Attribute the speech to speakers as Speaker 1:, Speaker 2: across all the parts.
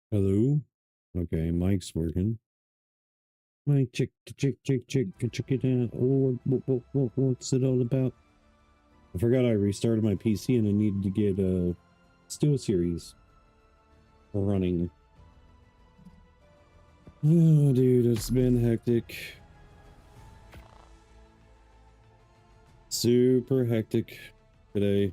Speaker 1: Hello? Okay, mic's working. Mic check, check, check, check, check it out. Oh, what's it all about? I forgot I restarted my PC and I needed to get a Steel Series running. Oh, dude, it's been hectic. Super hectic today.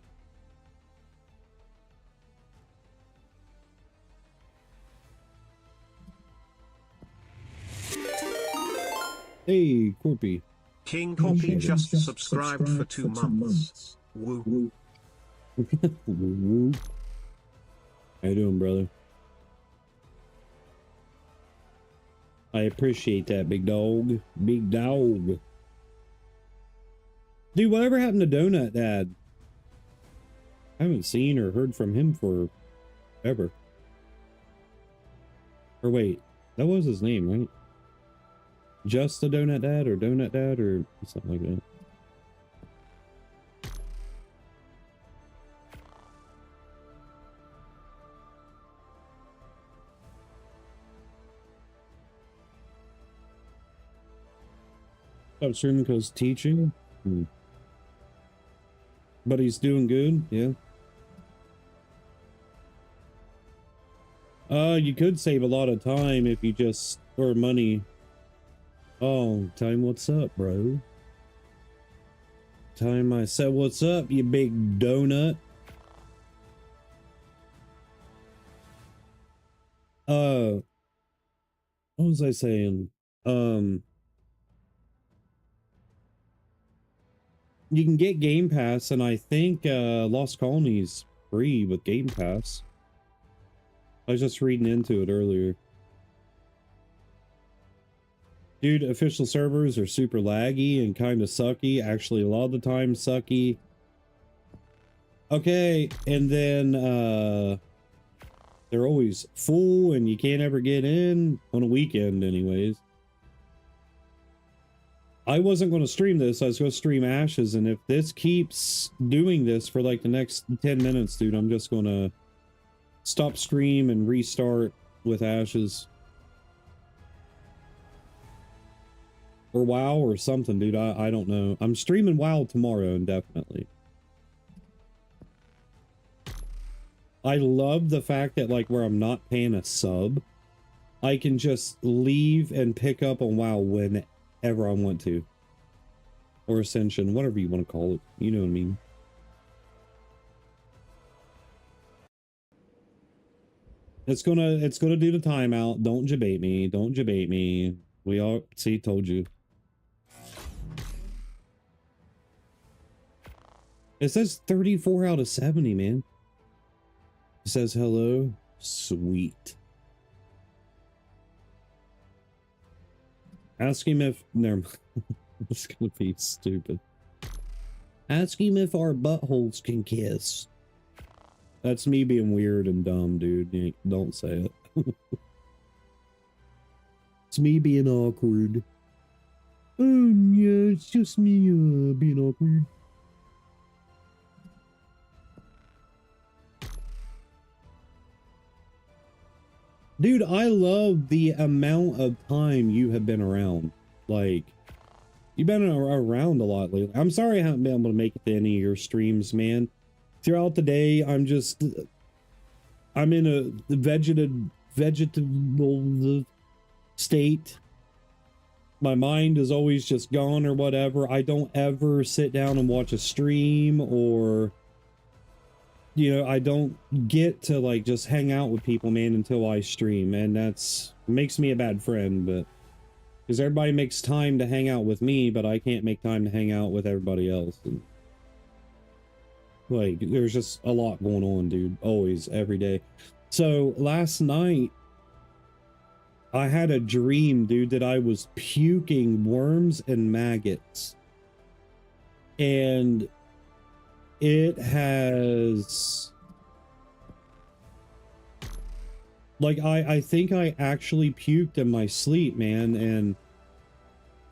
Speaker 1: Hey, Corpy.
Speaker 2: King Corpy just subscribed for 2 months. Woo.
Speaker 1: How you doing, brother? I appreciate that, big dog. Big dog. Dude, whatever happened to Donut Dad? I haven't seen or heard from him for ever. Or wait, that was his name, right? Just the Donut Dad or something like that. Stopped streaming because teaching. But he's doing good, yeah. You could save a lot of time if you just, or money. Oh, Time, what's up, bro? Time, I said, what's up, you big donut? What was I saying? You can get Game Pass, and I think Lost Colony's free with Game Pass. I was just reading into it earlier. Dude, official servers are super laggy and kind of sucky. Actually, a lot of the time sucky. Okay, and then they're always full and you can't ever get in on a weekend anyways. I wasn't going to stream this. I was going to stream Ashes, and if this keeps doing this for like the next 10 minutes, dude, I'm just going to stop stream and restart with Ashes. Or WoW or something, dude. I don't know. I'm streaming WoW tomorrow, indefinitely. I love the fact that, like, where I'm not paying a sub, I can just leave and pick up on WoW whenever I want to. Or Ascension, whatever you want to call it. You know what I mean. It's gonna do the timeout. Don't debate me. Don't debate me. We all see, told you. It says 34 out of 70, man. It says hello. Sweet. Ask him if... Never mind. It's gonna be stupid. Ask him if our buttholes can kiss. That's me being weird and dumb, dude. Don't say it. It's me being awkward. Yeah, it's just me being awkward. Dude, I love the amount of time you have been around. Like, you've been around a lot lately. I'm sorry I haven't been able to make it to any of your streams, man. Throughout the day, I'm in a vegetable state. My mind is always just gone or whatever. I don't ever sit down and watch a stream, or, you know, I don't get to like just hang out with people, man, until I stream, and that's makes me a bad friend. But because everybody makes time to hang out with me, but I can't make time to hang out with everybody else. And, like, there's just a lot going on, dude. Always, every day. So last night, I had a dream, dude, that I was puking worms and maggots. And it has... Like, I think I actually puked in my sleep, man, and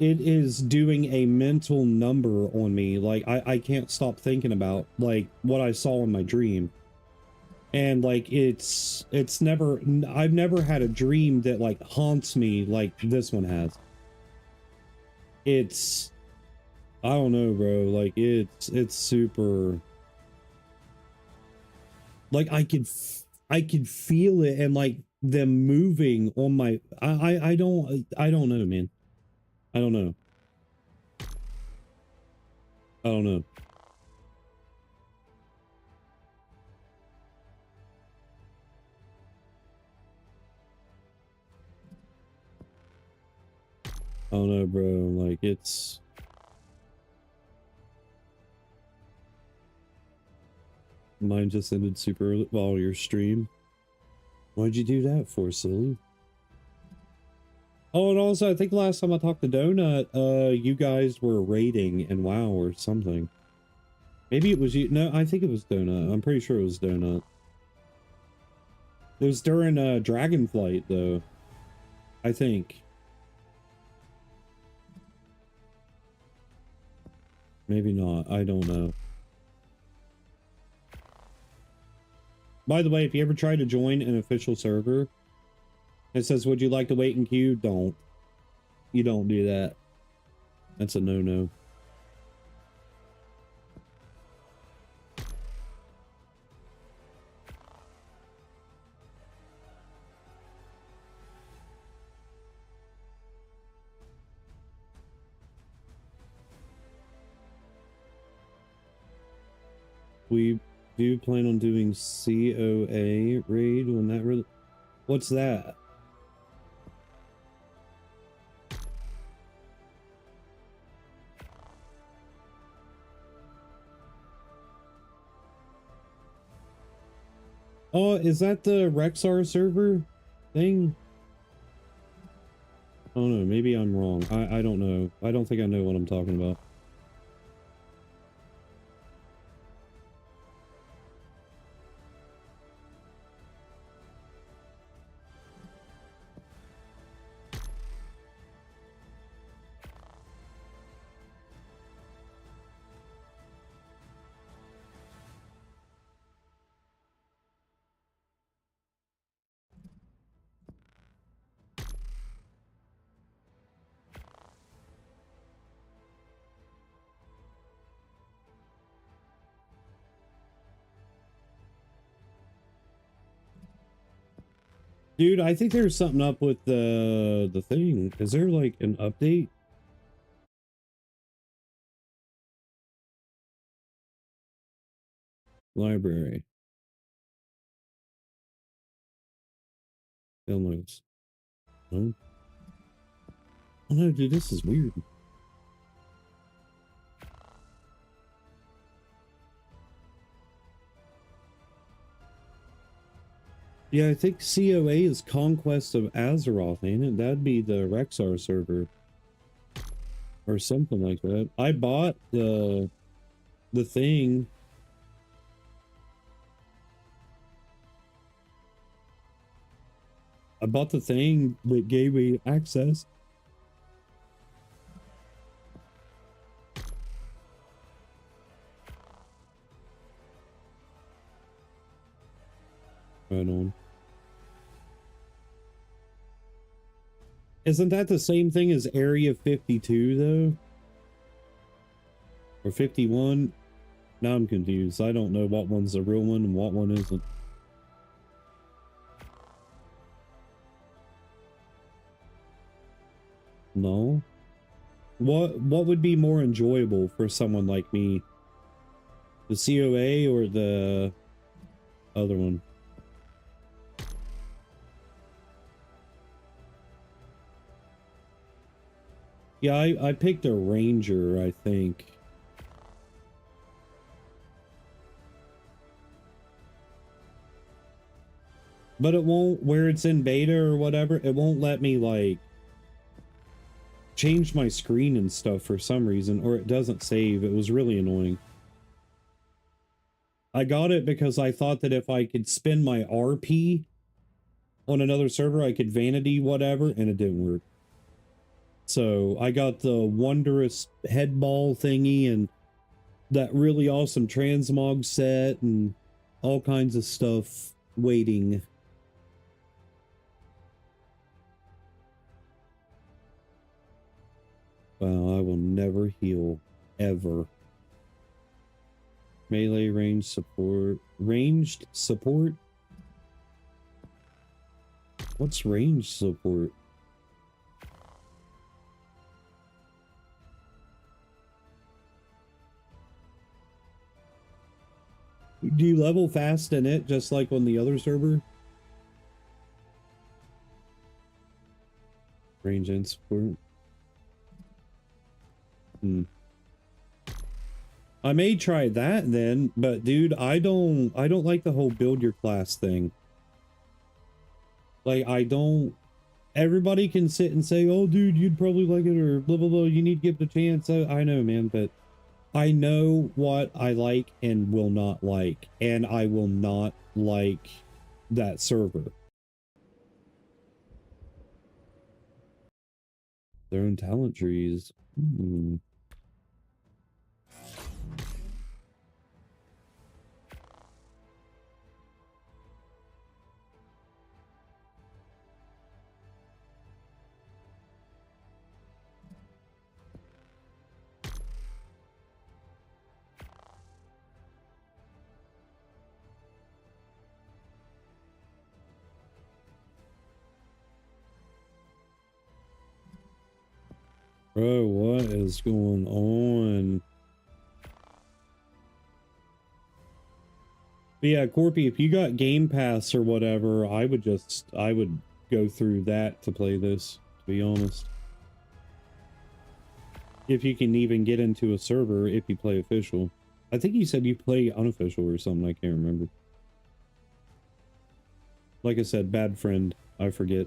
Speaker 1: it is doing a mental number on me. Like, I can't stop thinking about, like, what I saw in my dream. And like it's never, I've never had a dream that like haunts me like this one has. It's, I don't know, bro, like it's super, like I could feel it, and like them moving on my, I don't know, man. I don't know. I don't know. I don't know, bro. Like it's, mine just ended super early. While your stream. Why'd you do that for, silly? Oh, and also, I think last time I talked to Donut, you guys were raiding in WoW or something. Maybe it was you. No, I think it was Donut. I'm pretty sure it was Donut. It was during Dragonflight, though. I think. Maybe not. I don't know. By the way, if you ever try to join an official server, it says, would you like to wait in queue? Don't. You don't do that. That's a no-no. We do plan on doing COA raid when that really... What's that? Oh, is that the Rexar server thing? Oh no, maybe I'm wrong. I don't know. I don't think I know what I'm talking about. Dude, I think there's something up with the thing. Is there like an update? Library. Downloads. No? Oh no, dude, this is weird. Yeah, I think COA is Conquest of Azeroth, ain't it? That'd be the Rexar server. Or something like that. I bought the thing. I bought the thing that gave me access. Right on. Isn't that the same thing as Area 52, though? Or 51? Now I'm confused. I don't know what one's the real one and what one isn't. No? What would be more enjoyable for someone like me? The COA or the other one? Yeah, I picked a Ranger, I think. But it won't, where it's in beta or whatever, it won't let me, like, change my screen and stuff for some reason, or it doesn't save. It was really annoying. I got it because I thought that if I could spend my RP on another server, I could vanity whatever, and it didn't work. So I got the wondrous head ball thingy and that really awesome transmog set, and all kinds of stuff waiting. Wow, I will never heal, ever. Melee range support. Ranged support? What's ranged support? Do you level fast in it, just like on the other server? Range and support. I may try that then, but dude, I don't like the whole build your class thing. Like, everybody can sit and say, oh dude, you'd probably like it, or blah blah blah, you need to give it a chance. I know, man, but I know what I like and will not like, and I will not like that server. Their own talent trees. Bro, what is going on? But yeah, Corpy, if you got Game Pass or whatever, I would go through that to play this, to be honest. If you can even get into a server if you play official. I think you said you play unofficial or something, I can't remember. Like I said, bad friend, I forget.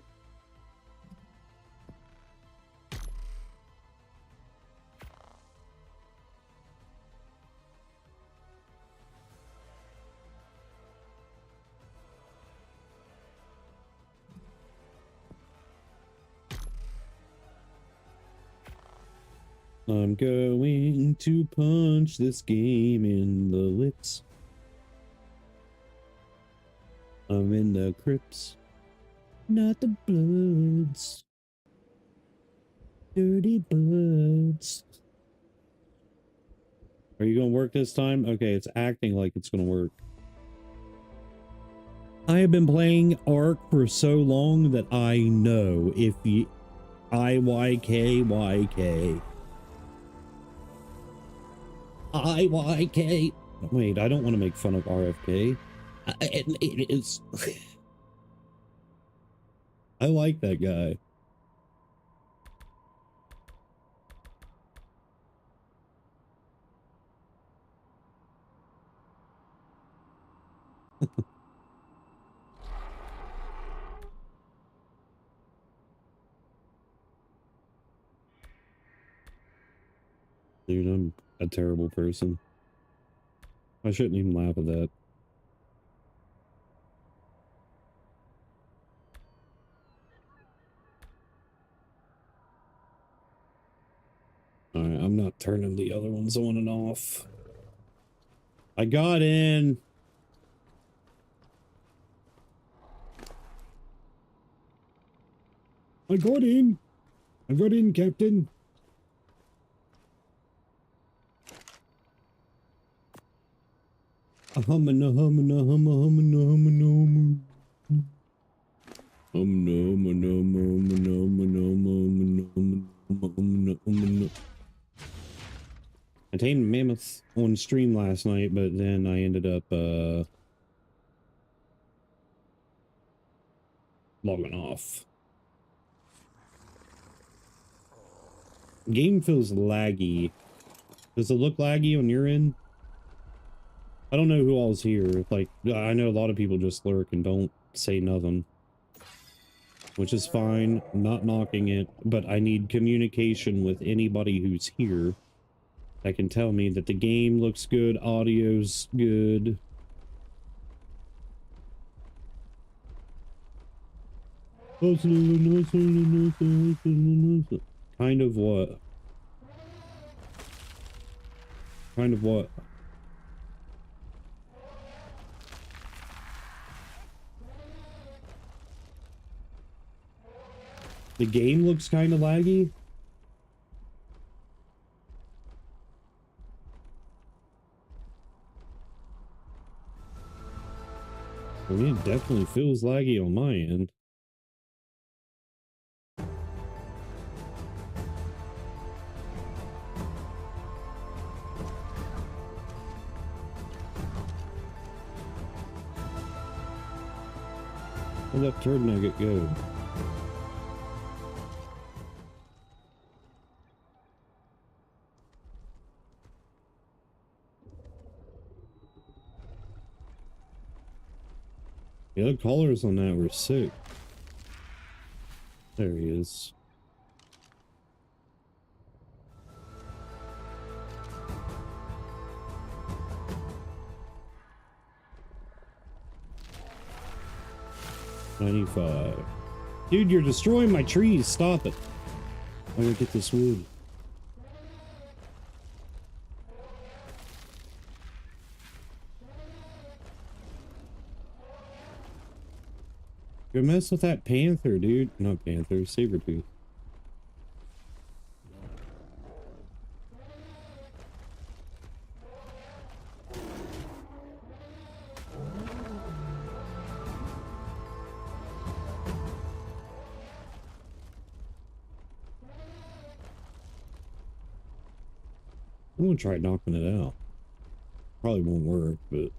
Speaker 1: I'm going to punch this game in the lips. I'm in the crypts, not the bloods. Dirty birds. Are you gonna work this time? Okay, it's acting like it's gonna work. I have been playing Ark for so long that I know if you IYK. Wait, I don't want to make fun of RFK. It is. I like that guy. Dude, I'm a terrible person. I shouldn't even laugh at that. Alright, I'm not turning the other ones on and off. I got in. I got in. I got in, Captain. I tamed Mammoth on stream last night, but then I ended up logging off. Game feels laggy. Does it look laggy on your end? I don't know who all's here. Like, I know a lot of people just lurk and don't say nothing. Which is fine. I'm not knocking it, but I need communication with anybody who's here that can tell me that the game looks good, audio's good. Kind of what? Kind of what? The game looks kind of laggy. I mean, it definitely feels laggy on my end. Where'd that turd nugget go? The other colors on that were sick. There he is. $95. Dude, you're destroying my trees. Stop it. I'm gonna get this wood. Go mess with that panther, dude. Not panther, saber-tooth. I'm gonna try knocking it out. Probably won't work, but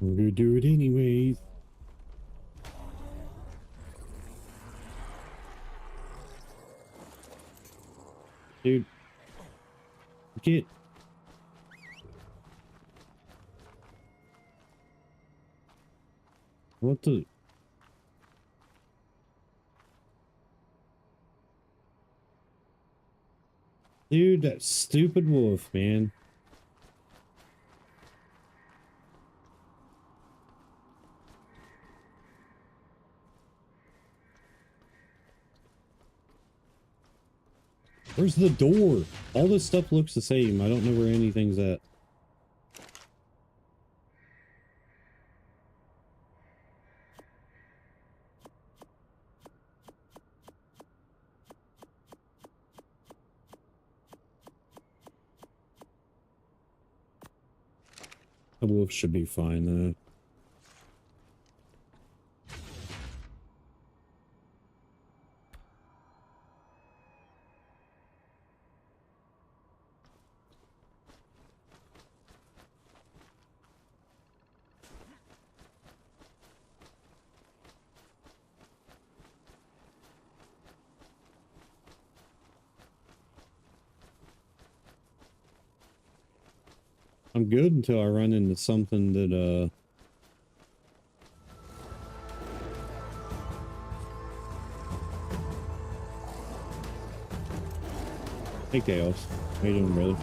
Speaker 1: I'm gonna do it anyways. Dude, get. What the? Dude, that stupid wolf, man. Where's the door? All this stuff looks the same. I don't know where anything's at. The wolf should be fine, though. I'm good until I run into something that, Hey, Chaos. How you doing, brother?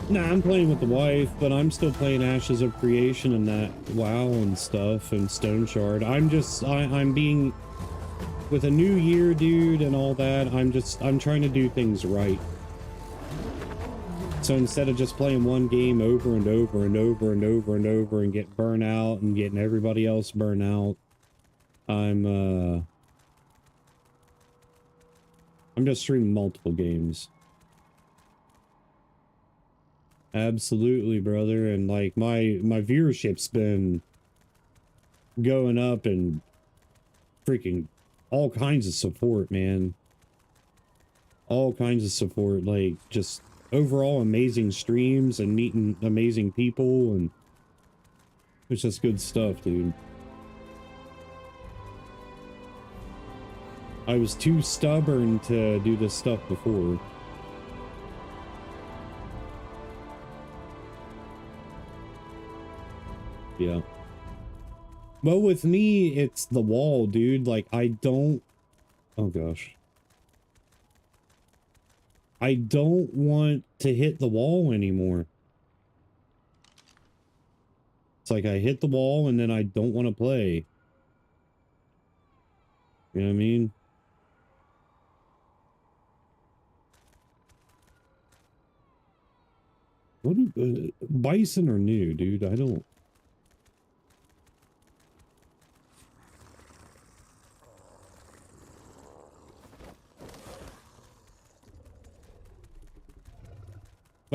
Speaker 1: Nah, I'm playing with the wife, but I'm still playing Ashes of Creation and that WoW and stuff and Stone Shard. I'm being... With a new year, dude, and all that, I'm trying to do things right. So instead of just playing one game over and over and over and over and over and get burnt out and getting everybody else burnt out, I'm just streaming multiple games. Absolutely, brother. And like my viewership's been going up and freaking all kinds of support, man. All kinds of support, like just overall amazing streams and meeting amazing people, and it's just good stuff, dude. I was too stubborn to do this stuff before. Yeah. Well, with me, it's the wall, dude. Like, I don't... Oh, gosh. I don't want to hit the wall anymore. It's like I hit the wall and then I don't want to play. You know what I mean? What bison are new, dude? I don't...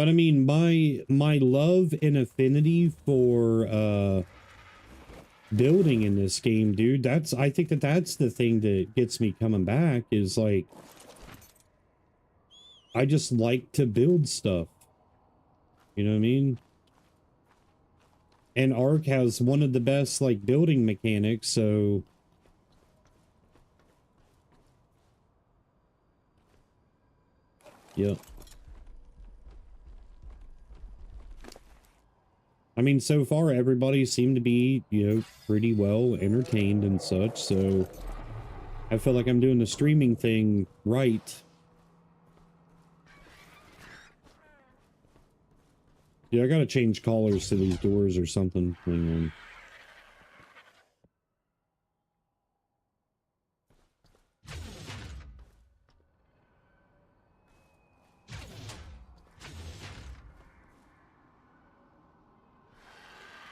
Speaker 1: But I mean, my love and affinity for building in this game, dude, I think that's the thing that gets me coming back, is like I just like to build stuff. You know what I mean? And Ark has one of the best like building mechanics, so yeah. I mean, so far everybody seemed to be, you know, pretty well entertained and such, so I feel like I'm doing the streaming thing right. Yeah, I gotta change colors to these doors or something. Hang on.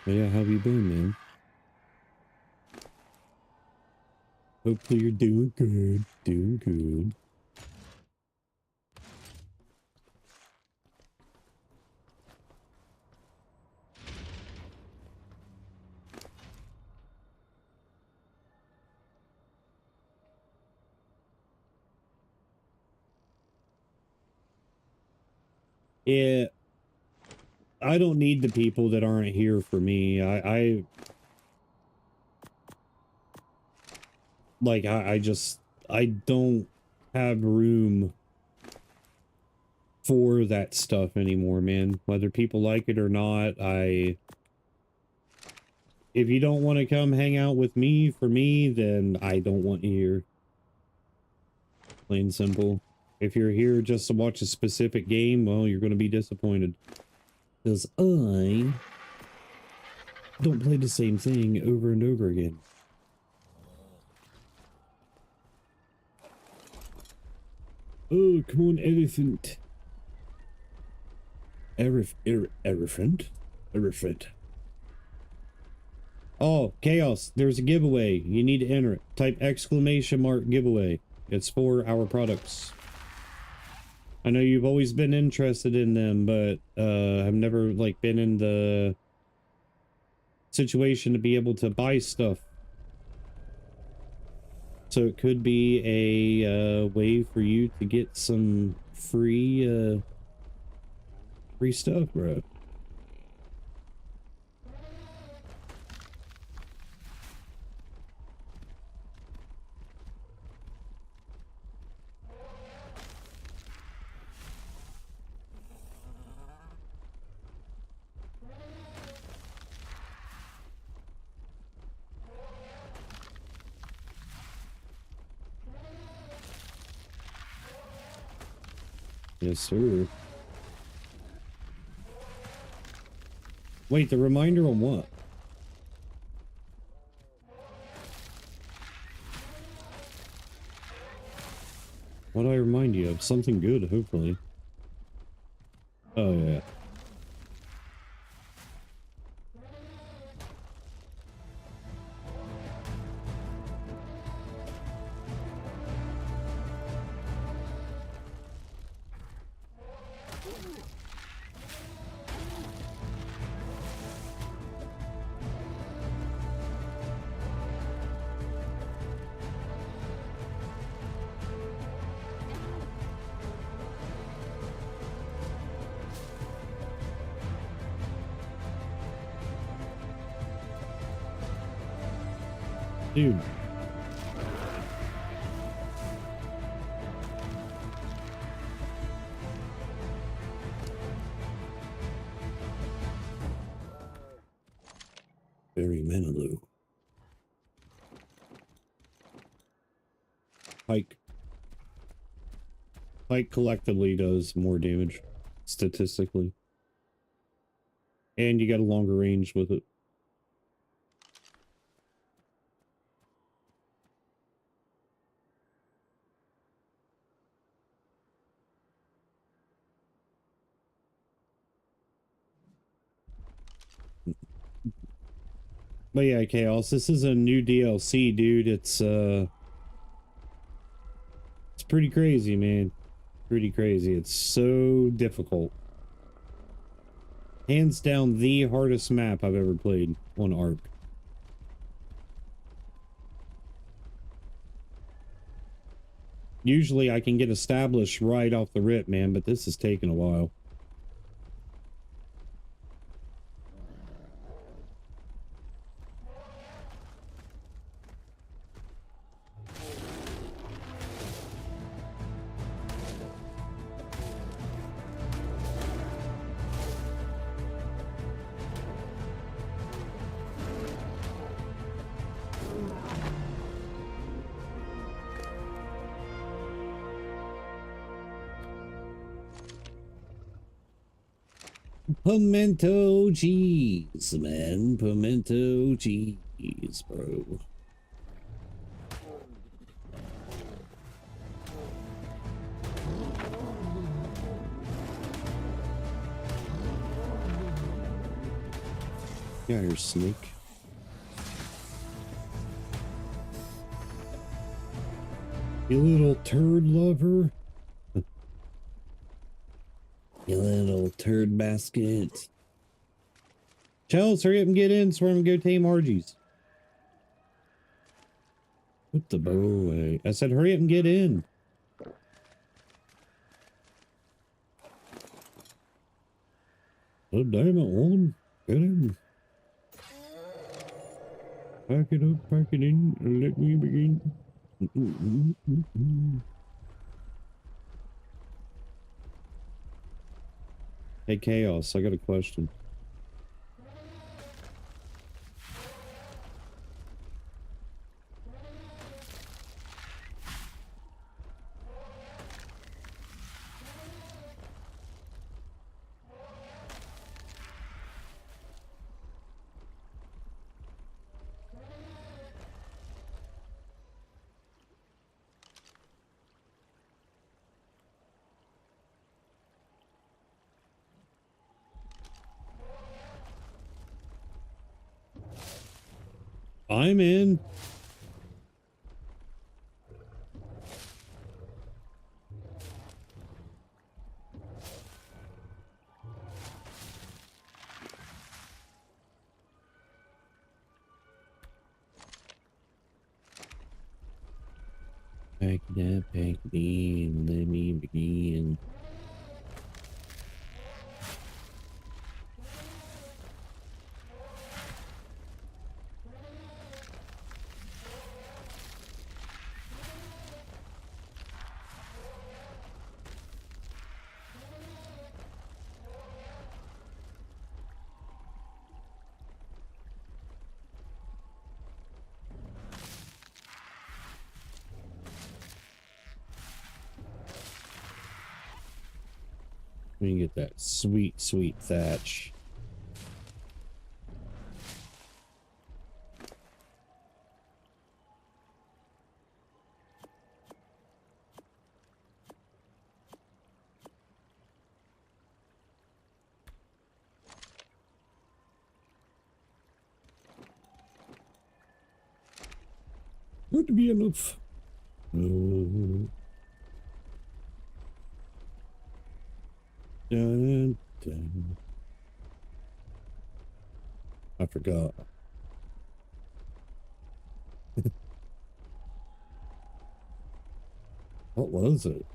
Speaker 1: But yeah, how have you been, man? Hopefully you're doing good. Doing good. Yeah, I don't need the people that aren't here for me. I just, I don't have room for that stuff anymore, man. Whether people like it or not, if you don't want to come hang out with me for me, then I don't want you here. Plain simple. If you're here just to watch a specific game, well, you're going to be disappointed. Because I don't play the same thing over and over again. Oh, come on, elephant. Elephant? Elephant. Oh, Chaos, there's a giveaway. You need to enter it. Type ! giveaway. It's for our products. I know you've always been interested in them, but I've never like been in the situation to be able to buy stuff. So it could be a way for you to get some free stuff, bro. Yes, sir. Wait, the reminder on what? What do I remind you of? Something good, hopefully. Oh, yeah. Dude. Very Manilu. Pike. Pike collectively does more damage, statistically. And you got a longer range with it. But yeah, Chaos, this is a new DLC, dude. It's pretty crazy, man. Pretty crazy. It's so difficult. Hands down the hardest map I've ever played on Ark. Usually I can get established right off the rip, man, but this is taking a while. Pimento cheese, man. Pimento cheese, bro. Get out here, snake. You little turd lover. You little turd basket. Chels, hurry up and get in so we're gonna go tame orgies. Put the bow away. I said hurry up and get in. Oh damn it, woman. Get in. Pack it up, pack it in, and let me begin. Hey Chaos, I got a question. I'm in. Pack it up, pack it in, let me begin. We can get that sweet, sweet thatch. Would be enough. Dun, dun. I forgot. What was it?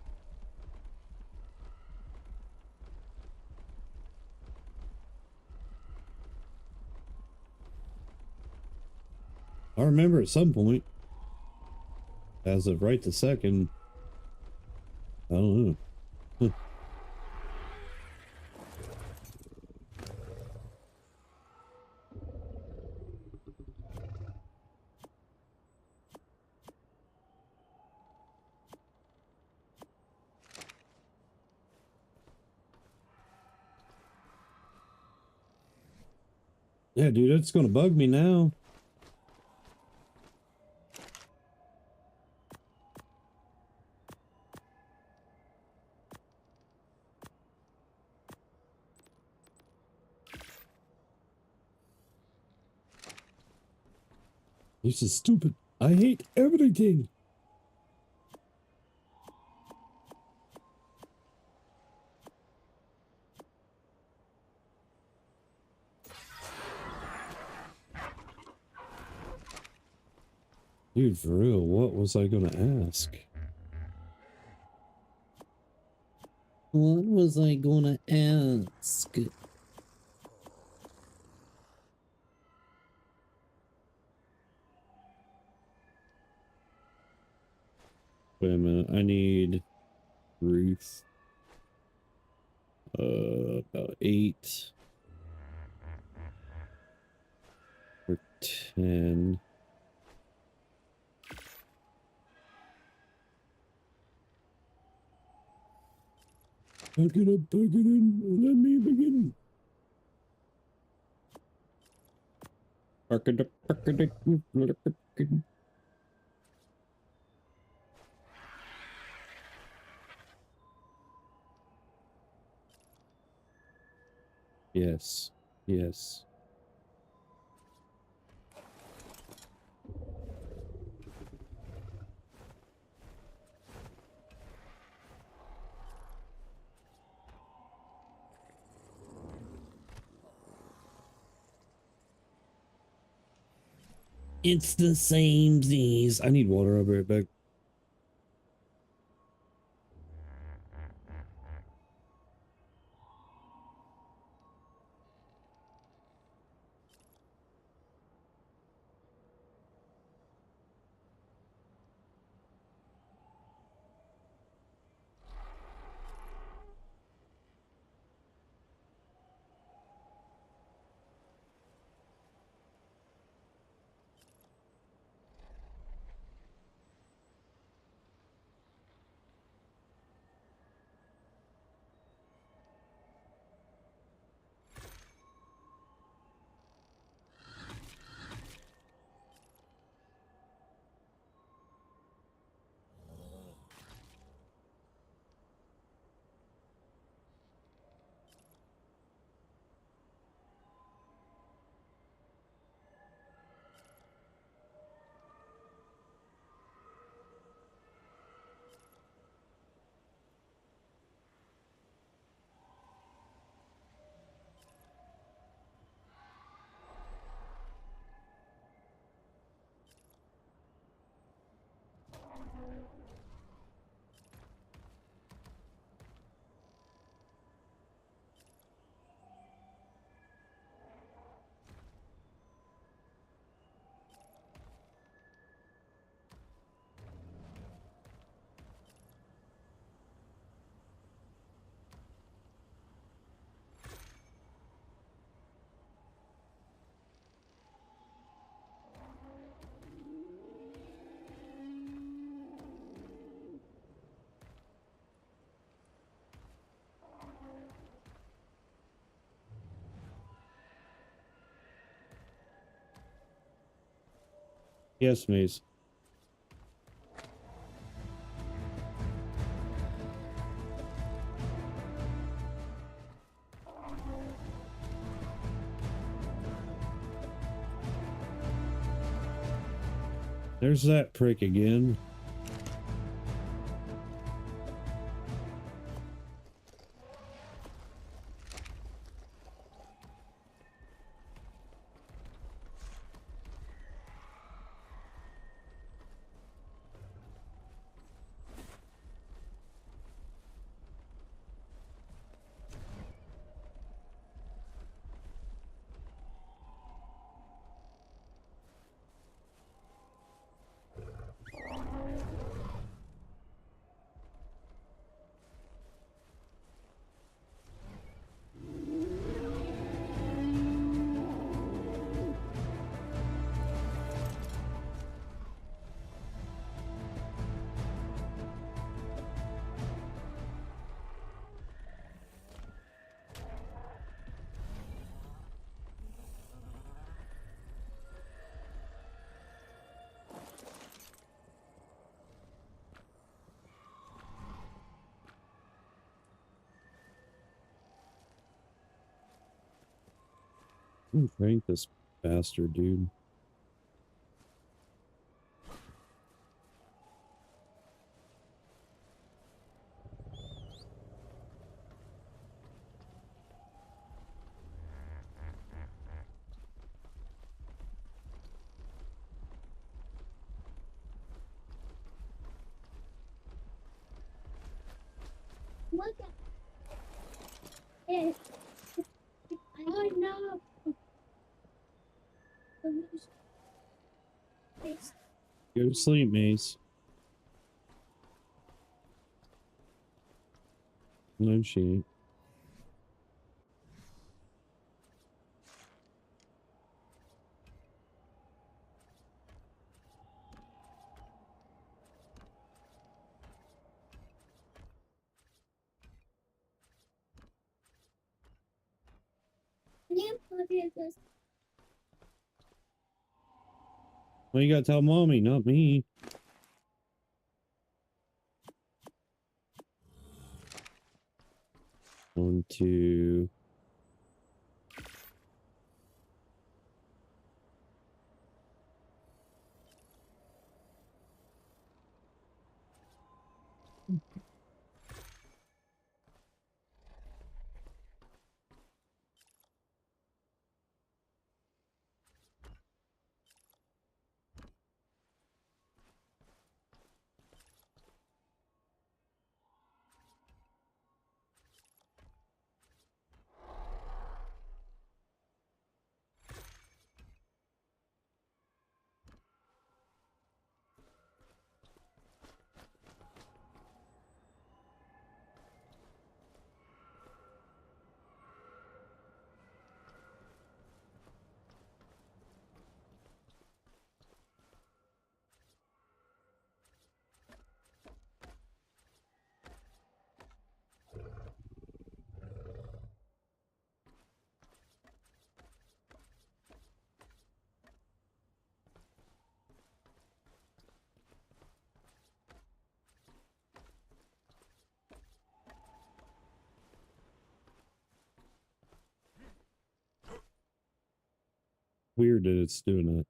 Speaker 1: I remember at some point. As of right this second, I don't know. Yeah, dude, it's gonna bug me now. This is stupid. I hate everything. Dude, for real, what was I gonna ask? What was I gonna ask? Wait a minute, I need Ruth. About 8 or 10. Pack it up, pack it in, let me begin. Pack it up, pack it in, let it begin. Yes, yes. It's the same these. I need water. I'll be right back. Yes, Maze. There's that prick again. Crank this bastard, dude. Go to sleep, Mace. No shit. Well, you gotta tell mommy, not me. One, two. Weird that it's doing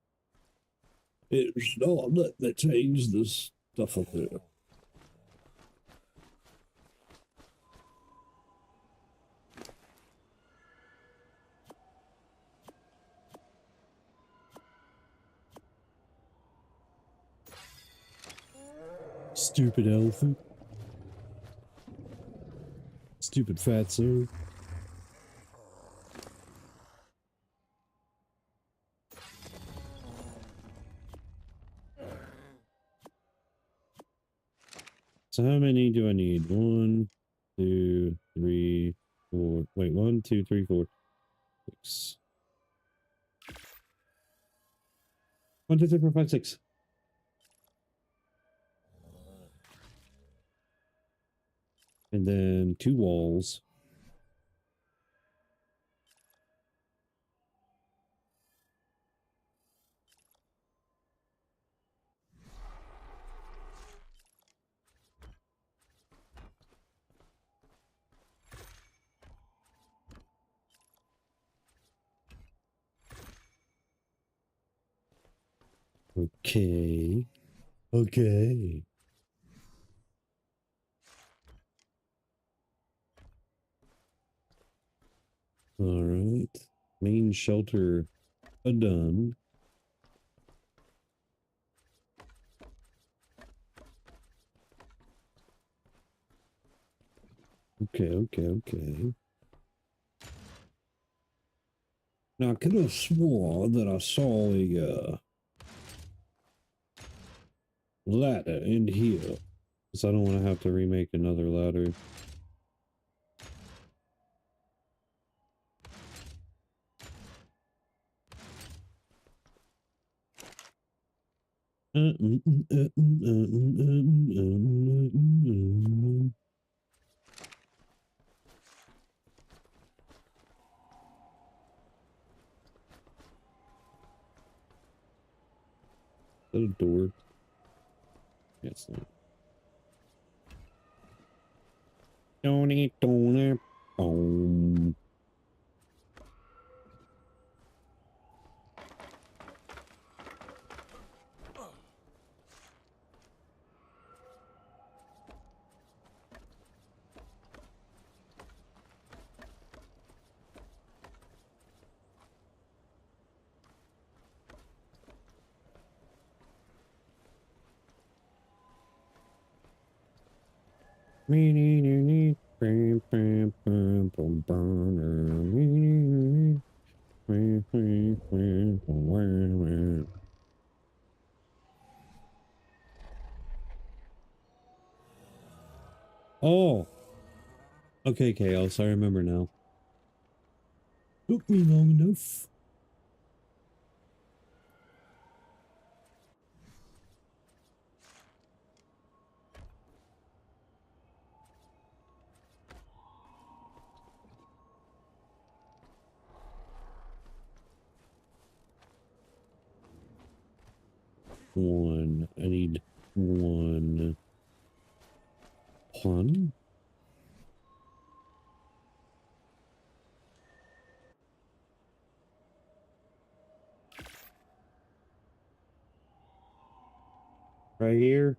Speaker 1: that. It's not letting me change this stuff up there. Stupid elephant. Stupid fatso. So how many do I need? 1, 2, 3, 4. Wait, 1, 2, 3, 4, 6. 1, 2, 3, 4, 5, 6. And then 2 walls. Okay. Okay. All right. Main shelter done. Okay. Now, I could have swore that I saw a ladder in here. Because I don't want to have to remake another ladder. Is that a door? Yeah, it's not. Don't boom. Oh, okay, Chaos. I remember now. Took me long enough. One. I need one. One. Right here.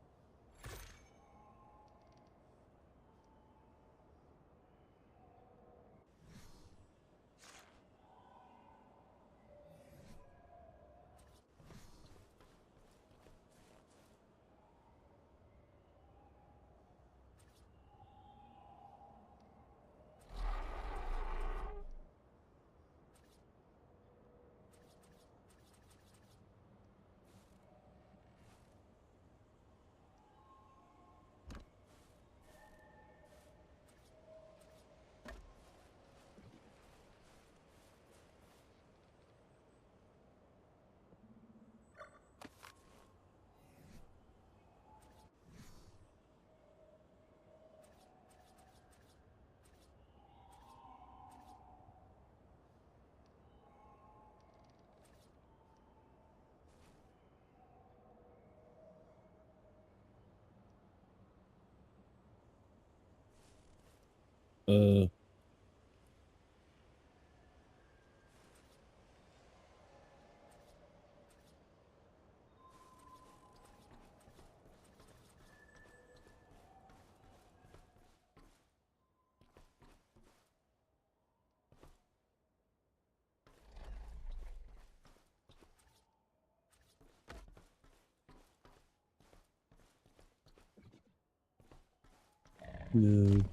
Speaker 1: Uh, no.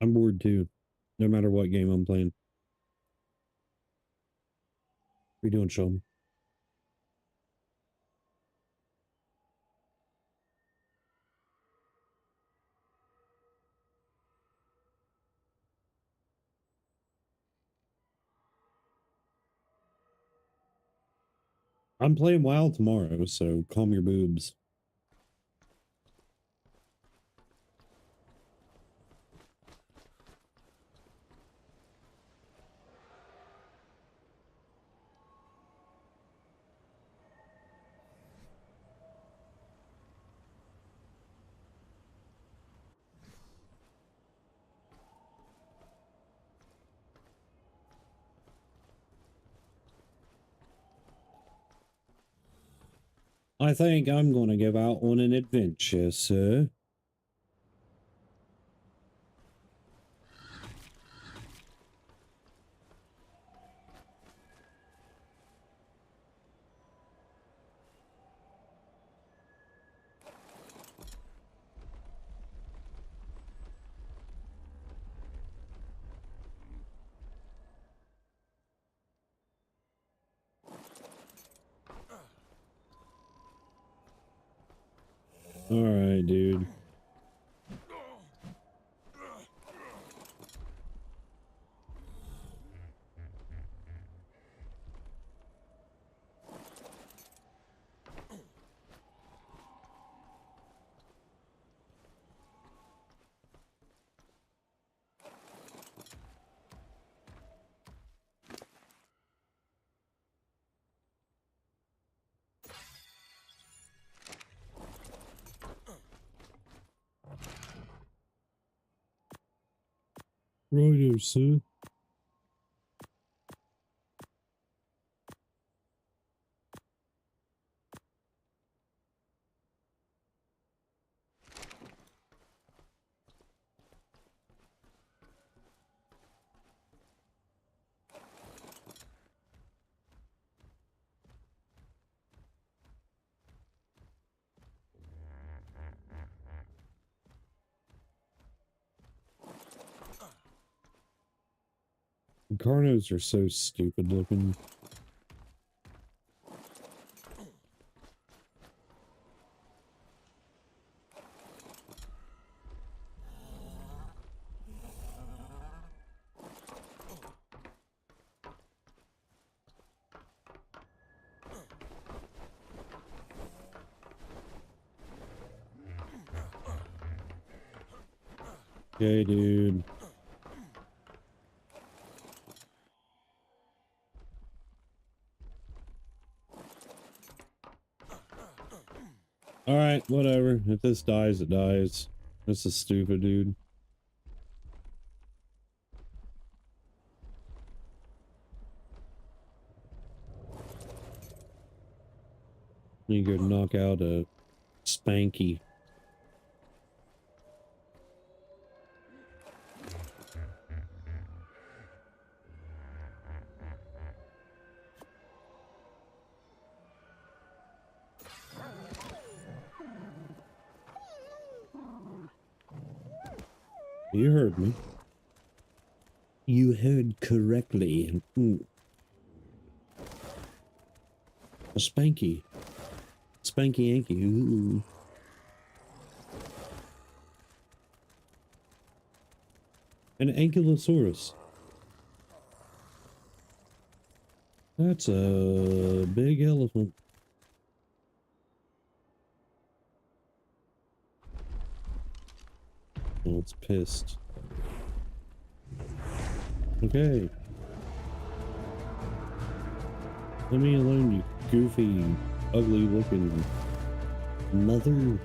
Speaker 1: I'm bored too. No matter what game I'm playing. What are you doing, Sean? I'm playing WoW tomorrow, so calm your boobs. I think I'm going to give out on an adventure, sir. All right, dude. Righto, sir. Carnos are so stupid looking. Okay, dude. Alright, whatever. If this dies, it dies. This is stupid, dude. You go knock out a Spanky. You heard me. You heard correctly. Ooh. A Spanky. Spanky Yankee. Ooh. An Ankylosaurus. That's a big elephant. Oh, it's pissed. Okay. Let me alone, you goofy, ugly looking mother.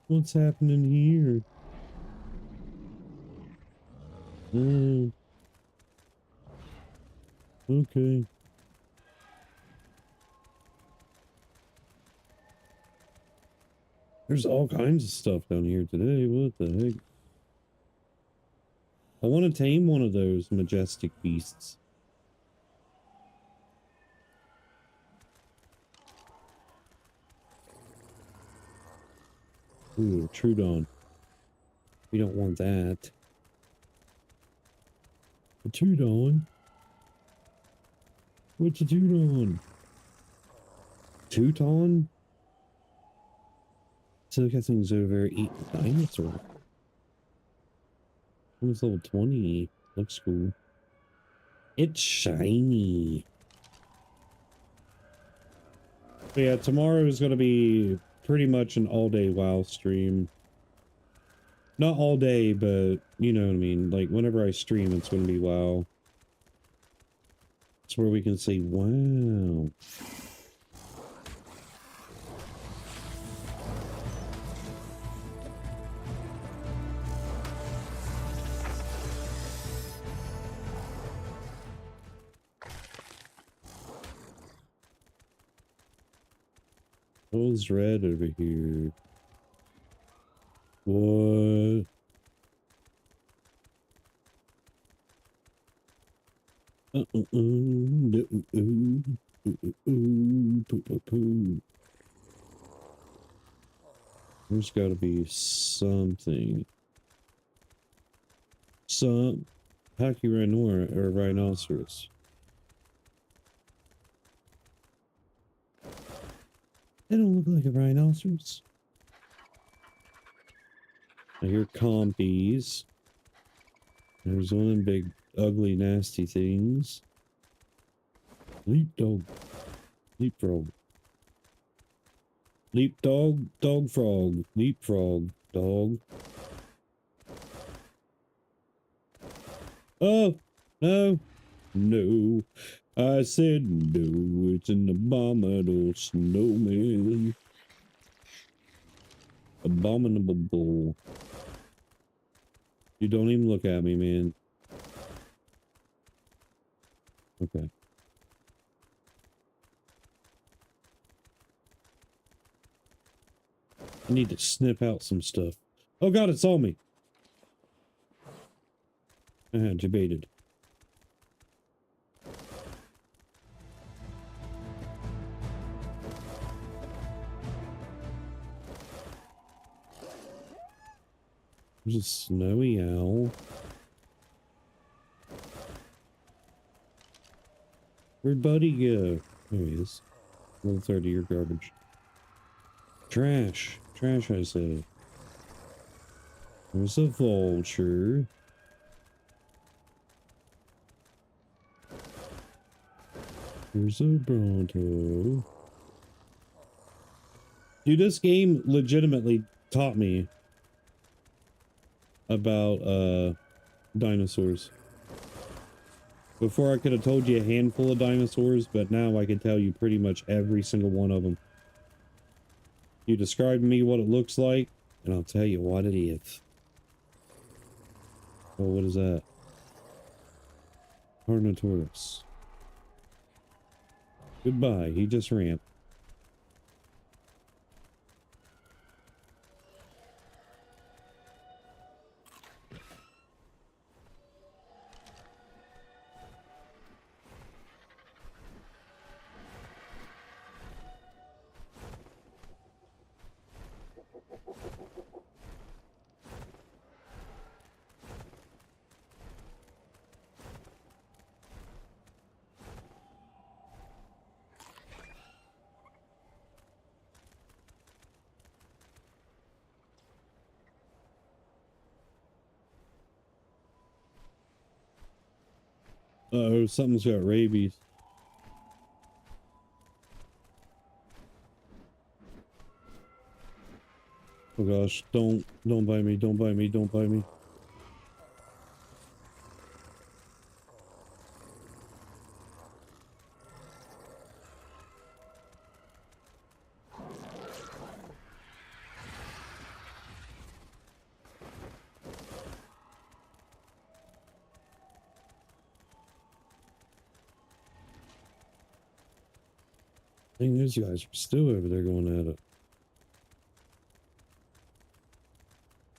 Speaker 1: What's happening here? Okay. There's all kinds of stuff down here today. What the heck? I want to tame one of those majestic beasts. Ooh, Trudon. We don't want that. A Trudon? What's a Trudon? Teuton? So look at things over eating dinosaur. It's level 20. Looks cool. It's shiny. But yeah, tomorrow is going to be pretty much an all-day WoW stream. Not all day, but you know what I mean. Like, whenever I stream, it's going to be WoW. It's where we can say, wow. What's red over here? What? There's got to be something. Some Pachyrhino or rhinoceros. They don't look like a rhinoceros. I hear compies. There's one of them big, ugly, nasty things. Leap dog. Leapfrog. Leap dog. Dog frog. Leapfrog. Dog. Oh! No! No. I said no. It's an abominable snowman. Abominable. You don't even look at me, man. Okay. I need to snip out some stuff. Oh god, it saw me. I had you baited. There's a snowy owl. Where'd Buddy go? There he is. 130 your garbage. Trash. Trash, I say. There's a vulture. There's a Bronto. Dude, this game legitimately taught me about dinosaurs. Before I could have told you a handful of dinosaurs, but now I can tell you pretty much every single one of them. You describe to me what it looks like, and I'll tell you what it is. Oh, what is that? Carnotaurus. Goodbye, he just ran. Uh-oh, something's got rabies. Oh gosh, don't bite me, don't bite me, don't bite me. Dang, those guys are still over there going at it.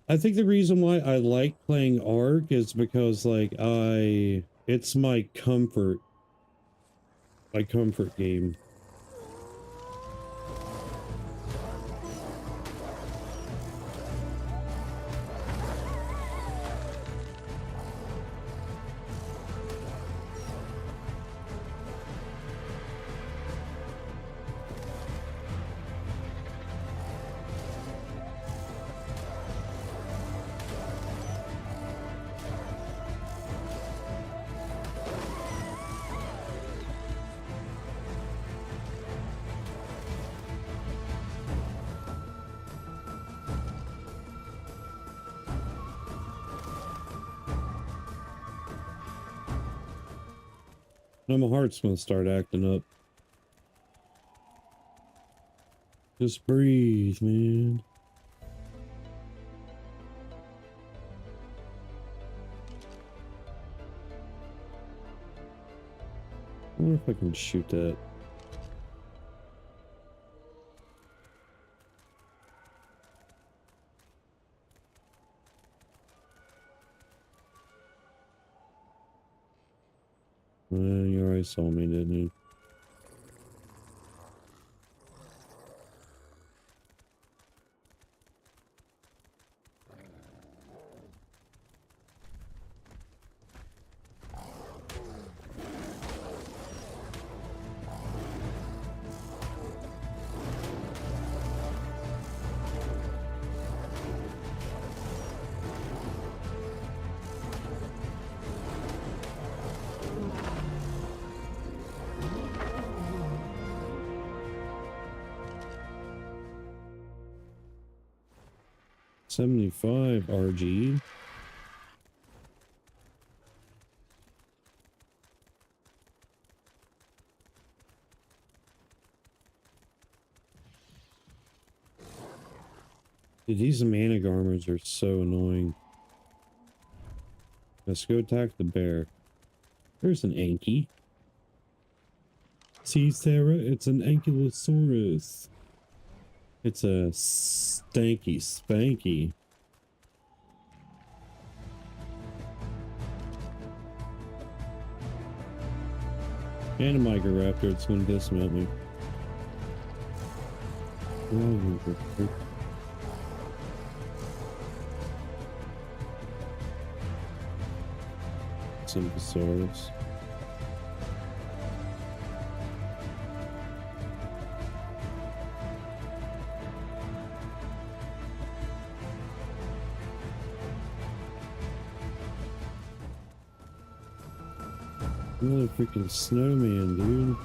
Speaker 1: I think the reason why I like playing Ark is because, like, it's my comfort game. Now my heart's gonna start acting up. Just breathe, man. I wonder if I can shoot that. You already saw me, didn't you? $75 RG. Dude, these mana garmers are so annoying. Let's go attack the bear. There's an Anky. See, Sarah, it's an Ankylosaurus. It's a stanky spanky. And a Microraptor, it's going to dismount me. simple stars. Another freaking snowman, dude.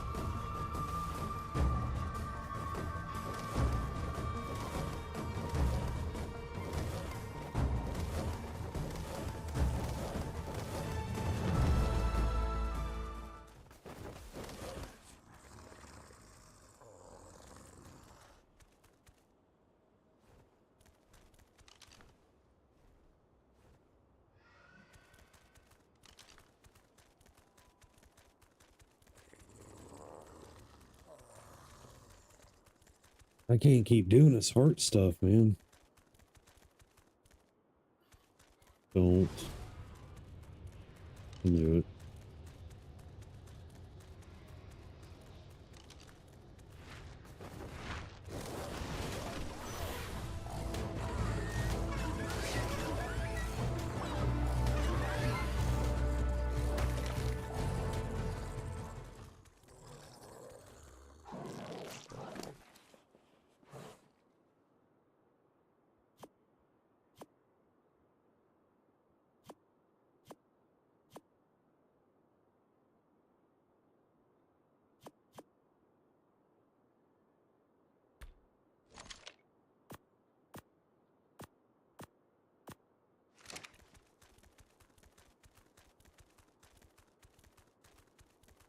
Speaker 1: I can't keep doing this heart stuff, man. Don't do it.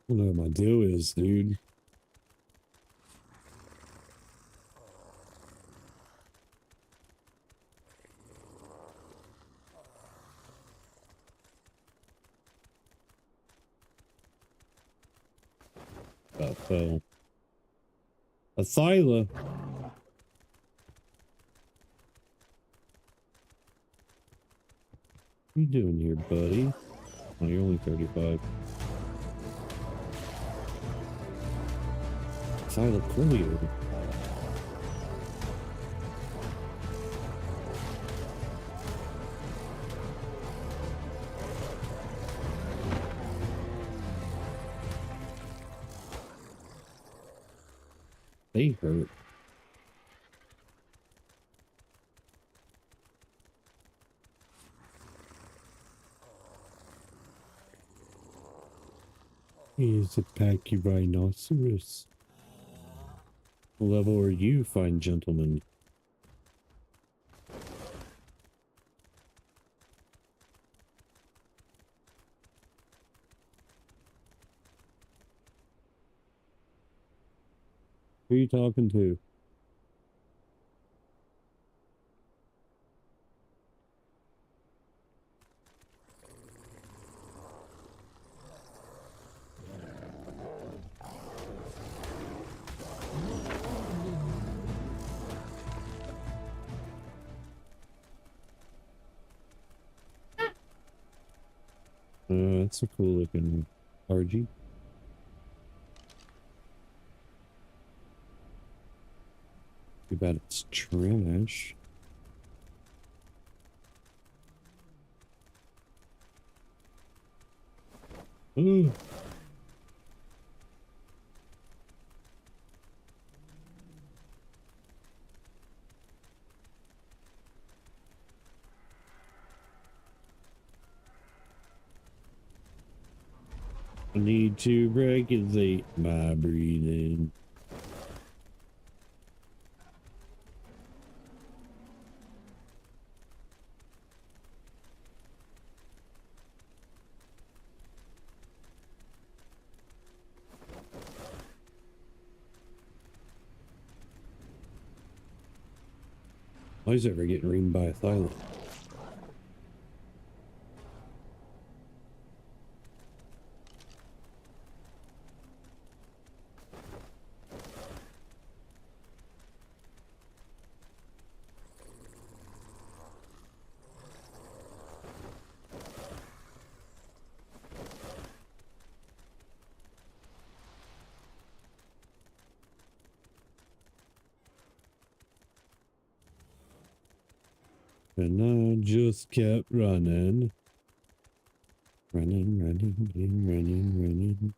Speaker 1: I don't know what my deal is, dude. Fell. Athyla. What you doing here, buddy? Oh, you're only 35. Athyla Coolio. They hurt. He's a packy rhinoceros. What level are you, fine gentlemen? Who are you talking to? That's a cool looking RG. Too bad it's trash. Ooh. I need to regulate my breathing. Why is ever getting ringed by a thyla? And I just kept running. Running. running.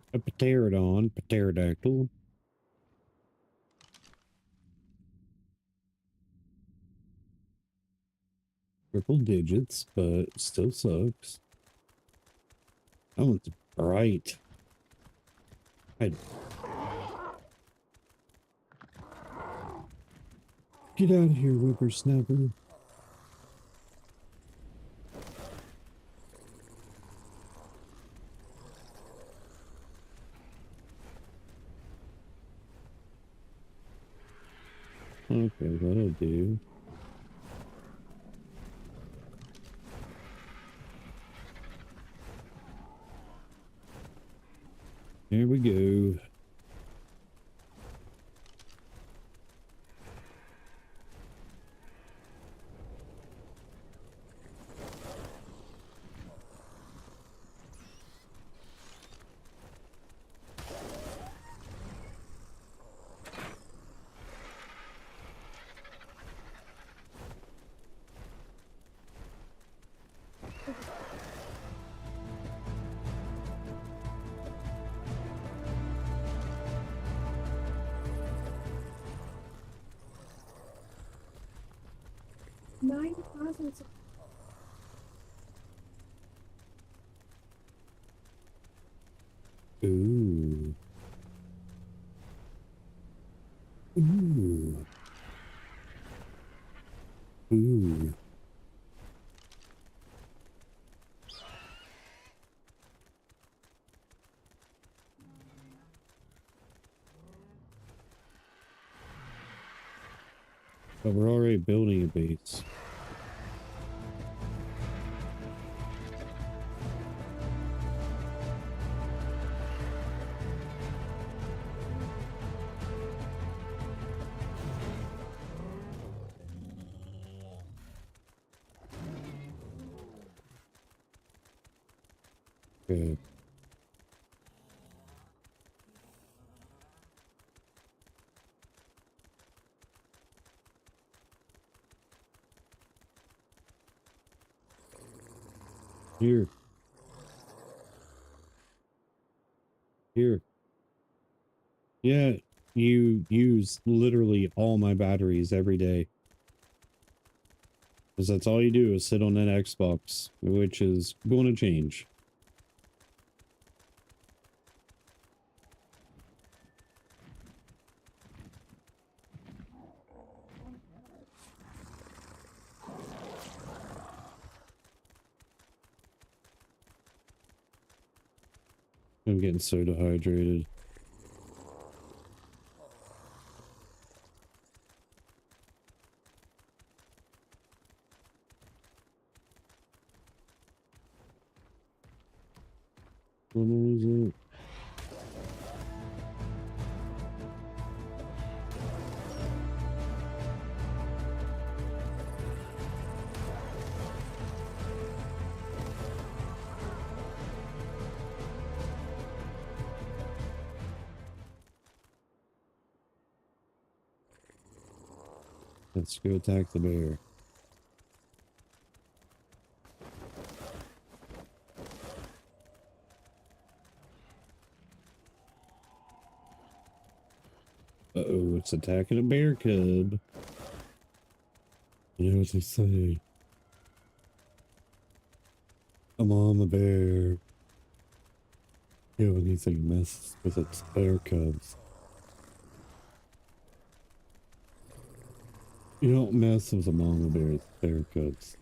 Speaker 1: A pterodactyl. Triple digits, but still sucks. I want the bright. I'd get out of here, whippersnapper. Okay, that'll do. There we go. Ooh. Ooh. Ooh. But we're already building a base. Good. Here. Here. Yeah, you use literally all my batteries every day. Because that's all you do is sit on that Xbox, which is going to change. I'm getting so dehydrated. What is it? Let's go attack the bear. Uh-oh, it's attacking a bear cub. You know what they say? A mama bear. Kill anything messes with its bear cubs. You don't mess with a mama bear's bear cubs.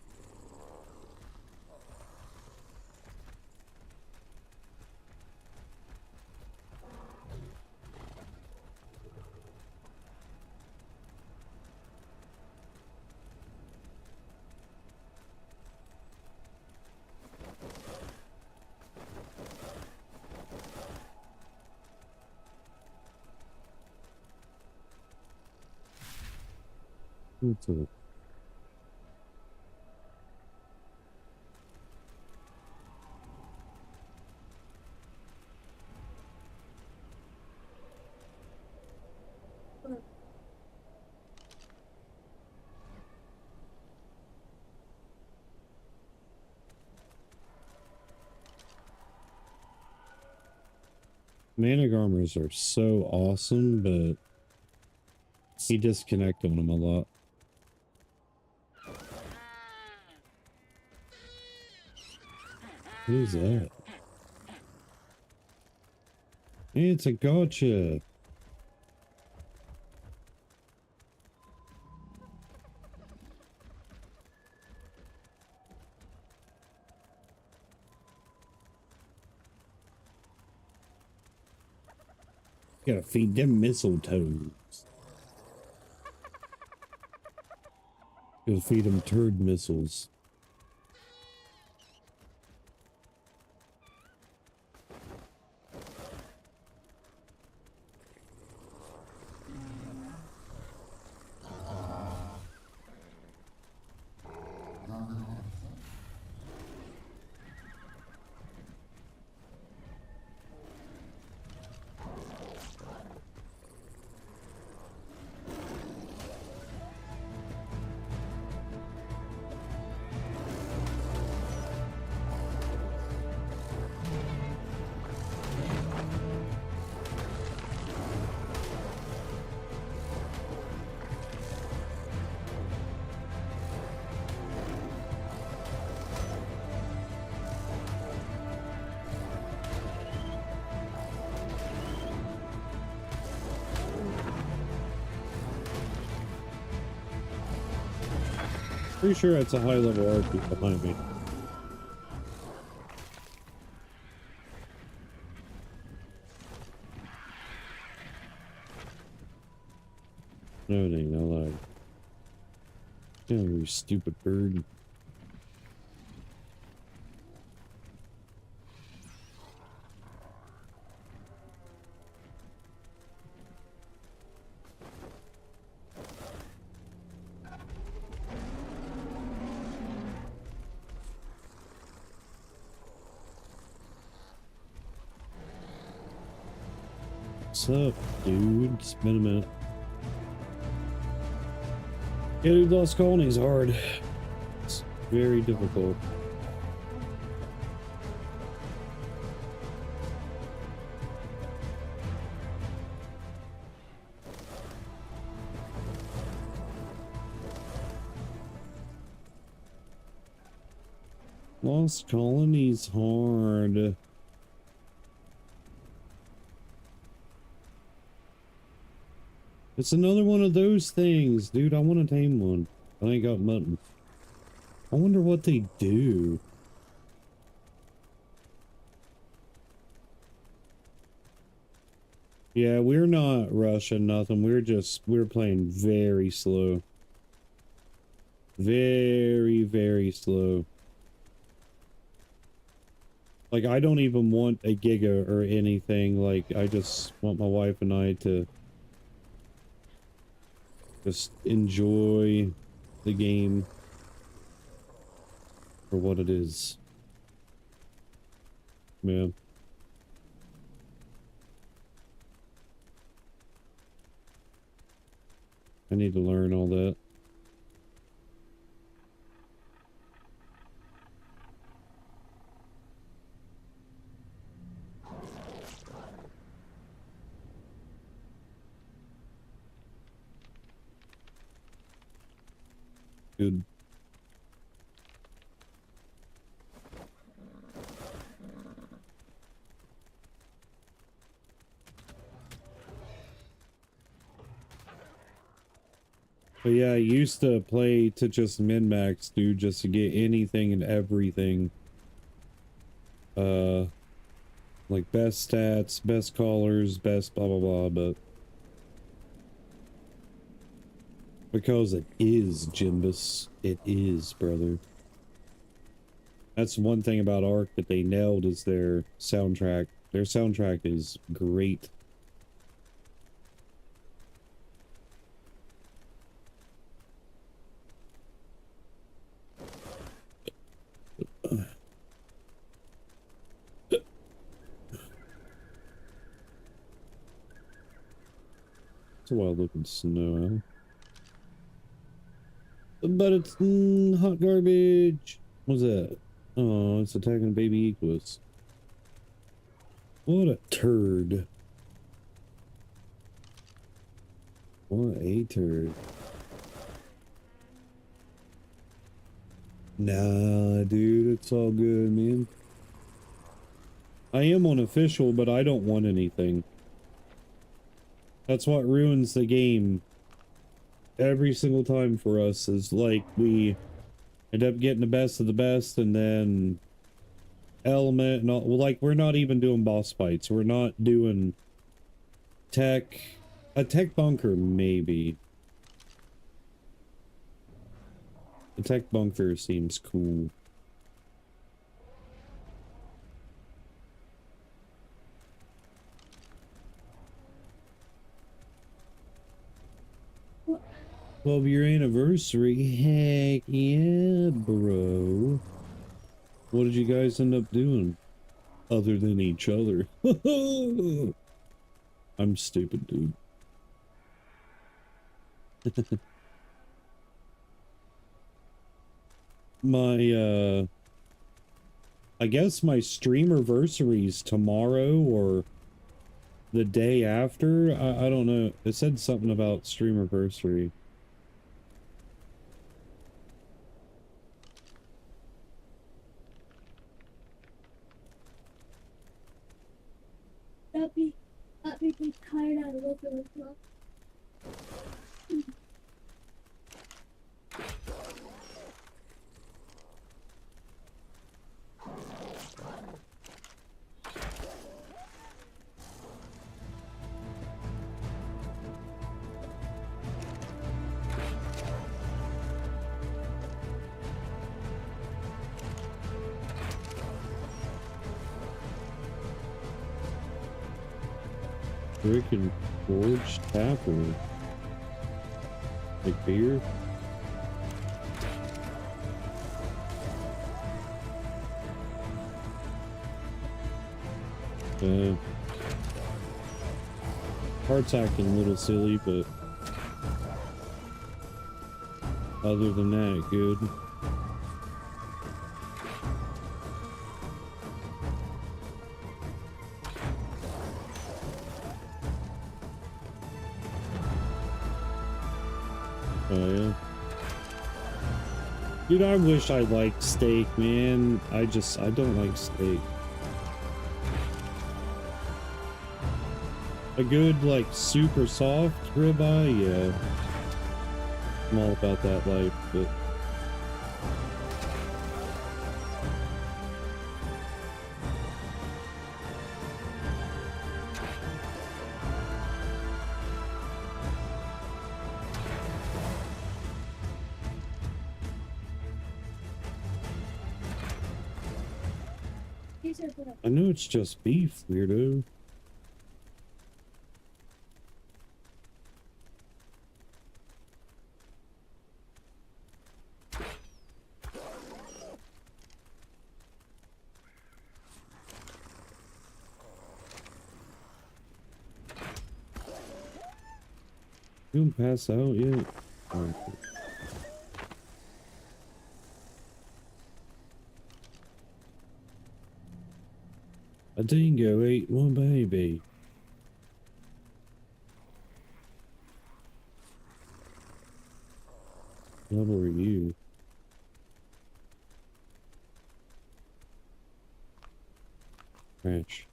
Speaker 1: What's up? Manic armors are so awesome, but you disconnect on them a lot. Who's that? Hey, it's a gotcha. Gotta feed them mistletoes. Gotta feed them turd missiles. Pretty sure it's a high level RP behind me. No, it ain't, I lied. Yeah, you stupid bird. What's up, dude? It's been a minute. Yeah, dude, Lost Colony is hard. It's very difficult. Lost Colony's hard. It's another one of those things, dude. I want to tame one. I ain't got mutton. I wonder what they do. Yeah, we're not rushing nothing. We're playing very slow. Very, very slow. Like, I don't even want a giga or anything. Like, I just want my wife and I to just enjoy the game for what it is. Yeah. I need to learn all that. Good. But yeah, I used to play to just min-max, dude, just to get anything and everything. Like best stats, best callers, best blah blah blah, but because it is Jimbus. It is, brother. That's one thing about Ark that they nailed is their soundtrack. Their soundtrack is great. It's a wild looking snow owl. But it's hot garbage. What's that? Oh, it's attacking baby equus. What a turd. What a turd. Nah, dude, it's all good, man. I am unofficial, but I don't want anything. That's what ruins the game every single time for us, is like we end up getting the best of the best and then element and all. Well, like, we're not even doing boss fights. We're not doing tech. A tech bunker, maybe. The tech bunker seems cool. What? 12-year anniversary? Heck yeah, bro. What did you guys end up doing? Other than each other. I'm stupid, dude. My, I guess my streamerversary's tomorrow or the day after. I don't know. It said something about streamerversary.
Speaker 3: That made me tired out of looking as well.
Speaker 1: Freaking Forge Tapper. Like beer? Heart's acting a little silly, but other than that, good. Oh yeah. Dude, I wish I liked steak, man. I don't like steak. A good, like, super soft ribeye, yeah. I'm all about that life, but... I know it's just beef, weirdo. You don't pass out yet? Oh. A dingo ate one baby. What were you? Crash.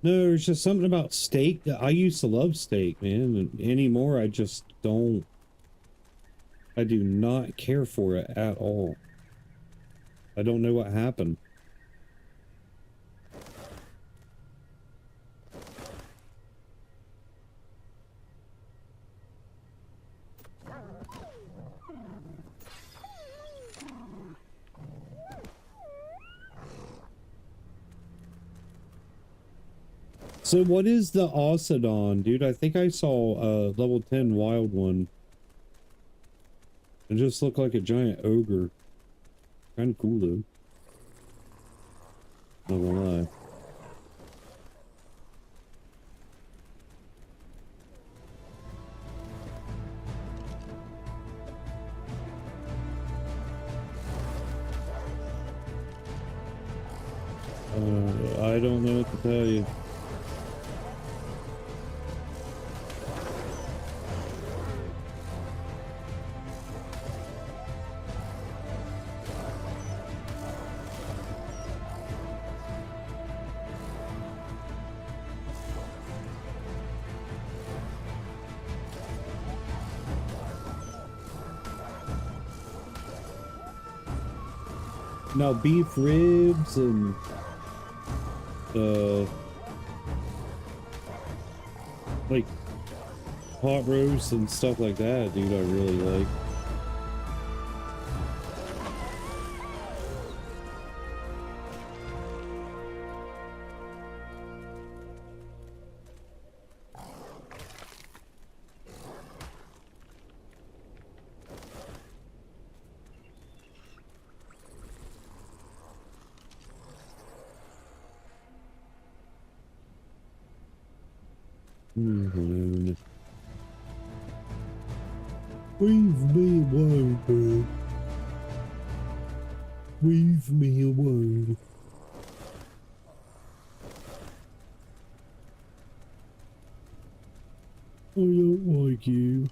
Speaker 1: No, there's just something about steak that I used to love steak, man. And anymore, I just don't. I do not care for it at all. I don't know what happened. So what is the Osidon, dude? I think I saw a level 10 wild one. It just looked like a giant ogre. Kind of cool though. Not gonna lie. I don't know what to tell you. Now beef ribs and like pot roast and stuff like that, dude, I really like. Mm-hmm. Leave me alone, bro. Leave me alone. I don't like you.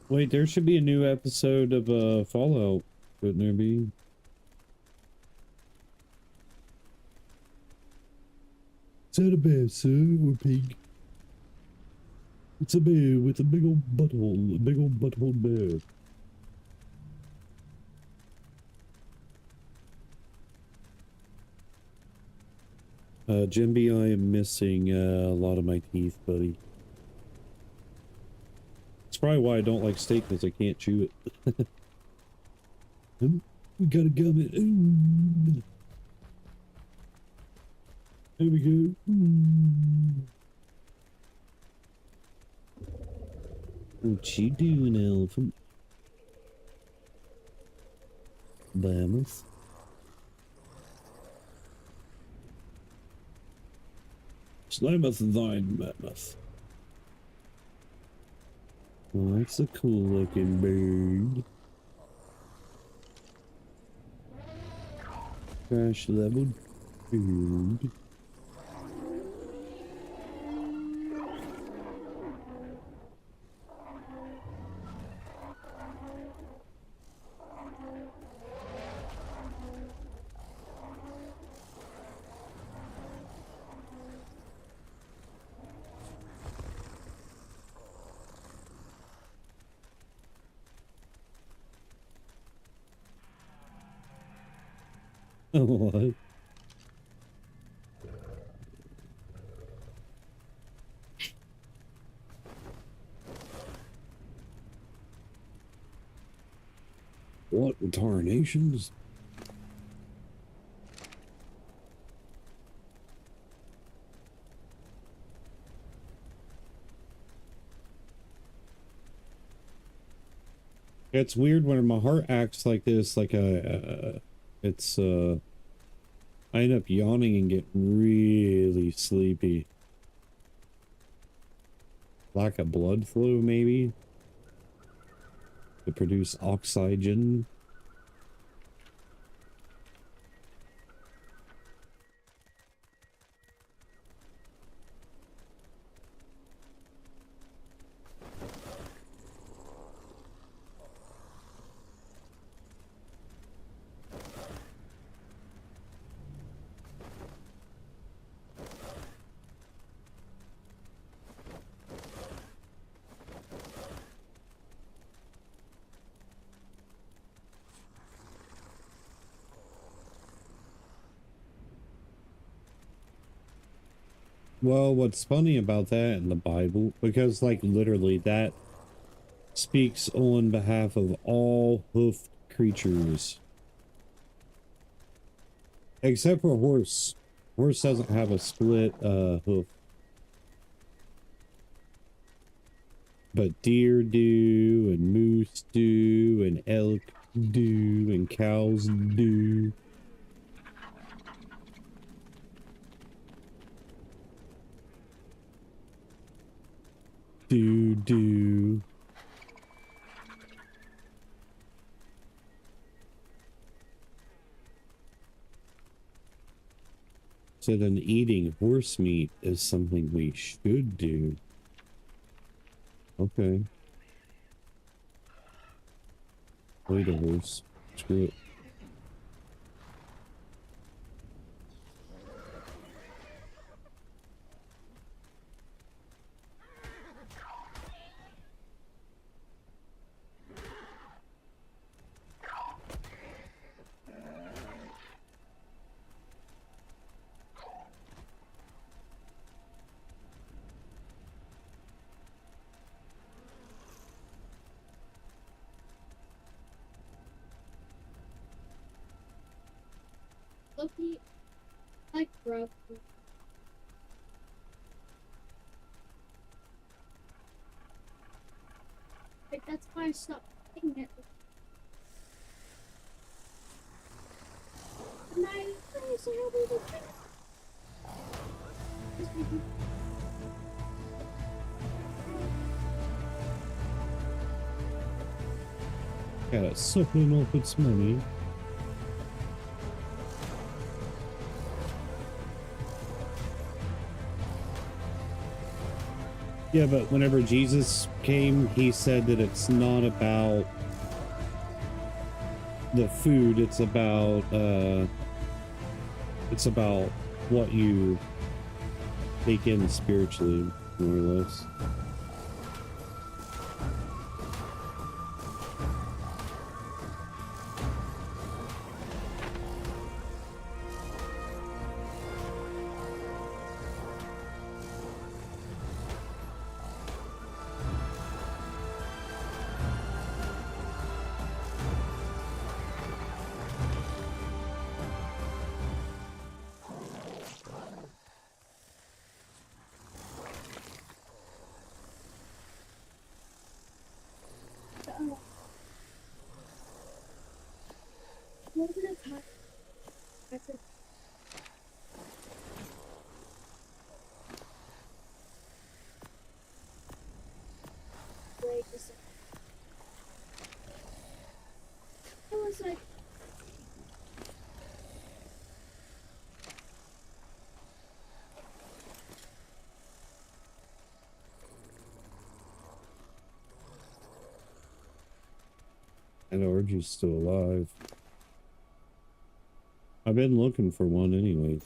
Speaker 1: Wait, there should be a new episode of Fallout, shouldn't there be? Is that a bear, sir, or a pig? It's a bear with a big old butthole bear. Jimby, I am missing a lot of my teeth, buddy. It's probably why I don't like steak, because I can't chew it. We got a gum it. There we go. What you doing, elephant? Mammoth. Slameth thine mammoth. Well, that's a cool looking bird. Crash level bird. What? What tarnations? It's weird when my heart acts like this, like it's I end up yawning and get really sleepy. Lack of blood flow, maybe? To produce oxygen. Well, what's funny about that in the Bible, because like literally that speaks on behalf of all hoofed creatures. Except for a horse. Horse doesn't have a split hoof. But deer do, and moose do, and elk do, and cows do. Do. So then eating horse meat is something we should do. Okay. Wait a horse. Screw it.
Speaker 3: Loki, like grub. Like that's why I stopped eating it.
Speaker 1: Yeah, sucking off its money. Yeah, but whenever Jesus came, he said that it's not about the food, it's about what you take in spiritually, more or less.
Speaker 3: What was it attack? That's it. Wait a second. It was like
Speaker 1: And Orgy's still alive. I've been looking for one anyway.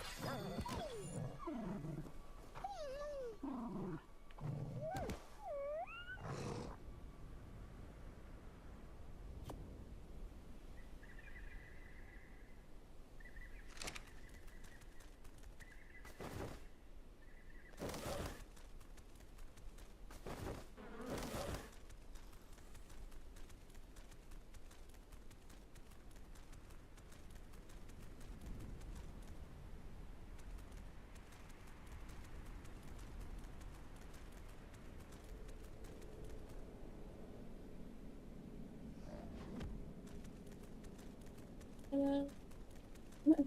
Speaker 3: uh,
Speaker 1: What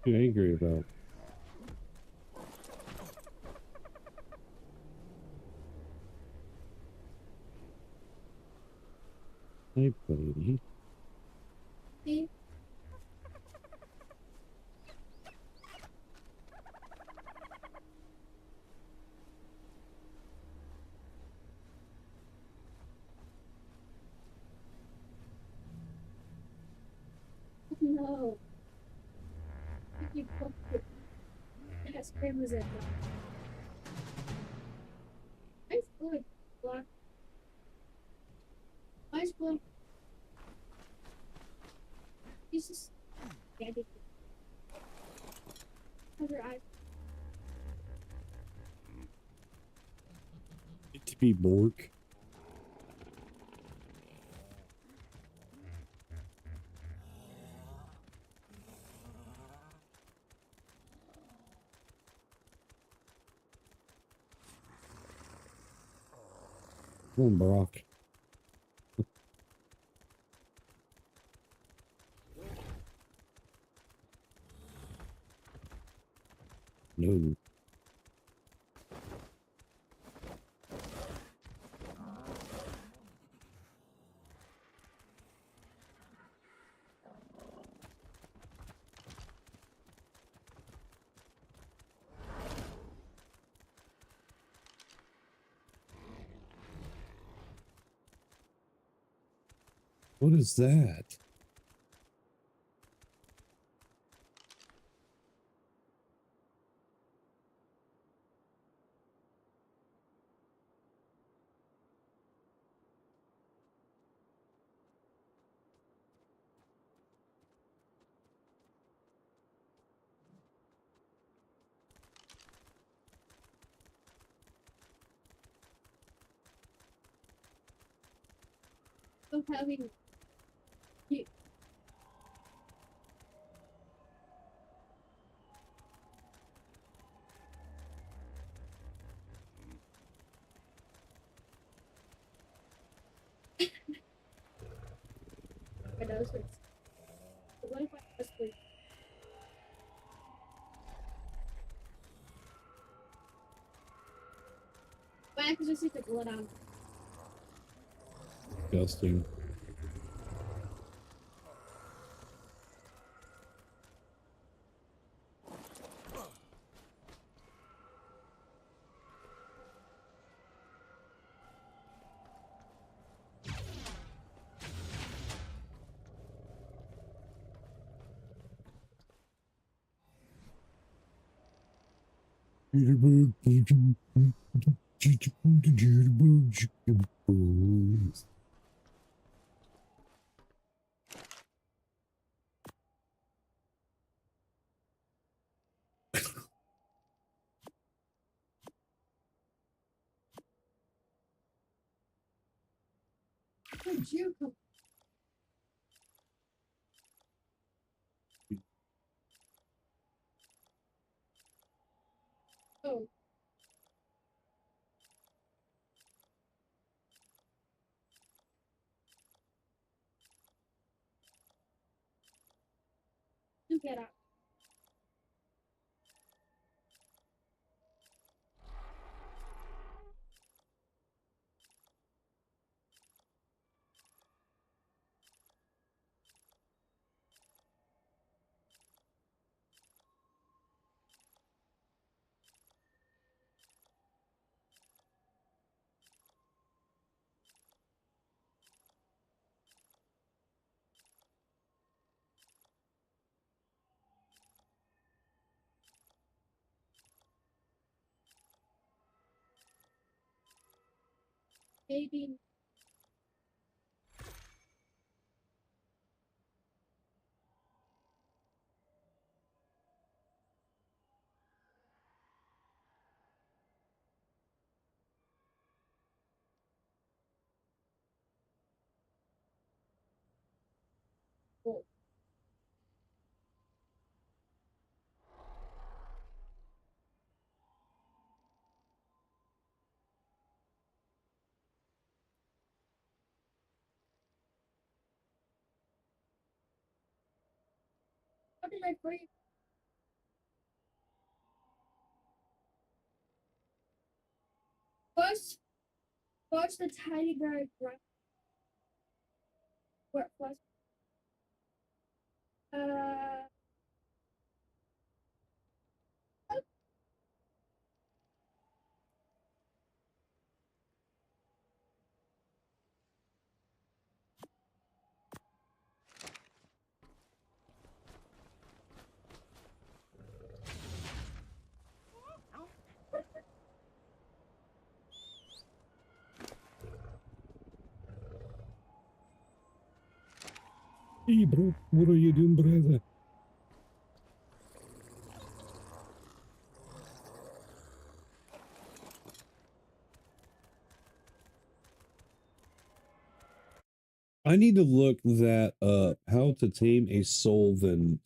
Speaker 1: are you angry about? Hey, buddy.
Speaker 3: see? No. You fucked it. Yes, Grandma's at nice good. Black
Speaker 1: HP Bork. Come on, Brock. No. What is that?
Speaker 3: So having you. My nose hurts. But what if I was asleep? Why? Because I see the blood on.
Speaker 1: Disgusting.
Speaker 3: Where'd you come? Oh, you get out. Maybe. Oh, how did I breathe? First the tiny bird right. Where first? Uh,
Speaker 1: Hey, bro, what are you doing, brother? I need to look that up. How to tame a Solon?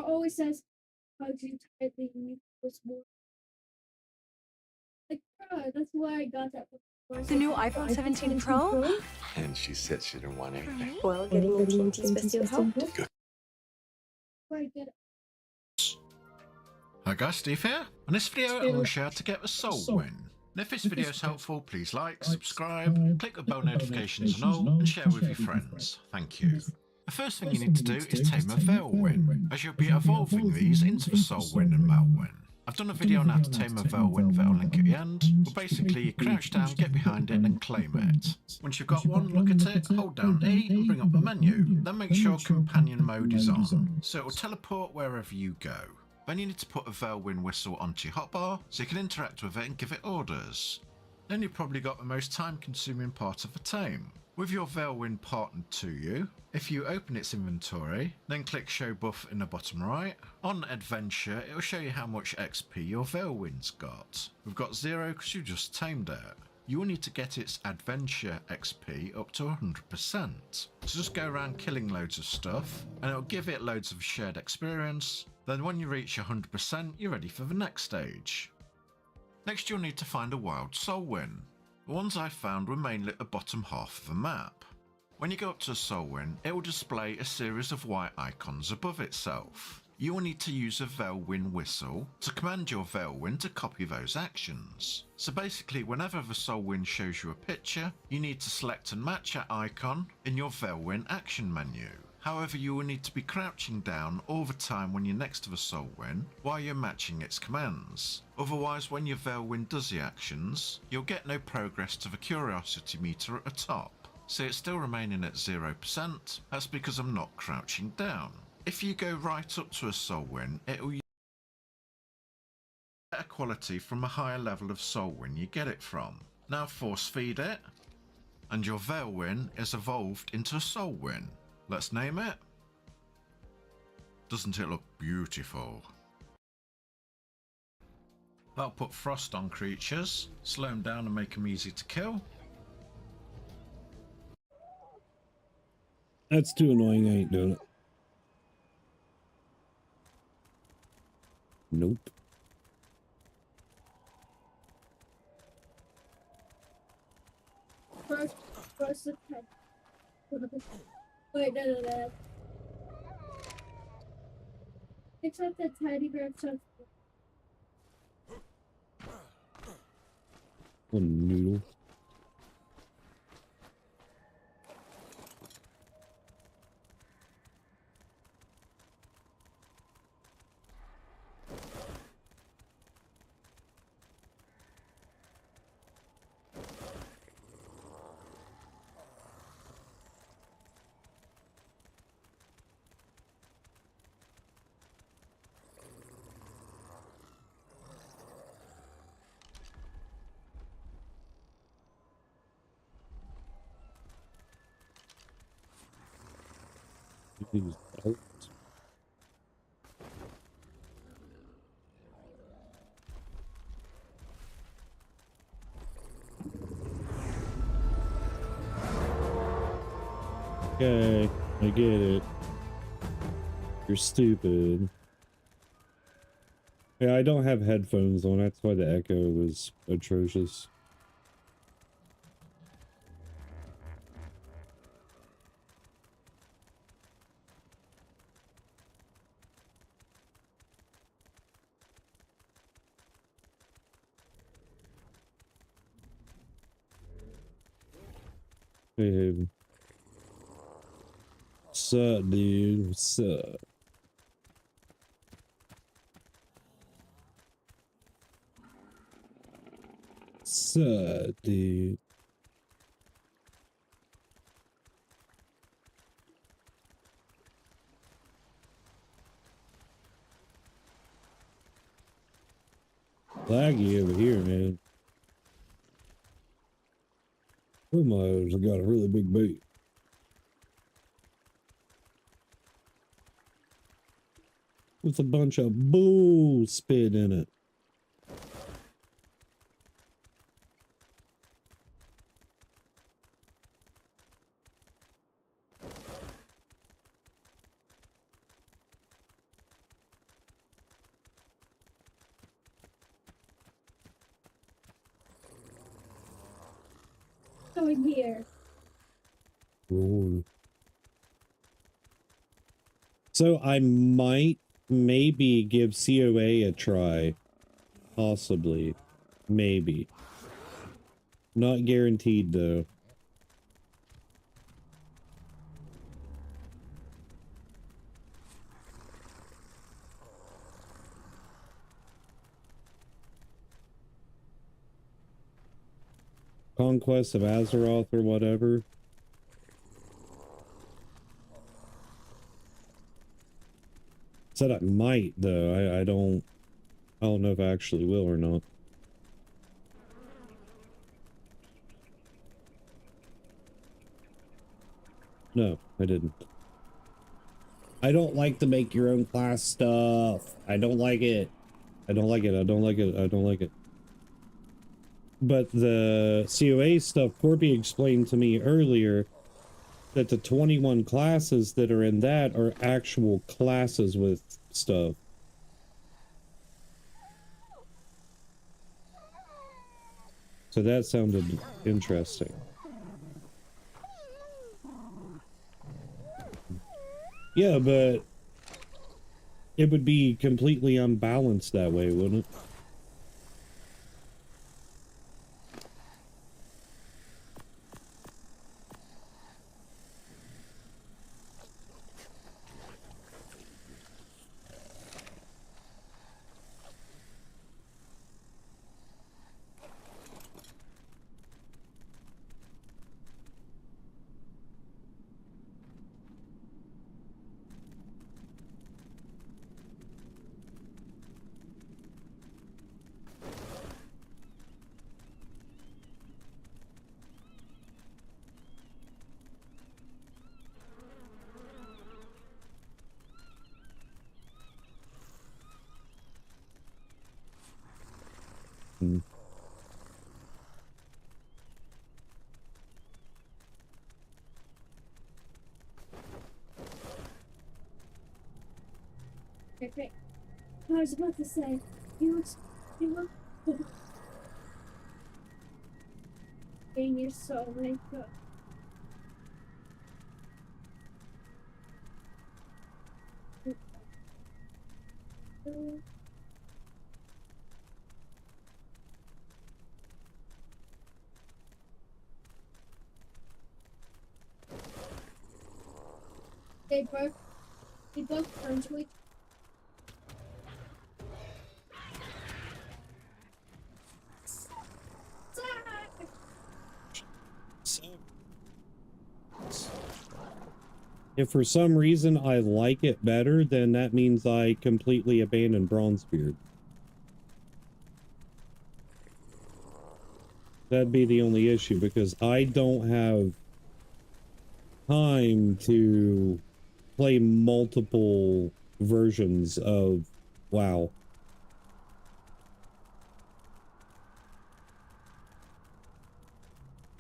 Speaker 3: Always says, how do you tightly was more like, that's why I got that.
Speaker 4: The new iPhone 17 Pro?
Speaker 5: And she said she didn't want anything.
Speaker 4: Well, getting your TNT Spistio helped.
Speaker 3: Where I get it.
Speaker 6: Hi guys, Steve here. On this video, I'm going to share how to get a soul win. And if this video is helpful, please like, subscribe, click the bell notifications and all, and share with your friends. Thank you. The first thing you need to do is tame a Veilwyn, as you'll be evolving these into the Soulwyn and Malwyn. I've done a video on how to tame a Veilwyn that I'll link at the end, but basically you crouch down, get behind it and claim it. Once you've got one, look at it, hold down E and bring up the menu. Then make sure companion mode is on, so it will teleport wherever you go. Then you need to put a Veilwyn whistle onto your hotbar so you can interact with it and give it orders. Then you've probably got the most time consuming part of the tame. With your Veilwyn partnered to you, if you open its inventory, then click show buff in the bottom right, on adventure it will show you how much XP your Veilwyn's got. We've got 0 because you just tamed it. You will need to get its adventure XP up to 100%. So just go around killing loads of stuff and it will give it loads of shared experience. Then when you reach 100%, you're ready for the next stage. Next you'll need to find a wild Soulwyn. The ones I found were mainly at the bottom half of the map. When you go up to a Soulwyn, it will display a series of white icons above itself. You will need to use a Veilwyn whistle to command your Veilwyn to copy those actions. So basically whenever the Soulwyn shows you a picture, you need to select and match that icon in your Veilwyn action menu. However, you will need to be crouching down all the time when you're next to the Soulwyn while you're matching its commands. Otherwise, when your Veilwyn does the actions, you'll get no progress to the curiosity meter at the top. So it's still remaining at 0%, that's because I'm not crouching down. If you go right up to a Soulwyn, it will use better quality from a higher level of Soulwyn you get it from. Now force feed it, and your Veilwyn is evolved into a Soulwyn. Let's name it. Doesn't it look beautiful? That'll put frost on creatures, slow them down and make them easy to kill.
Speaker 1: That's too annoying, I ain't doing it. Nope.
Speaker 3: First the pen. Wait, no. Except the teddy bear stuff.
Speaker 1: One noodle. He's out. Okay, I get it. You're stupid. Yeah, I don't have headphones on, that's why the echo was atrocious. Hey, Haven. What's up, dude? What's up? What's up, dude? laggy over here, man. Oh my, I got a really big boot. With a bunch of bull spit in it.
Speaker 3: Going here.
Speaker 1: Ooh. So I might maybe give COA a try. Possibly. Maybe. Not guaranteed though. Conquest of Azeroth or whatever. Said I might though. I don't know if I actually will or not. No, I didn't. I don't like to make your own class stuff. I don't like it. I don't like it. I don't like it. I don't like it. But the COA stuff, Corby explained to me earlier that the 21 classes that are in that are actual classes with stuff. So that sounded interesting. Yeah, but it would be completely unbalanced that way, wouldn't it? Hmm.
Speaker 3: Okay. I was about to say, you look and you're so like they both turn to each.
Speaker 1: If for some reason I like it better, then that means I completely abandon Bronzebeard. That'd be the only issue, because I don't have time to play multiple versions of WoW.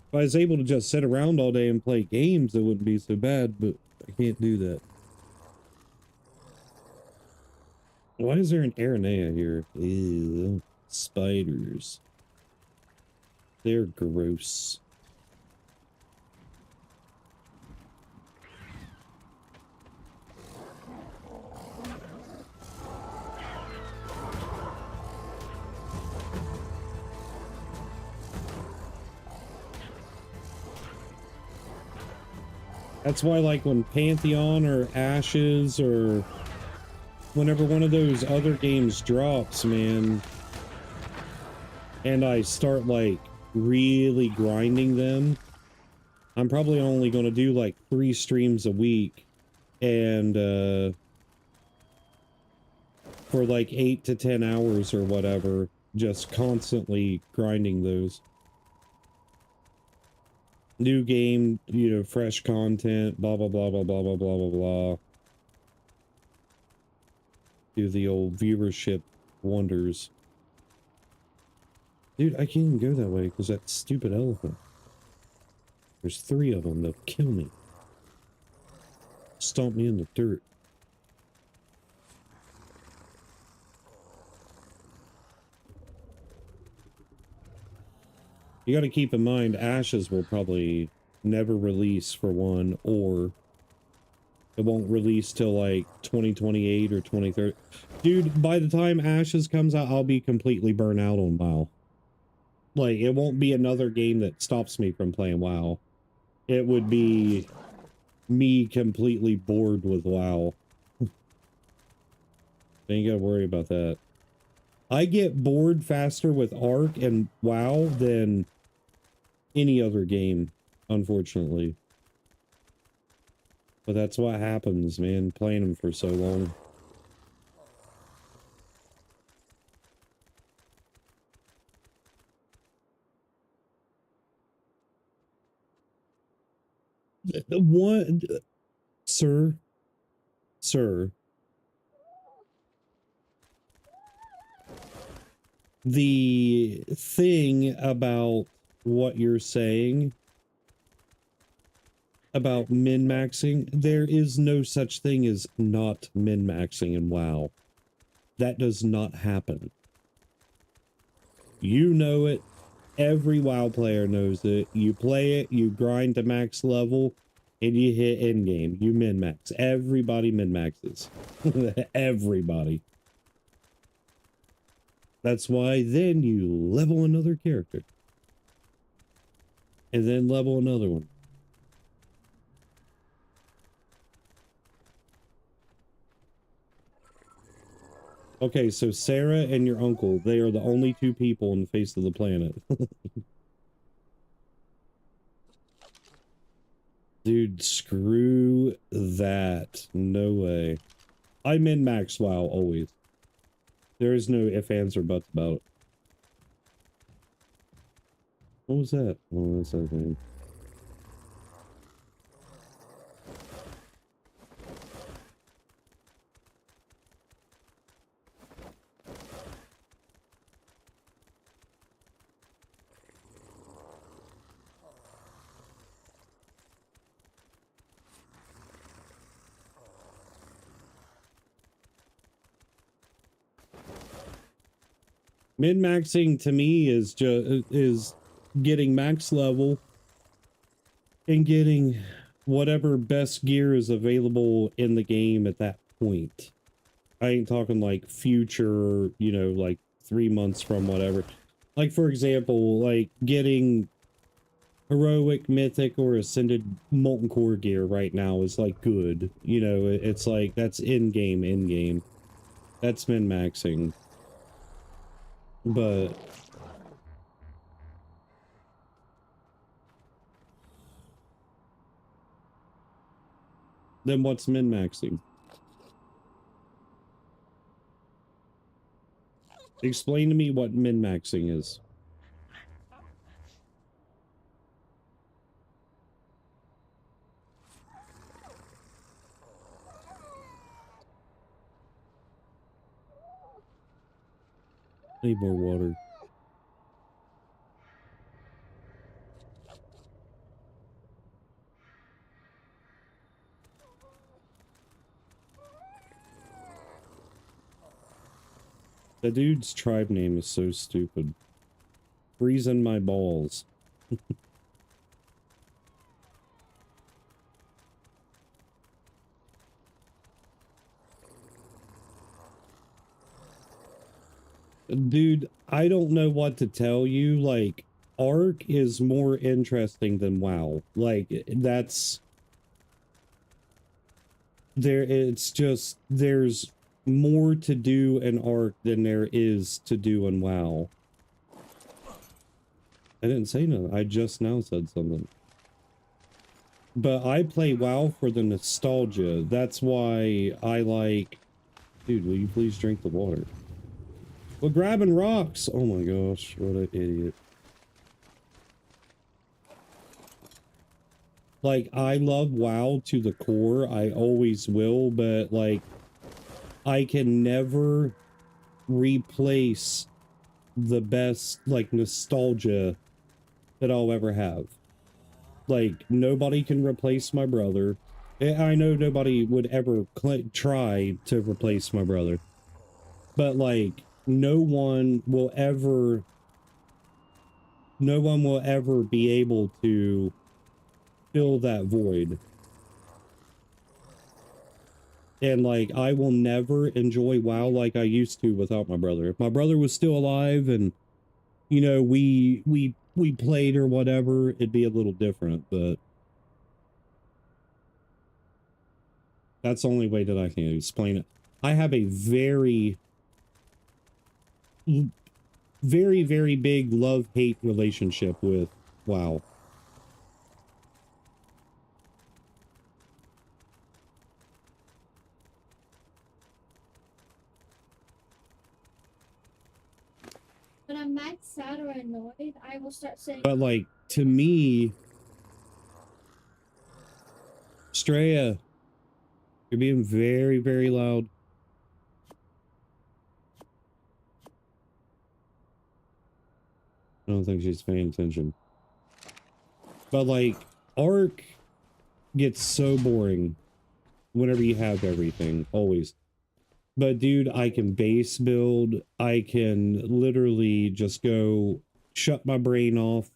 Speaker 1: If I was able to just sit around all day and play games, it wouldn't be so bad, but I can't do that. Why is there an Aranea here? Ew, spiders. They're gross. That's why, like, when Pantheon or Ashes or whenever one of those other games drops, man, and I start, like, really grinding them, I'm probably only going to do, like, 3 streams a week, and, for, like, 8 to 10 hours or whatever, just constantly grinding those. New game, you know, fresh content, blah, blah, blah, blah, blah, blah, blah, blah, blah. Do the old viewership wonders. Dude, I can't even go that way because that stupid elephant. There's 3 of them. They'll kill me. Stomp me in the dirt. You got to keep in mind, Ashes will probably never release for one, or it won't release till like 2028 or 2030. Dude, by the time Ashes comes out, I'll be completely burnt out on WoW. Like, it won't be another game that stops me from playing WoW. It would be me completely bored with WoW. Ain't gotta worry about that. I get bored faster with Ark and WoW than any other game, unfortunately. But that's what happens, man, playing them for so long. What, sir? Sir. The thing about what you're saying about min-maxing, there is no such thing as not min-maxing in WoW. That does not happen. You know it. Every WoW player knows it. You play it, you grind to max level, and you hit endgame. You min-max. Everybody min-maxes. Everybody. That's why then you level another character. And then level another one. Okay, so Sarah and your uncle, they are the only 2 people on the face of the planet. Dude, screw that. No way. I min-max WoW always. There is no ifs, ands, or buts about it. What was that? Oh, that's that thing. Min-maxing to me is just getting max level and getting whatever best gear is available in the game at that point. I ain't talking like future, you know, like 3 months from whatever. Like, for example, like getting heroic, mythic, or ascended molten core gear right now is like good. You know, it's like that's in-game. That's min-maxing. But then what's min-maxing? Explain to me what min-maxing is. I need more water. The dude's tribe name is so stupid. Freezing my balls. Dude, I don't know what to tell you. Like, Ark is more interesting than WoW. Like, that's... it's just, there's more to do in Ark than there is to do in WoW. I didn't say nothing. I just now said something. But I play WoW for the nostalgia. That's why I like... Dude, will you please drink the water? We're grabbing rocks. Oh my gosh, what an idiot. Like, I love WoW to the core. I always will, but like, I can never replace the best, like, nostalgia that I'll ever have. Like, nobody can replace my brother. I know nobody would ever try to replace my brother. But, like, no one will ever be able to fill that void. And, like, I will never enjoy WoW like I used to without my brother. If my brother was still alive and, you know, we played or whatever, it'd be a little different, but that's the only way that I can explain it. I have a very, very big love-hate relationship with WoW.
Speaker 3: When I'm mad, sad, or annoyed, I will start saying.
Speaker 1: But, like, to me, Straya, you're being very, very loud. I don't think she's paying attention. But, like, Ark gets so boring whenever you have everything, always. But, dude, I can base build. I can literally just go shut my brain off,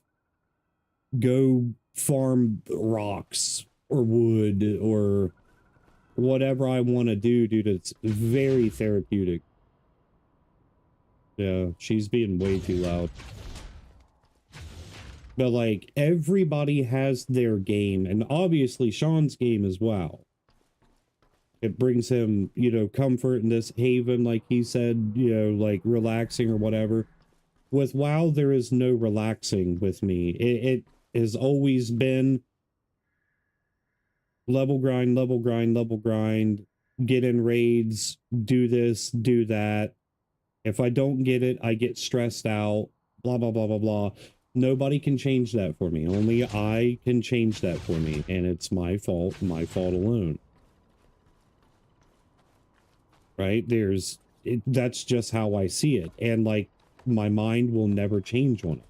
Speaker 1: go farm rocks or wood or whatever I want to do, dude. It's very therapeutic. Yeah, she's being way too loud. But, like, everybody has their game, and obviously Sean's game is WoW. It brings him, you know, comfort in this haven, like he said, you know, like relaxing or whatever. With WoW, there is no relaxing with me. It has always been level grind, level grind, level grind, get in raids, do this, do that. If I don't get it, I get stressed out, blah, blah, blah, blah, blah. Nobody can change that for me. Only I can change that for me, and it's my fault alone. Right? That's just how I see it. And, like, my mind will never change on it.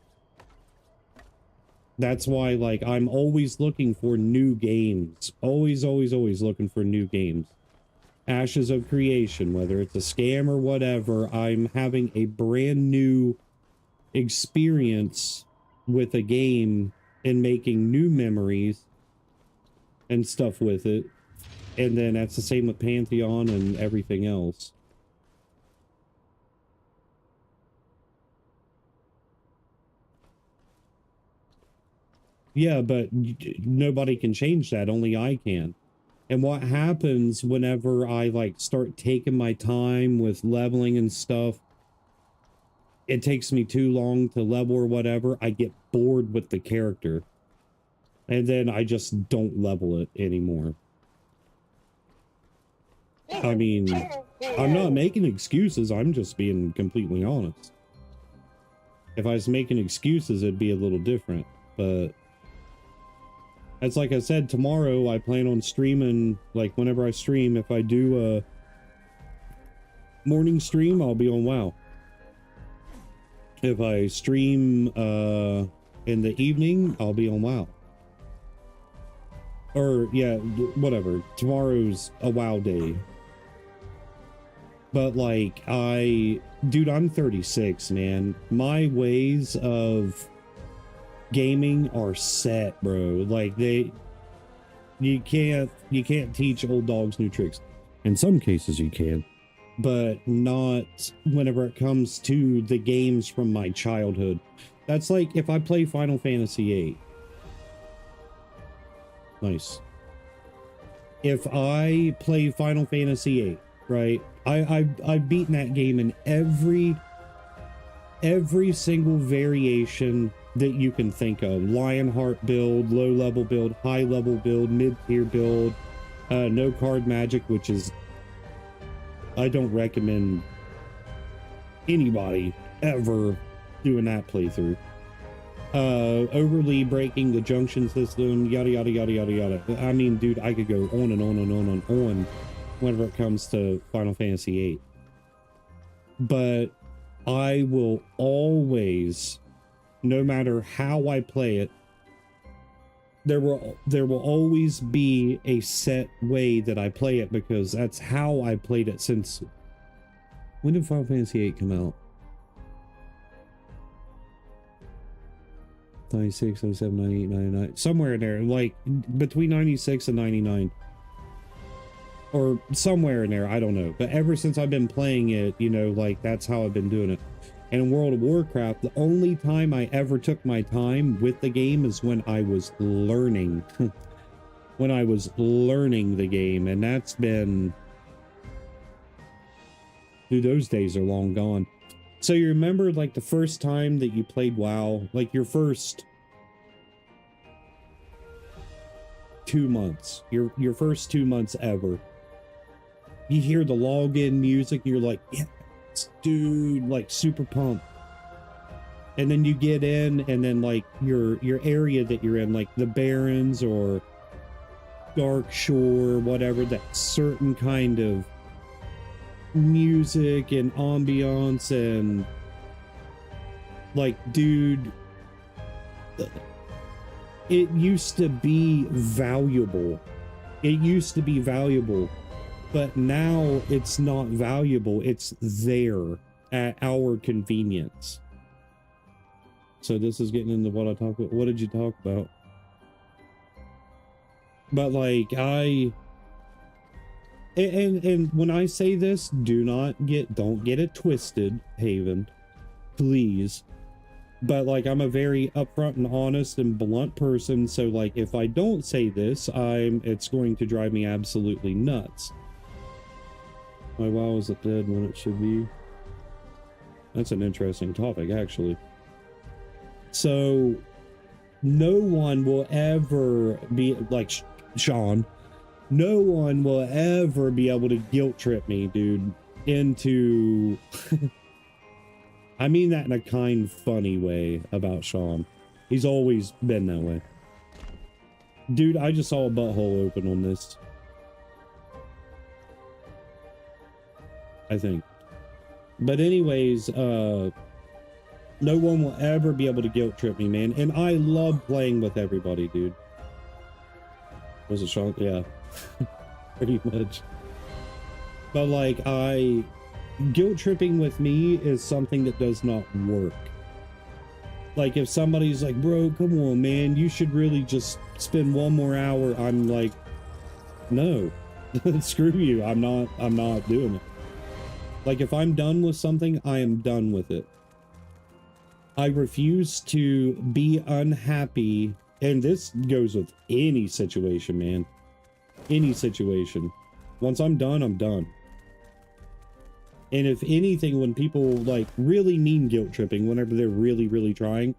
Speaker 1: That's why, like, I'm always looking for new games. Always, always, always looking for new games. Ashes of Creation, whether it's a scam or whatever, I'm having a brand new experience with a game and making new memories and stuff with it. And then that's the same with Pantheon and everything else. Yeah, but nobody can change that. Only I can. And what happens whenever I, like, start taking my time with leveling and stuff, it takes me too long to level or whatever, I get bored with the character. And then I just don't level it anymore. I mean, I'm not making excuses, I'm just being completely honest. If I was making excuses, it'd be a little different, but it's like I said, tomorrow I plan on streaming, like, whenever I stream, if I do a morning stream, I'll be on WoW. If I stream in the evening, I'll be on WoW. Or, yeah, whatever. Tomorrow's a WoW day. But, like, dude, I'm 36, man. My ways of gaming are set, bro. Like, you can't teach old dogs new tricks. In some cases you can, but not whenever it comes to the games from my childhood. That's like if I play Final Fantasy VIII. Nice. If I play Final Fantasy VIII, right? I've beaten that game in every single variation that you can think of. Lionheart build, low level build, high level build, mid-tier build, no card magic, which is, I don't recommend anybody ever doing that playthrough. Overly breaking the junction system, yada yada yada yada yada. I mean, dude, I could go on and on and on and on whenever it comes to Final Fantasy VIII. But I will always, no matter how I play it, there will always be a set way that I play it, because that's how I played it since... When did Final Fantasy VIII come out? 96, 97, 98, 99, somewhere in there, like between 96 and 99, or somewhere in there, I don't know. But ever since I've been playing it, you know, like that's how I've been doing it. And in World of Warcraft, the only time I ever took my time with the game is when I was learning. When I was learning the game, and that's been... Dude, those days are long gone. So you remember, like, the first time that you played WoW, like your first 2 months, your first 2 months ever, you hear the login music, you're like, yeah, dude, like super pumped. And then you get in, and then like your area that you're in, like the Barrens or Dark Shore, whatever, that certain kind of music and ambiance, and like, dude, it used to be valuable. It used to be valuable, but now it's not valuable. It's there at our convenience. So this is getting into what I talked about. What did you talk about? But like, and when I say this, don't get it twisted, Haven, please. But like, I'm a very upfront and honest and blunt person, so like, if I don't say this, it's going to drive me absolutely nuts. My WoW isn't dead when it should be. That's an interesting topic, actually. So, no one will ever be like Sean. No one will ever be able to guilt trip me, dude, into... I mean that in a kind, funny way about Sean. He's always been that way. Dude, I just saw a butthole open on this. I think. But anyways, no one will ever be able to guilt trip me, man. And I love playing with everybody, dude. Was it Sean? Yeah. Pretty much. But like, guilt tripping with me is something that does not work. Like, if somebody's like, bro, come on, man, you should really just spend one more hour, I'm like, no. Screw you. I'm not doing it. Like, if I'm done with something, I am done with it. I refuse to be unhappy, and this goes with any situation, man. Any situation. Once I'm done, I'm done. And if anything, when people like really mean guilt tripping, whenever they're really, really trying,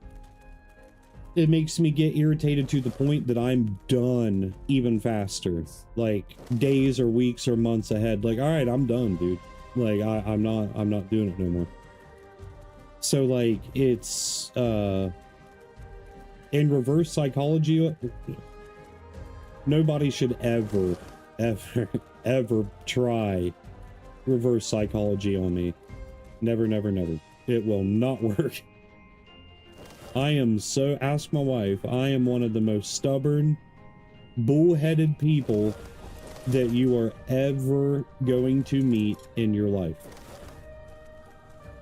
Speaker 1: it makes me get irritated to the point that I'm done even faster. Like days or weeks or months ahead. Like, all right, I'm done, dude. Like, I'm not doing it no more. So like, it's in reverse psychology, nobody should ever try reverse psychology on me. Never, never, never. It will not work. Ask my wife, I am one of the most stubborn, bullheaded people that you are ever going to meet in your life.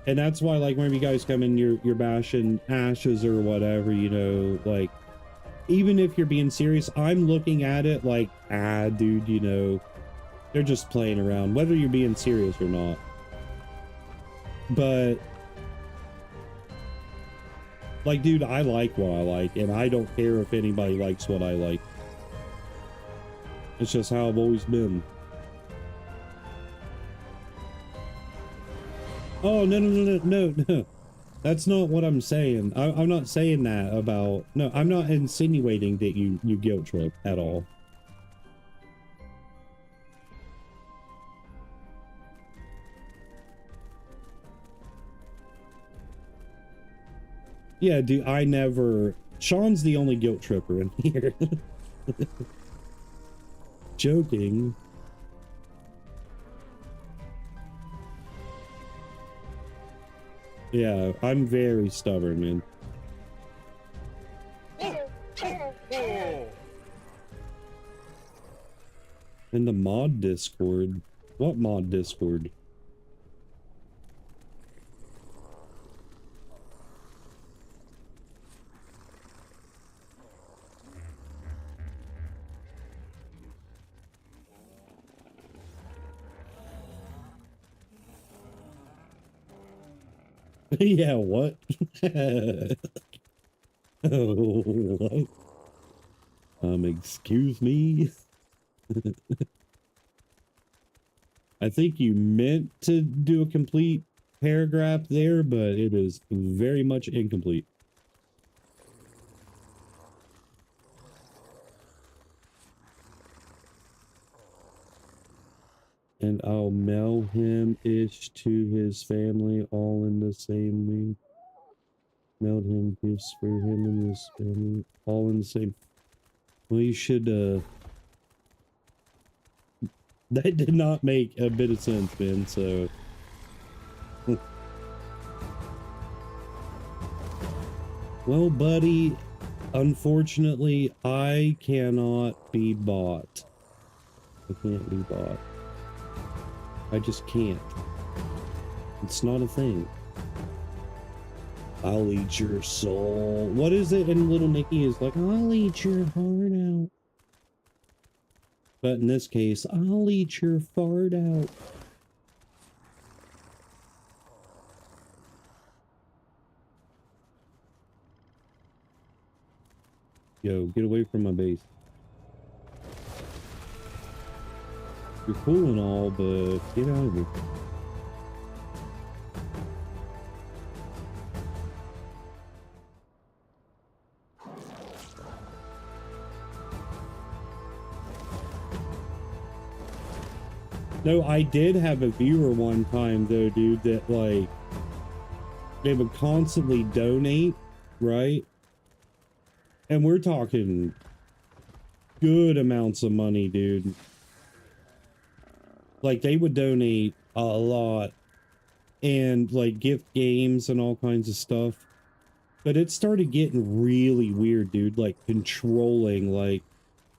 Speaker 1: And that's why, like, whenever you guys come in, you're bashing ashes or whatever, you know, like, even if you're being serious, I'm looking at it like, dude, you know, they're just playing around, whether you're being serious or not. But, like, dude, I like what I like, and I don't care if anybody likes what I like. It's just how I've always been. Oh, no. That's not what I'm saying. I'm not saying that about... No, I'm not insinuating that you guilt trip at all. Yeah, dude, I never... Sean's the only guilt tripper in here. Joking. Yeah, I'm very stubborn, man. In the mod Discord. What mod Discord? Yeah, what? Oh, what? Excuse me? I think you meant to do a complete paragraph there, but it is very much incomplete. And I'll mail him ish to his family all in the same week. Mailed him gifts for him and his family all in the same. Well, you should, that did not make a bit of sense, man, so. Well, buddy, unfortunately, I cannot be bought. I can't be bought. I just can't. It's not a thing. I'll eat your soul. What is it? And little Nicky is like, I'll eat your heart out. But in this case, I'll eat your fart out. Yo, get away from my base. You're cool and all, but get out of here. No, I did have a viewer one time though, dude, that like they would constantly donate, right? And we're talking good amounts of money, dude. Like they would donate a lot and like gift games and all kinds of stuff. But it started getting really weird, dude, like controlling, like,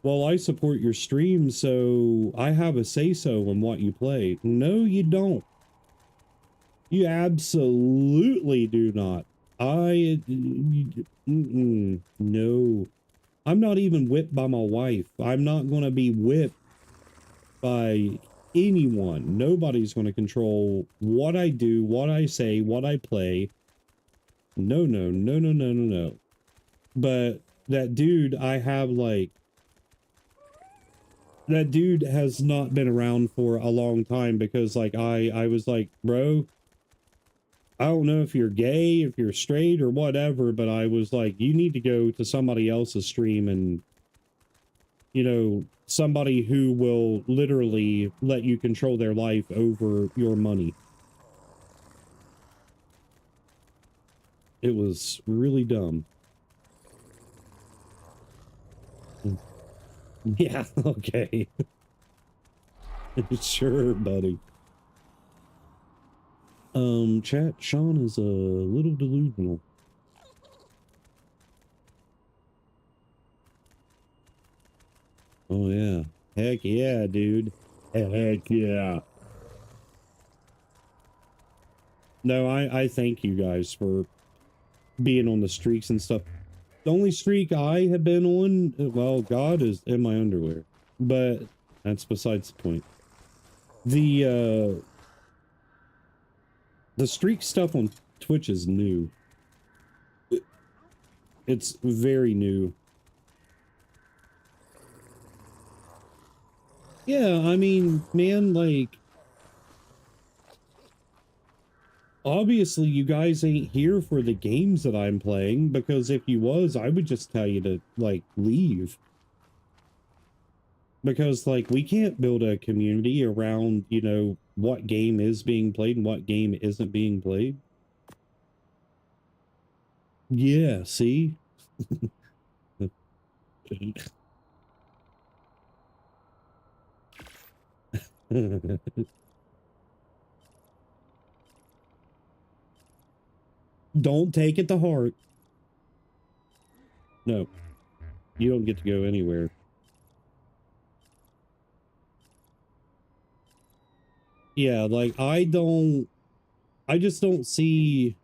Speaker 1: well, I support your stream, so I have a say-so in what you play. No, you don't. You absolutely do not. No. I'm not even whipped by my wife. I'm not going to be whipped by anyone. Nobody's going to control what I do, what I say, what I play. No, no, no, no, no, no, no. But that dude, I have like, that dude has not been around for a long time because like I was like, bro, I don't know if you're gay, if you're straight or whatever, but I was like, you need to go to somebody else's stream and, you know, somebody who will literally let you control their life over your money. It was really dumb. Yeah, okay. Sure, buddy. Chat, Sean is a little delusional. Oh yeah. Heck yeah, dude. Heck yeah. No, I thank you guys for being on the streaks and stuff. The only streak I have been on, well, God is in my underwear, but that's besides the point. The streak stuff on Twitch is new. It's very new. Yeah, I mean, man, like, obviously you guys ain't here for the games that I'm playing, because if you was, I would just tell you to, like, leave. Because, like, we can't build a community around, you know, what game is being played and what game isn't being played. Yeah, see? Don't take it to heart. No, you don't get to go anywhere. Yeah, like I just don't see,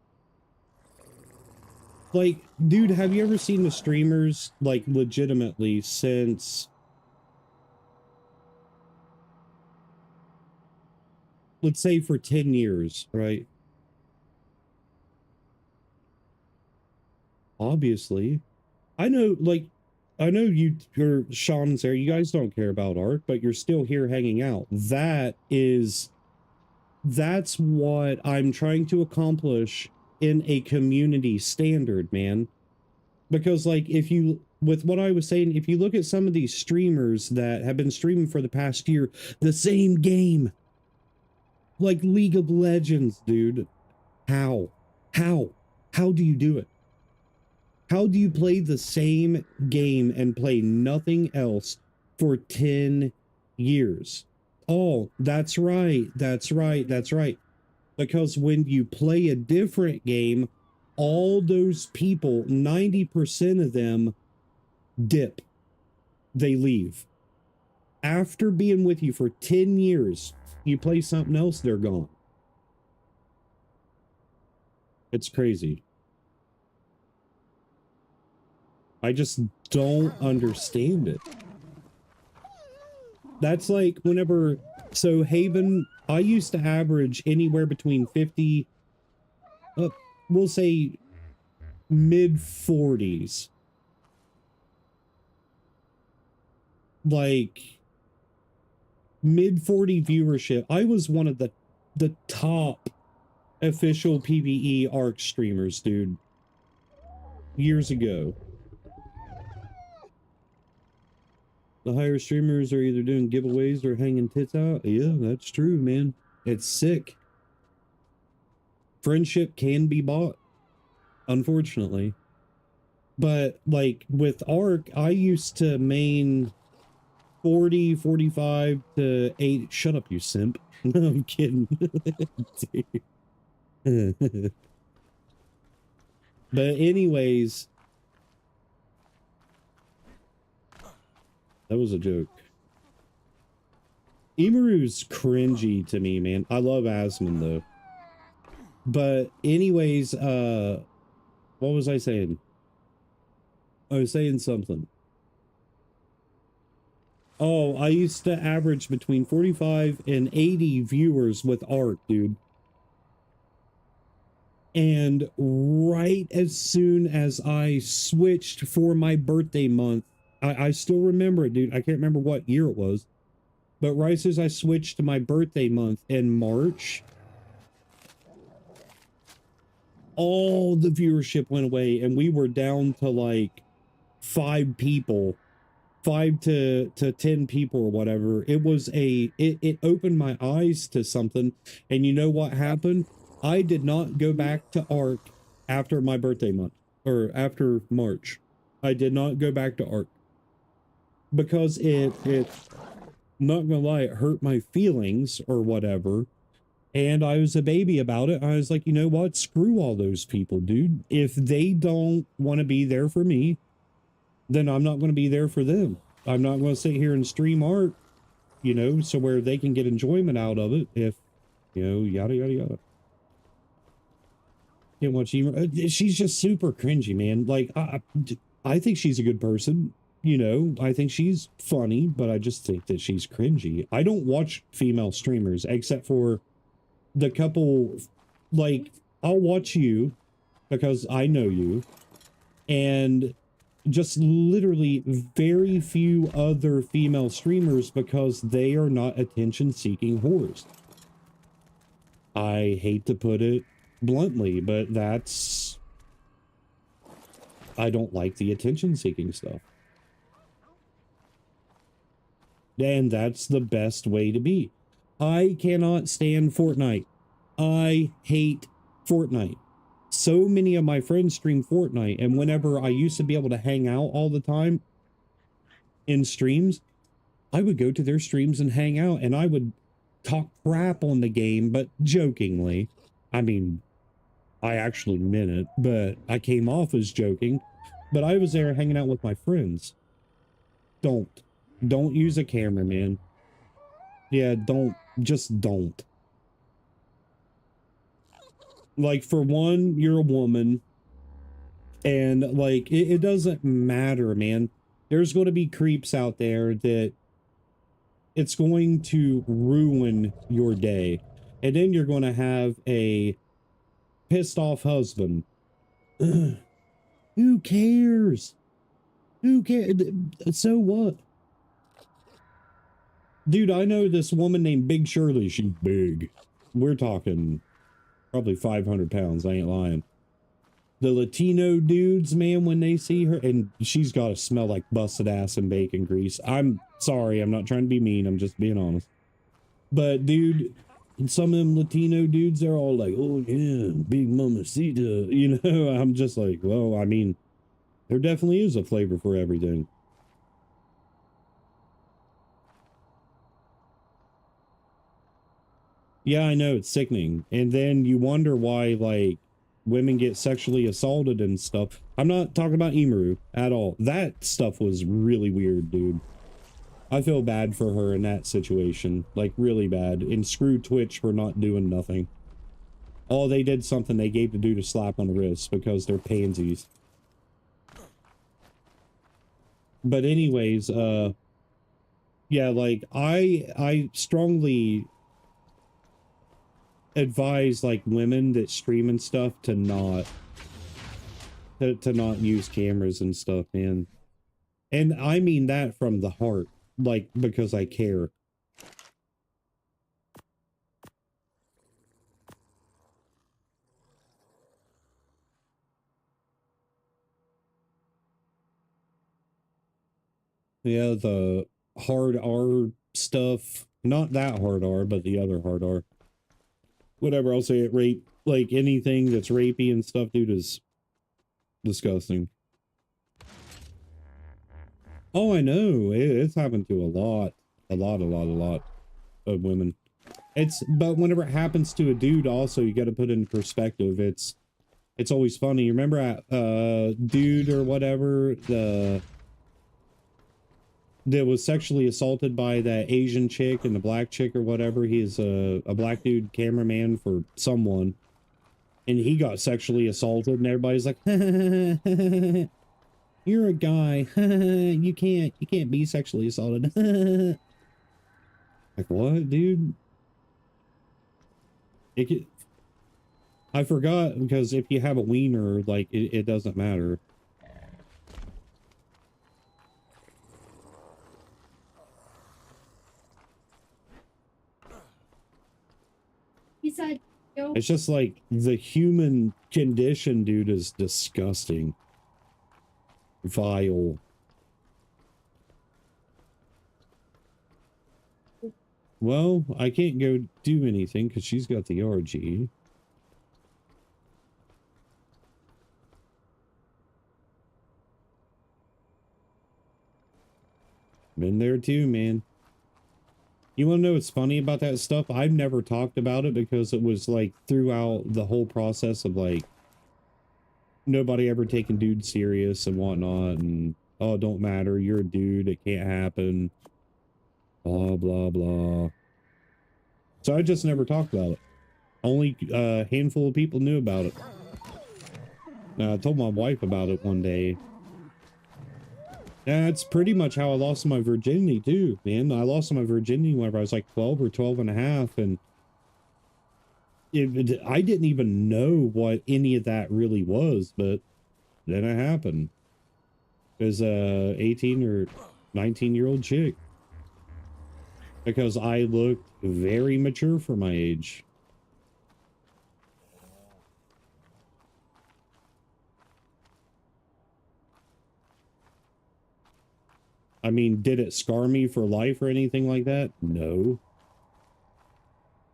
Speaker 1: like, dude, have you ever seen the streamers, like, legitimately since, let's say for 10 years, right? Obviously. I know, like, I know you're Sean's there. You guys don't care about art, but you're still here hanging out. That's what I'm trying to accomplish in a community standard, man. Because, like, if you, with what I was saying, if you look at some of these streamers that have been streaming for the past year, the same game, like League of Legends, dude, how? How? How do you do it? How do you play the same game and play nothing else for 10 years? Oh, that's right. That's right. That's right. Because when you play a different game, all those people, 90% of them dip. They leave. After being with you for 10 years, you play something else, they're gone. It's crazy. I just don't understand it. That's like whenever, so Haven, I used to average anywhere between 50, we'll say mid 40s. Like mid 40 viewership. I was one of the top official PvE ARC streamers, dude. Years ago. The higher streamers are either doing giveaways or hanging tits out. Yeah, that's true, man. It's sick. Friendship can be bought, unfortunately. But, like, with ARC, I used to main 40, 45 to 8. Shut up, you simp. No, I'm kidding. But anyways, that was a joke. Imaru's cringy to me, man. I love Asmon, though. But anyways, what was I saying? I was saying something. Oh, I used to average between 45 and 80 viewers with ARC, dude. And right as soon as I switched for my birthday month, I still remember it, dude. I can't remember what year it was. But right as I switched to my birthday month in March, all the viewership went away and we were down to like 5 people, 5 to 10 people or whatever. It was it opened my eyes to something. And you know what happened? I did not go back to ARC after my birthday month or after March. I did not go back to ARC because it not gonna lie, it hurt my feelings or whatever. And I was a baby about it. I was like, you know what? Screw all those people, dude. If they don't want to be there for me, then I'm not going to be there for them. I'm not going to sit here and stream art, you know, so where they can get enjoyment out of it. If, you know, yada, yada, yada. Can't watch Emer. She's just super cringy, man. Like, I think she's a good person. You know, I think she's funny, but I just think that she's cringy. I don't watch female streamers except for the couple, like, I'll watch you because I know you, and just literally very few other female streamers because they are not attention-seeking whores. I hate to put it bluntly, but that's... I don't like the attention-seeking stuff. And that's the best way to be. I cannot stand Fortnite. I hate Fortnite. so many of my friends stream Fortnite, and whenever I used to be able to hang out all the time in streams, I would go to their streams and hang out, and I would talk crap on the game, but jokingly. I mean, I actually meant it, but I came off as joking. But I was there hanging out with my friends. Don't use a camera, man. Yeah, just don't. Like, for one, you're a woman, and like, it doesn't matter, man. There's going to be creeps out there that it's going to ruin your day. And then you're going to have a pissed off husband. Who cares? Who cares? So what? Dude, I know this woman named Big Shirley. She's big. We're talking probably 500 pounds. I ain't lying. The Latino dudes, man, when they see her, and she's got to smell like busted ass and bacon grease. I'm sorry. I'm not trying to be mean. I'm just being honest. But, dude, some of them Latino dudes, they're all like, oh, yeah, big mamacita. You know, I'm just like, well, I mean, there definitely is a flavor for everything. Yeah, I know, it's sickening. And then you wonder why, like, women get sexually assaulted and stuff. I'm not talking about Emaru at all. That stuff was really weird, dude. I feel bad for her in that situation. Like, really bad. And screw Twitch for not doing nothing. Oh, they did something. They gave the dude a slap on the wrist because they're pansies. But anyways, yeah, like, I strongly advise, like, women that stream and stuff to not use cameras and stuff, man. And I mean that from the heart, like, because I care. Yeah, the hard R stuff, not that hard R, but the other hard R. Whatever, I'll say it, rape, like, anything that's rapey and stuff, dude, is disgusting. Oh, I know, it's happened to a lot of women. But whenever it happens to a dude, also, you got to put it in perspective. It's always funny. Remember dude or whatever, that was sexually assaulted by that Asian chick and the black chick or whatever. He's a black dude cameraman for someone, and he got sexually assaulted, and everybody's like, you're a guy. you can't be sexually assaulted. Like, what, dude? I forgot, because if you have a wiener, like, it doesn't matter. It's just like the human condition, dude, is disgusting. Vile. Well, I can't go do anything because she's got the RG. Been there too, man. You want to know what's funny about that stuff? I've never talked about it because it was like throughout the whole process of like nobody ever taking dude serious and whatnot, and oh, it don't matter, you're a dude, it can't happen, blah blah blah. So I just never talked about it. Only a handful of people knew about it. I told my wife about it one day. That's pretty much how I lost my virginity too, man. I lost my virginity whenever I was like 12 or 12 and a half, and I didn't even know what any of that really was, but then it happened. It was a 18 or 19-year-old chick. Because I looked very mature for my age. I mean, did it scar me for life or anything like that? No.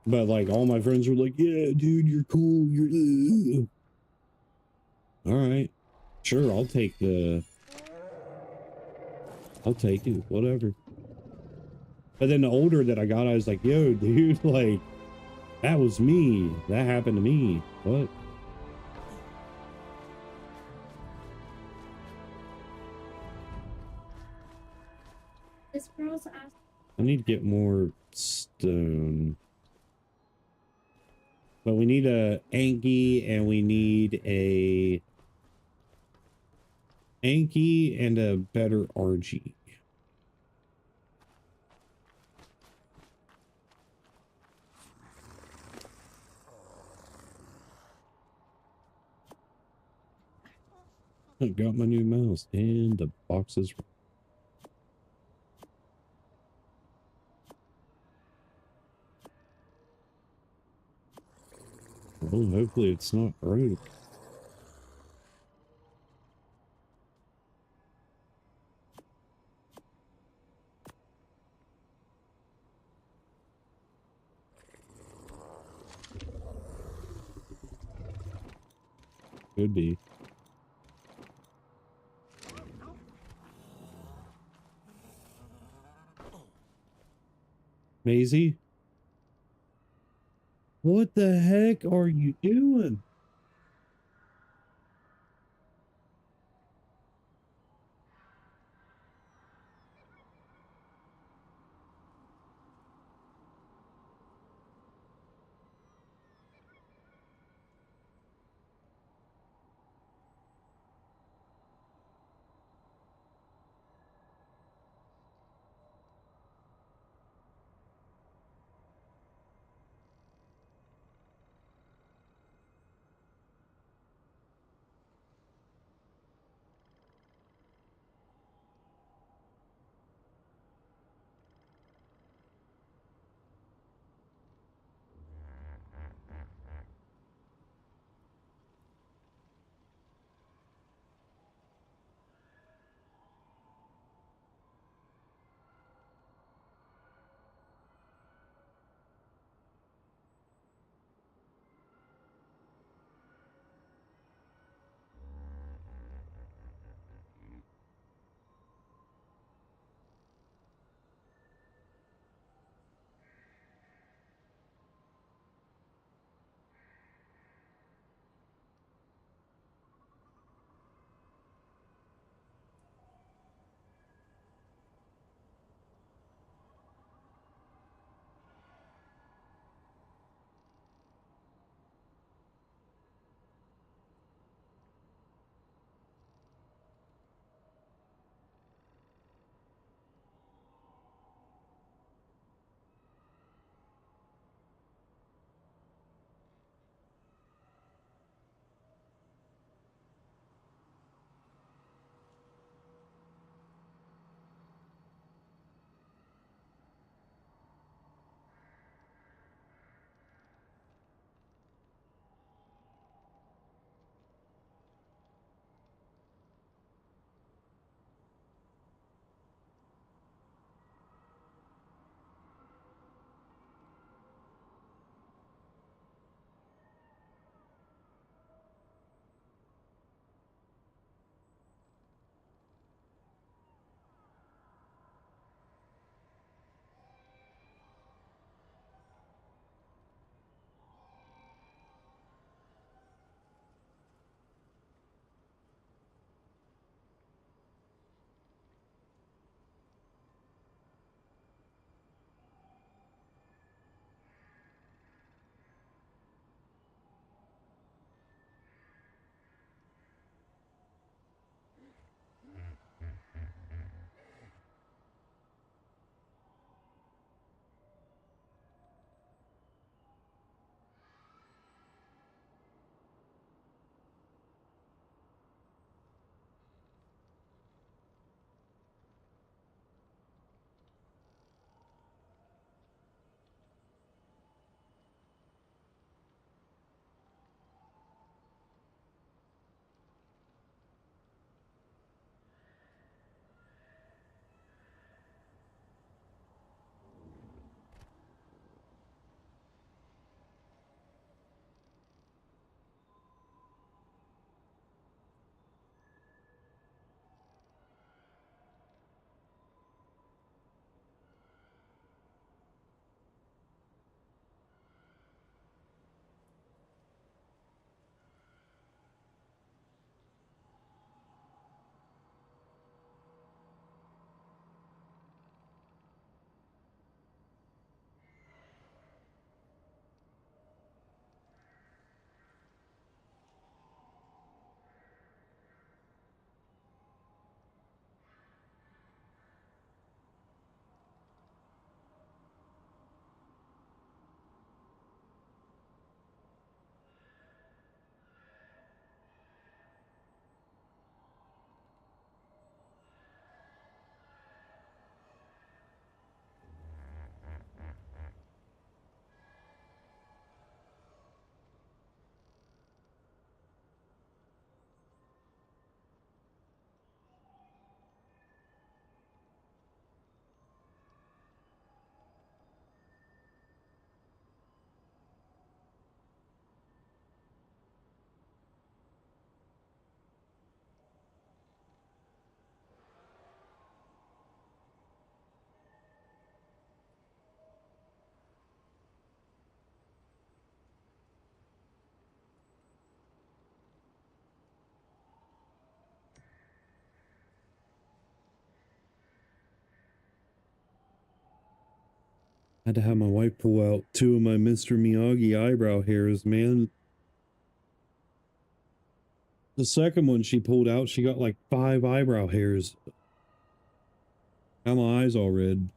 Speaker 1: But like all my friends were like, yeah, dude, you're cool. You're All right. Sure, I'll take it, whatever. But then the older that I got, I was like, yo, dude, like, that was me. That happened to me. What?
Speaker 3: This girl's asked.
Speaker 1: I need to get more stone. But we need a Anki and we need a Anki and a better RG. I got my new mouse and the boxes. Well, hopefully it's not broke. Could be. Maisie? What the heck are you doing? had to have my wife pull out 2 of my Mr. Miyagi eyebrow hairs, man. The second one she pulled out, she got like 5 eyebrow hairs. Now my eyes all red.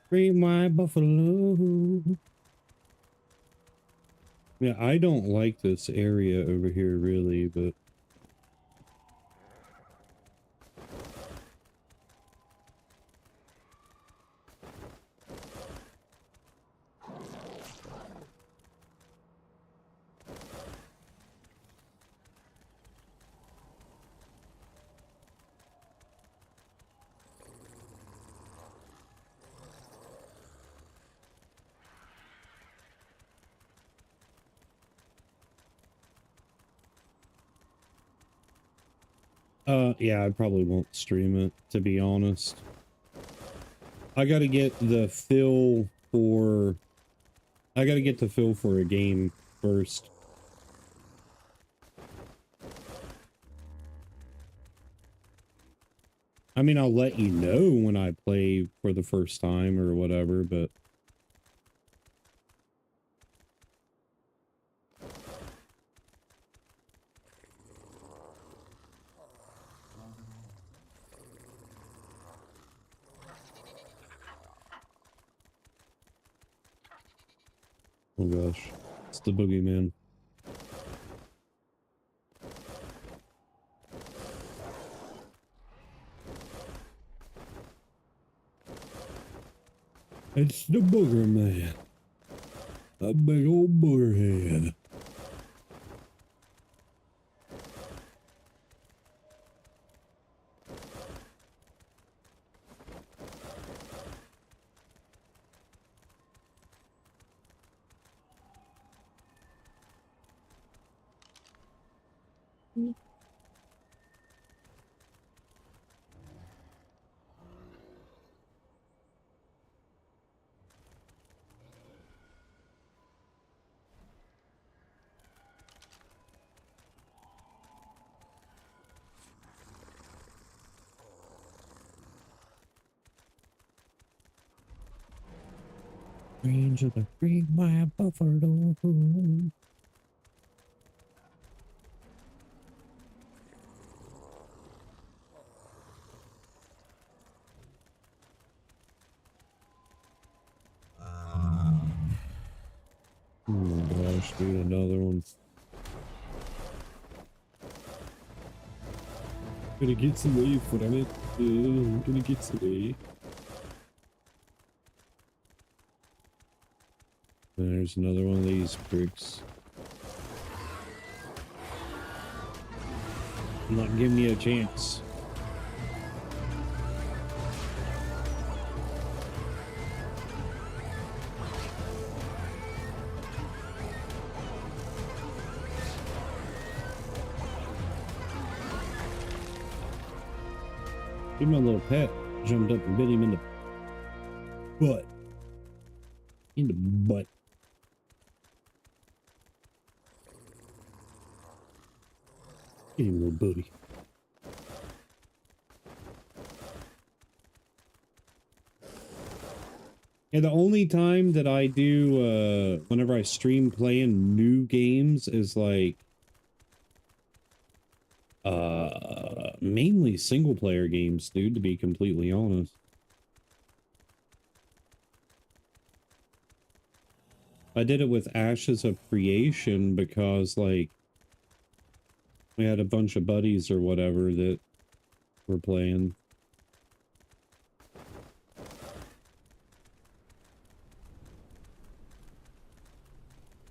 Speaker 1: Great white buffalo. Yeah, I don't like this area over here really, but yeah, I probably won't stream it, to be honest. I gotta get the feel for a game first. I mean, I'll let you know when I play for the first time or whatever, but oh gosh, it's the boogeyman. It's the booger man. A big old booger head. Range of the great white buffalo. Oh my gosh, dude, another one. Gonna get some wave from it. Gonna get some wave. There's another one of these pricks. Not giving me a chance. Even my little pet jumped up and bit him in the butt. In the butt. Get him, little buddy. Yeah, the only time that I do, whenever I stream playing new games is like, mainly single player games, dude, to be completely honest. I did it with Ashes of Creation because, like, we had a bunch of buddies or whatever that were playing.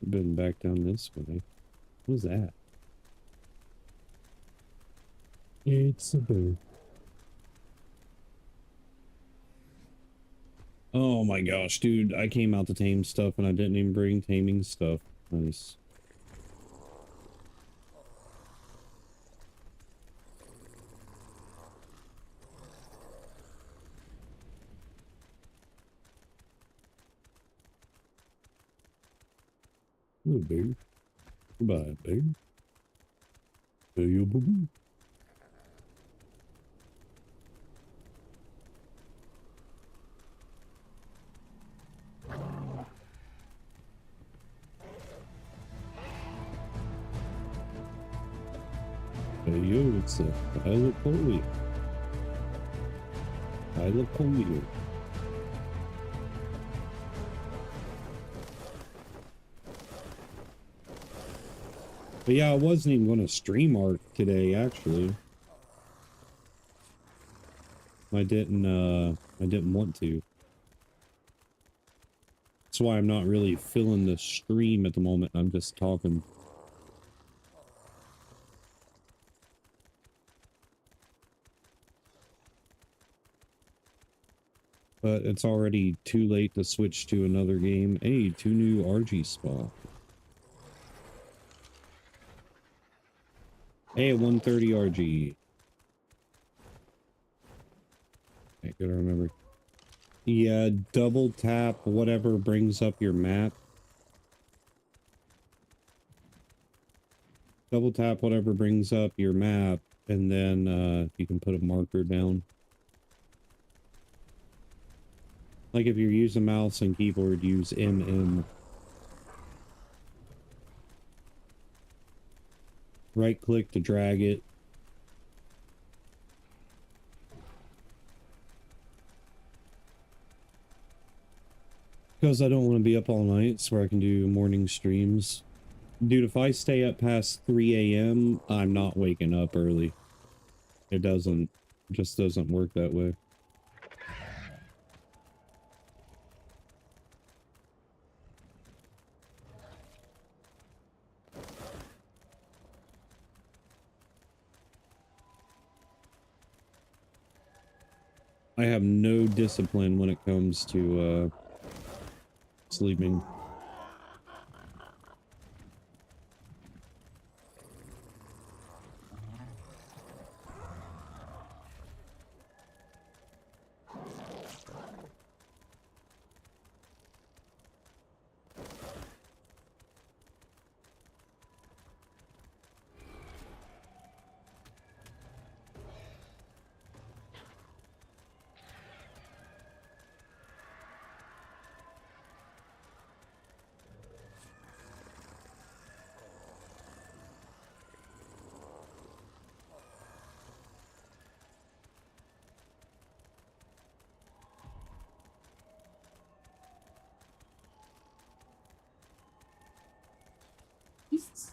Speaker 1: Been back down this way. What was that? It's a bird. Oh my gosh, dude. I came out to tame stuff and I didn't even bring taming stuff. Nice. Hello, baby. Goodbye, baby. Hey, yo, boo-boo. Hey, yo, it's a pilot polio. Pilot polio. But yeah, I wasn't even going to stream Ark today, actually. I didn't want to. That's why I'm not really filling the stream at the moment. I'm just talking. But it's already too late to switch to another game. Hey, 2 new RG spot. Hey, 130 RG. I gotta remember. Yeah, double tap whatever brings up your map. Double tap whatever brings up your map, and then you can put a marker down. Like if you're using mouse and keyboard, use MM. Right click to drag it. Because I don't want to be up all night, so I can do morning streams. Dude, if I stay up past 3 a.m., I'm not waking up early. It just doesn't work that way. I have no discipline when it comes to sleeping.
Speaker 3: Jesus.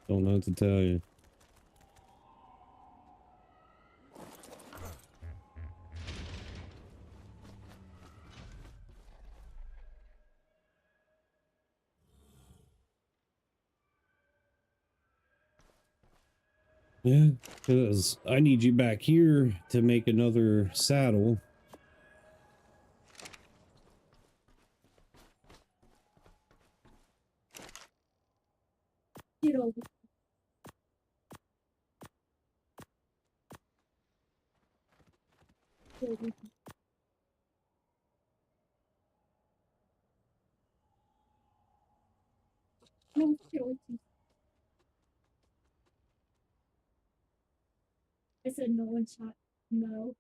Speaker 1: Don't know what to tell you. Yeah, because I need you back here to make another saddle.
Speaker 3: Get over. Baby. No, get over. I said no one shot. No.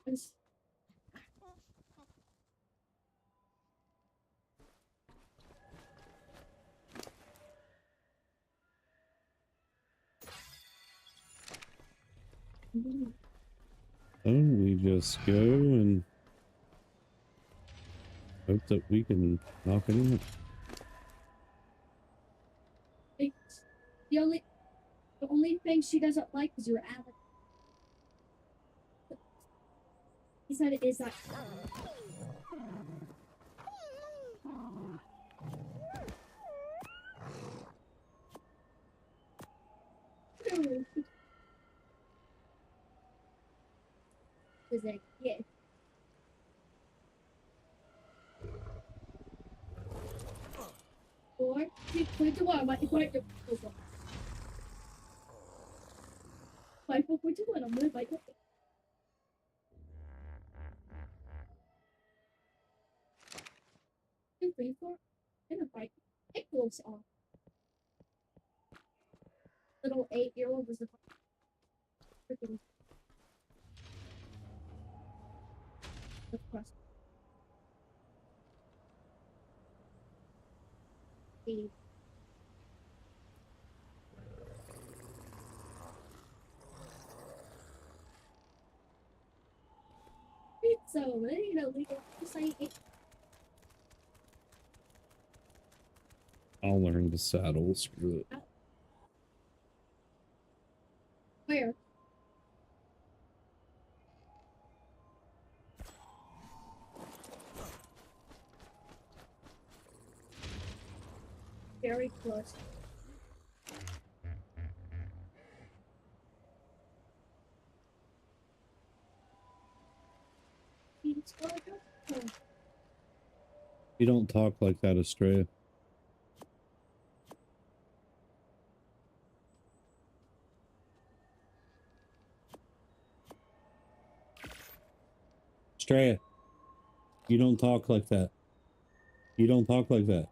Speaker 3: It's-
Speaker 1: And we just go and hope that we can knock it in.
Speaker 3: it's the only thing she doesn't like is your attitude. He said it is that. Was like, yeah. Or, point to one, point to one. Point to one, I'm gonna bite it. Two, three, four, and a bite. It goes off. Little 8-year-old was the freaking crust. So, you know, we just like it.
Speaker 1: I'll learn the saddle. Screw it.
Speaker 3: Where? Very close.
Speaker 1: You don't talk like that, Estrella. Estrella, you don't talk like that. You don't talk like that.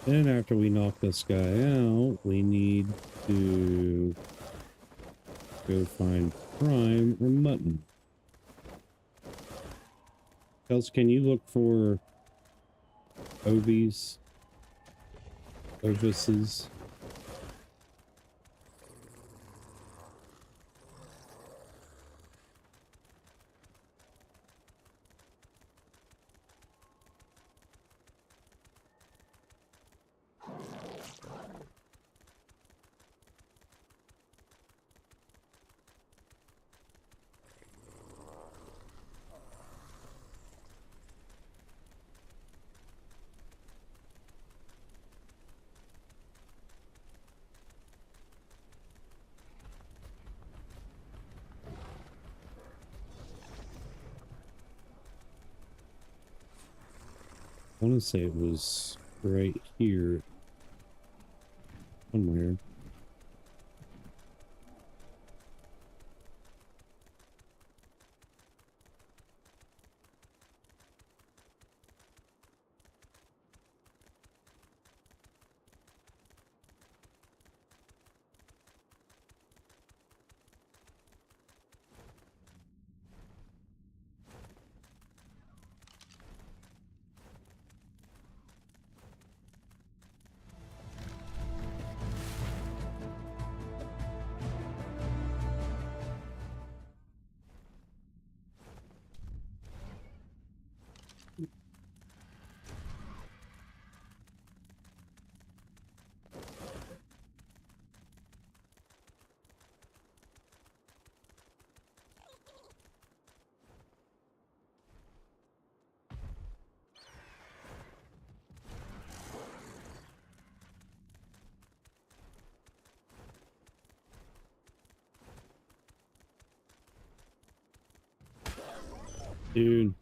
Speaker 1: Then after we knock this guy out, we need to go find Prime or Mutton. Kels, can you look for Ovies? Ovises? I want to say it was right here somewhere. Dude.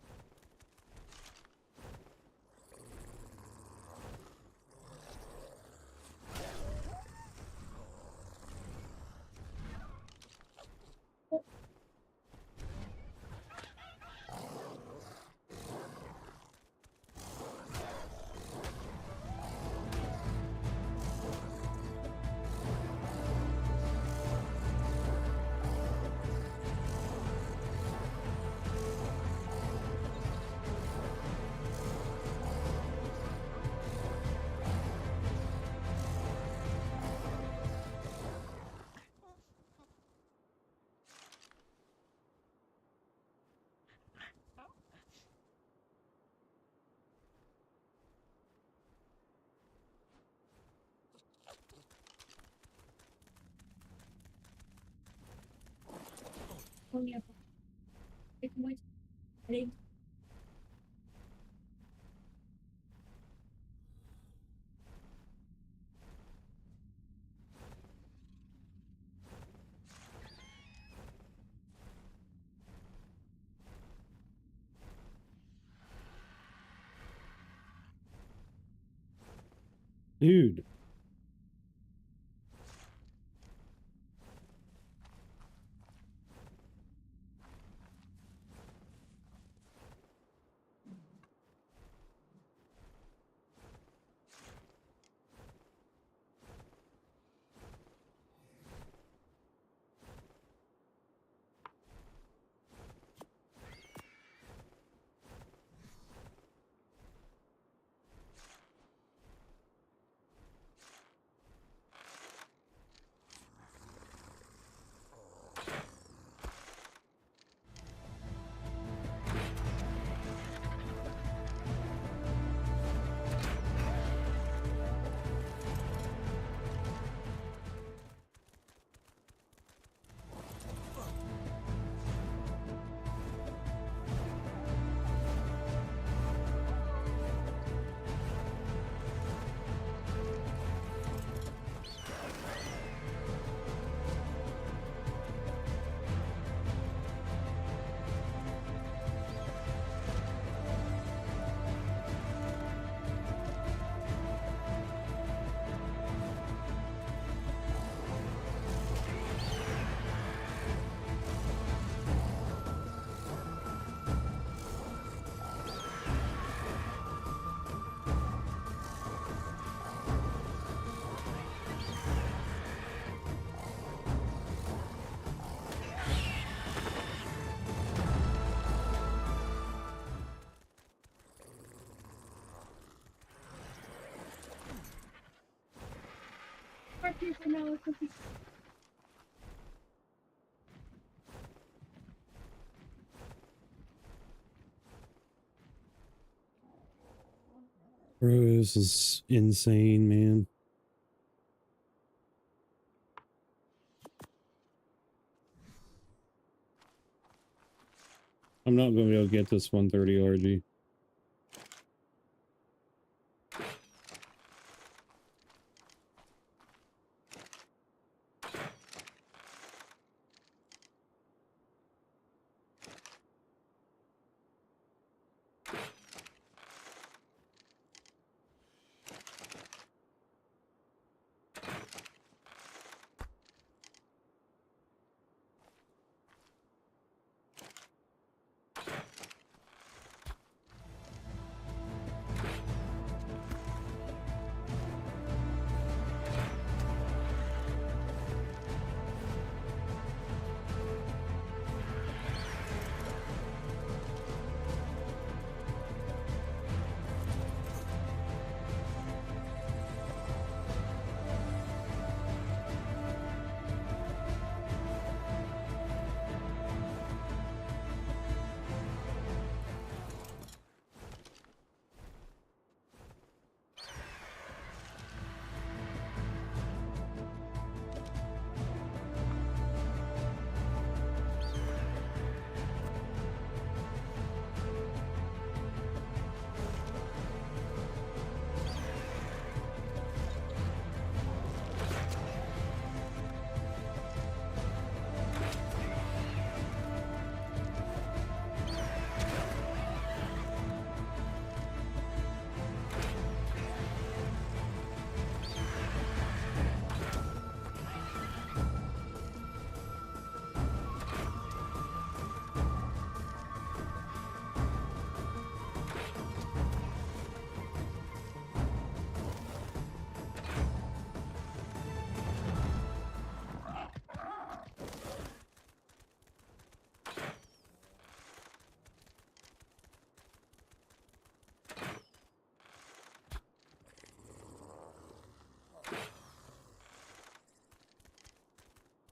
Speaker 3: California. It's much. Ready?
Speaker 1: Dude. Bro, this is insane, man. I'm not going to be able to get this 130 RG.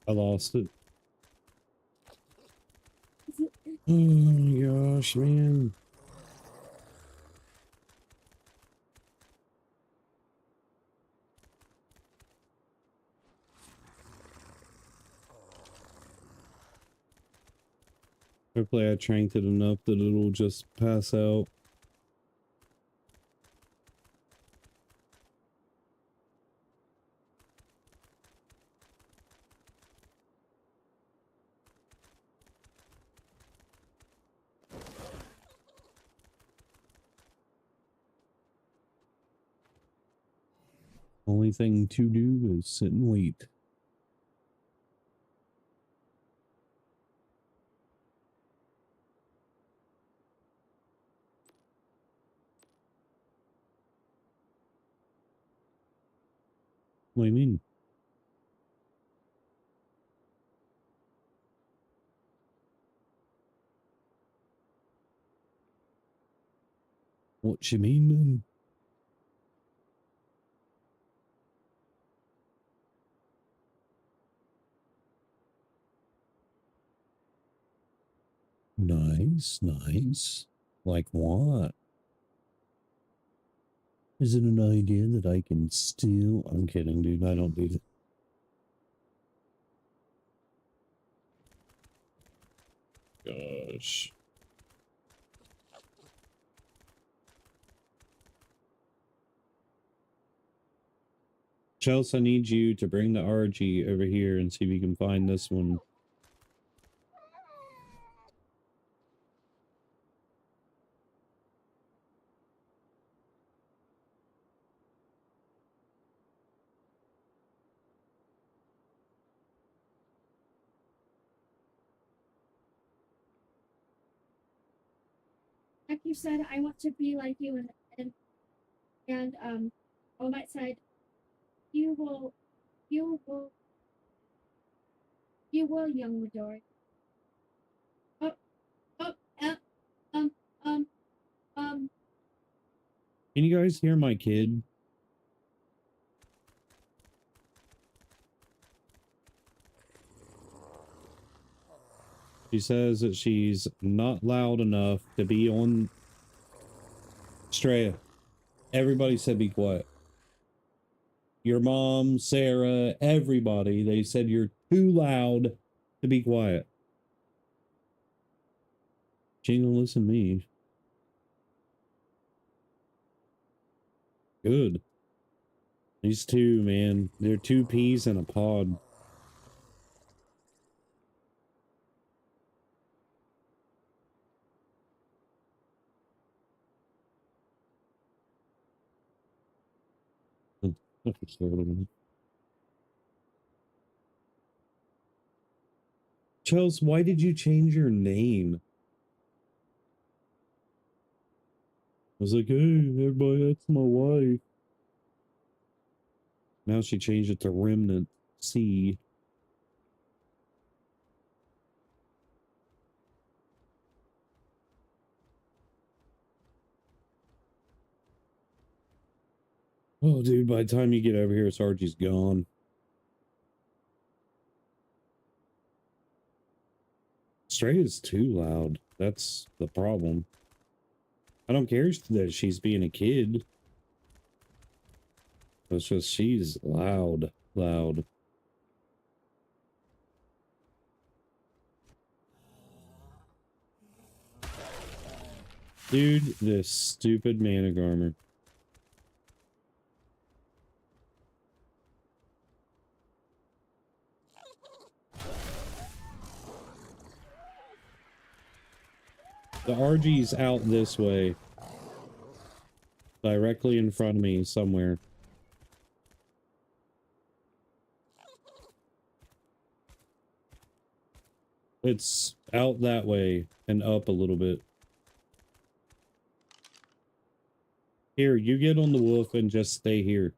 Speaker 1: I lost it. Oh my gosh, man. Hopefully I tranked it enough that it'll just pass out. Only thing to do is sit and wait. What do you mean? What you mean, man? Nice, nice. Like what? Is it an idea that I can steal? I'm kidding, dude. I don't do that. Gosh. Chelsea, I need you to bring the RG over here and see if you can find this one.
Speaker 3: Like you said, I want to be like you, and All Might said, you will, you will, you will, young Midori. Oh, oh, um, um, um.
Speaker 1: Can you guys hear my kid? She says that she's not loud enough to be on. Straya, everybody said be quiet. Your mom, Sarah, everybody, they said you're too loud to be quiet. She ain't gonna listen to me. Good. These two, man, they're two peas in a pod. Chelsea, why did you change your name? I was like, hey, everybody, that's my wife. Now she changed it to Remnant C. Oh, dude, by the time you get over here, Sargy's gone. Stray is too loud. That's the problem. I don't care that she's being a kid. It's just she's loud. Loud. Dude, this stupid mana armor. The RG's out this way. Directly in front of me somewhere. It's out that way and up a little bit. Here, you get on the wolf and just stay here.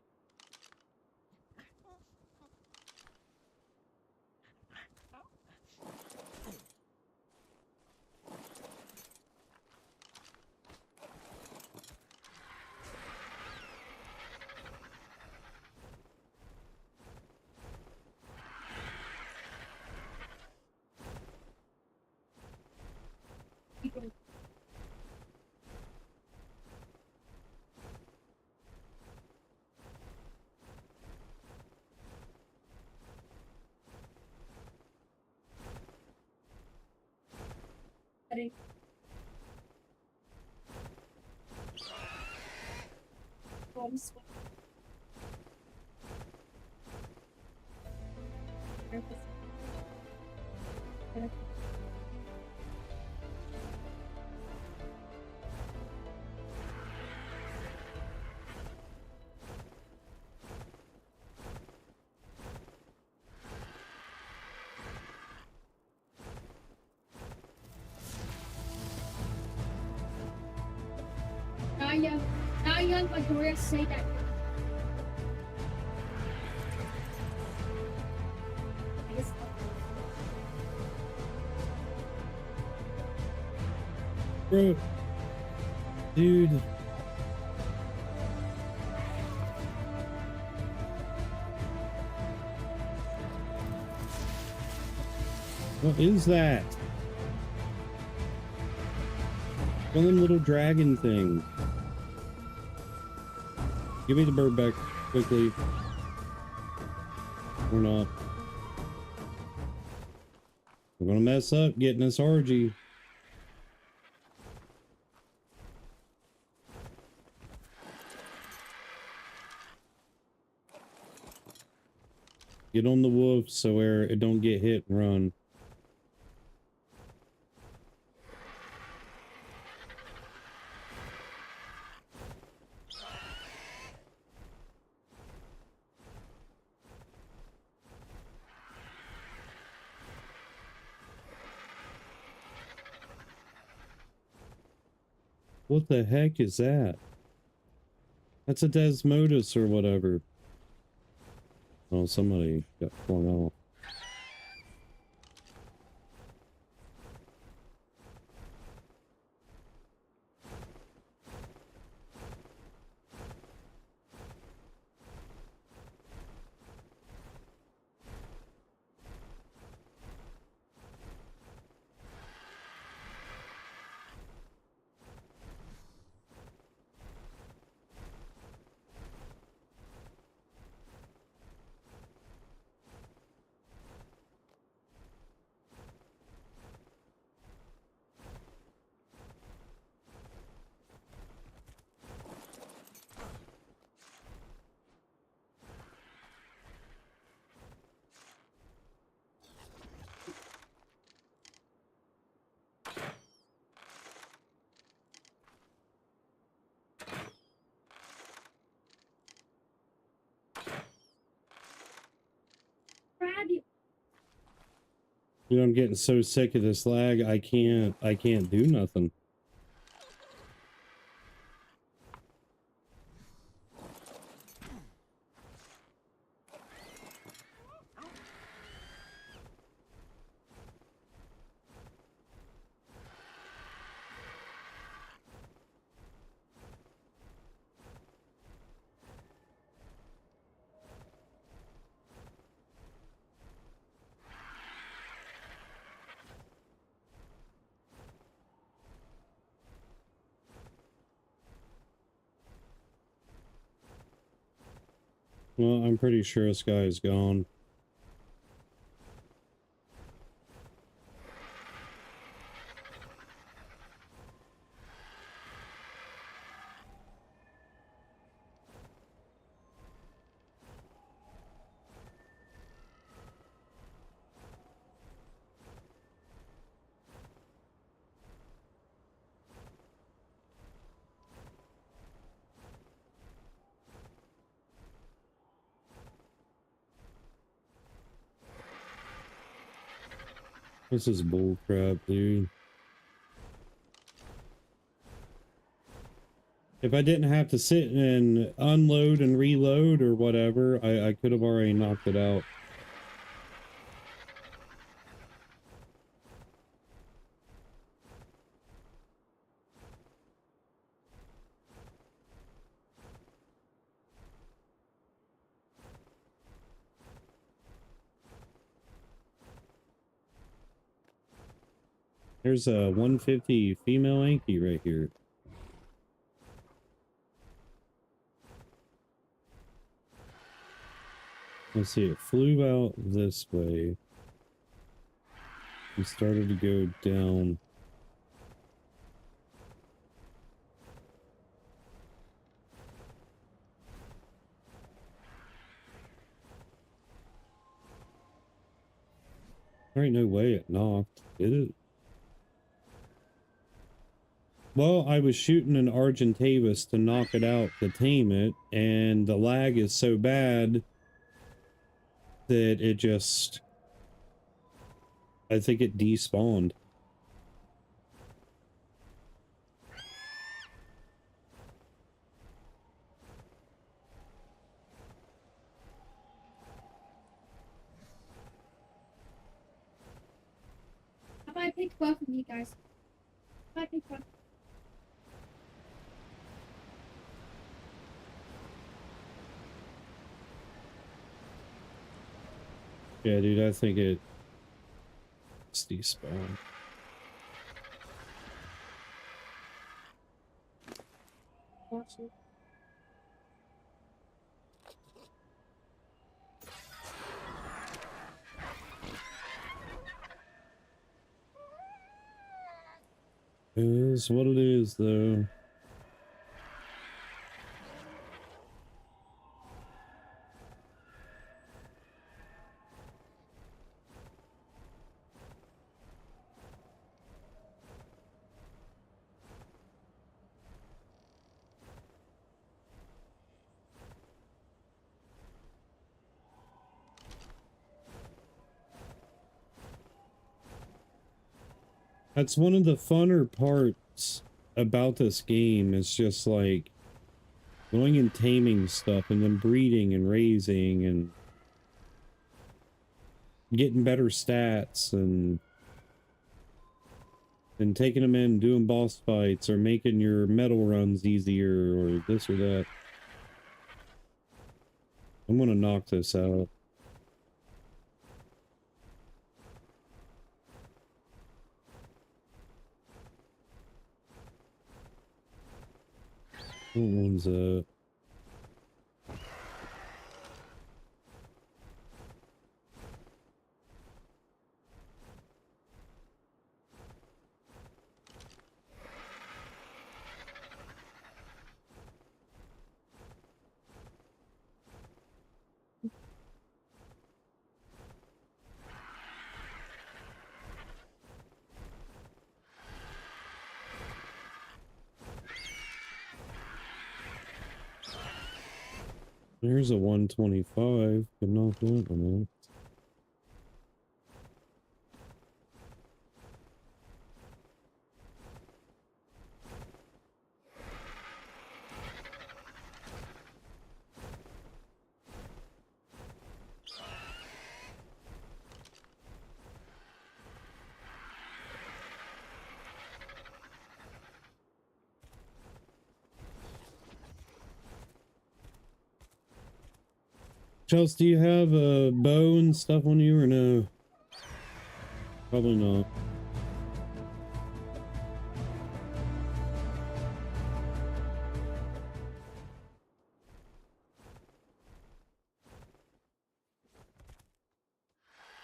Speaker 3: Now young Majoria say that.
Speaker 1: Bro, dude. What is that? One little dragon thing. Give me the bird back quickly. Or not. We're gonna mess up getting this RG. Get on the wolf so where it don't get hit and run. What the heck is that? That's a Desmodus or whatever. Oh, somebody got flung off. Dude, I'm getting so sick of this lag. I can't do nothing. Well, I'm pretty sure this guy is gone. This is bullcrap, dude. If I didn't have to sit and unload and reload or whatever, I could have already knocked it out. There's a 150 female Anki right here. Let's see, it flew out this way. He started to go down There ain't no way it knocked, did it? Well, I was shooting an Argentavis to knock it out to tame it, and the lag is so bad that it just... I think it despawned.
Speaker 3: How about I pick both of you guys? How about I pick both?
Speaker 1: Yeah, dude, I think it's despawned.
Speaker 3: Awesome.
Speaker 1: Is what it is, though. That's one of the funner parts about this game, is just like going and taming stuff and then breeding and raising and getting better stats and taking them in, doing boss fights, or making your metal runs easier, or this or that. I'm gonna knock this out. What one's that? There's a 125. Could knock that one out. Chelsea, do you have a bow and stuff on you, or no? Probably not.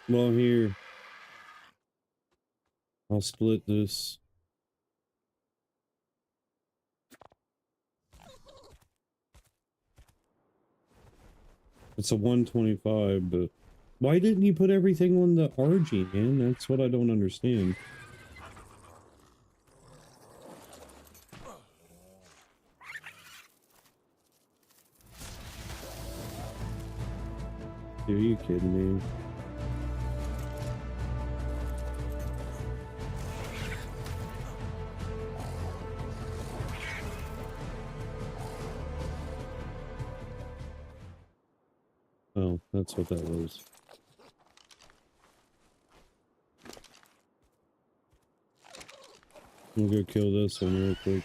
Speaker 1: Well, here. I'll split this. It's a 125, but why didn't you put everything on the RG, man? That's what I don't understand. Dude, are you kidding me? Oh, that's what that was. We'll go kill this one real quick.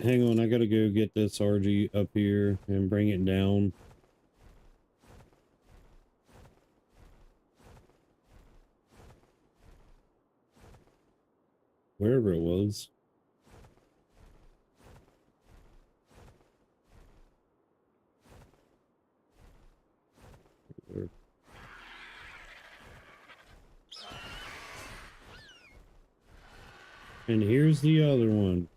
Speaker 1: Hang on, I gotta go get this RG up here and bring it down. Wherever it was. And here's the other one.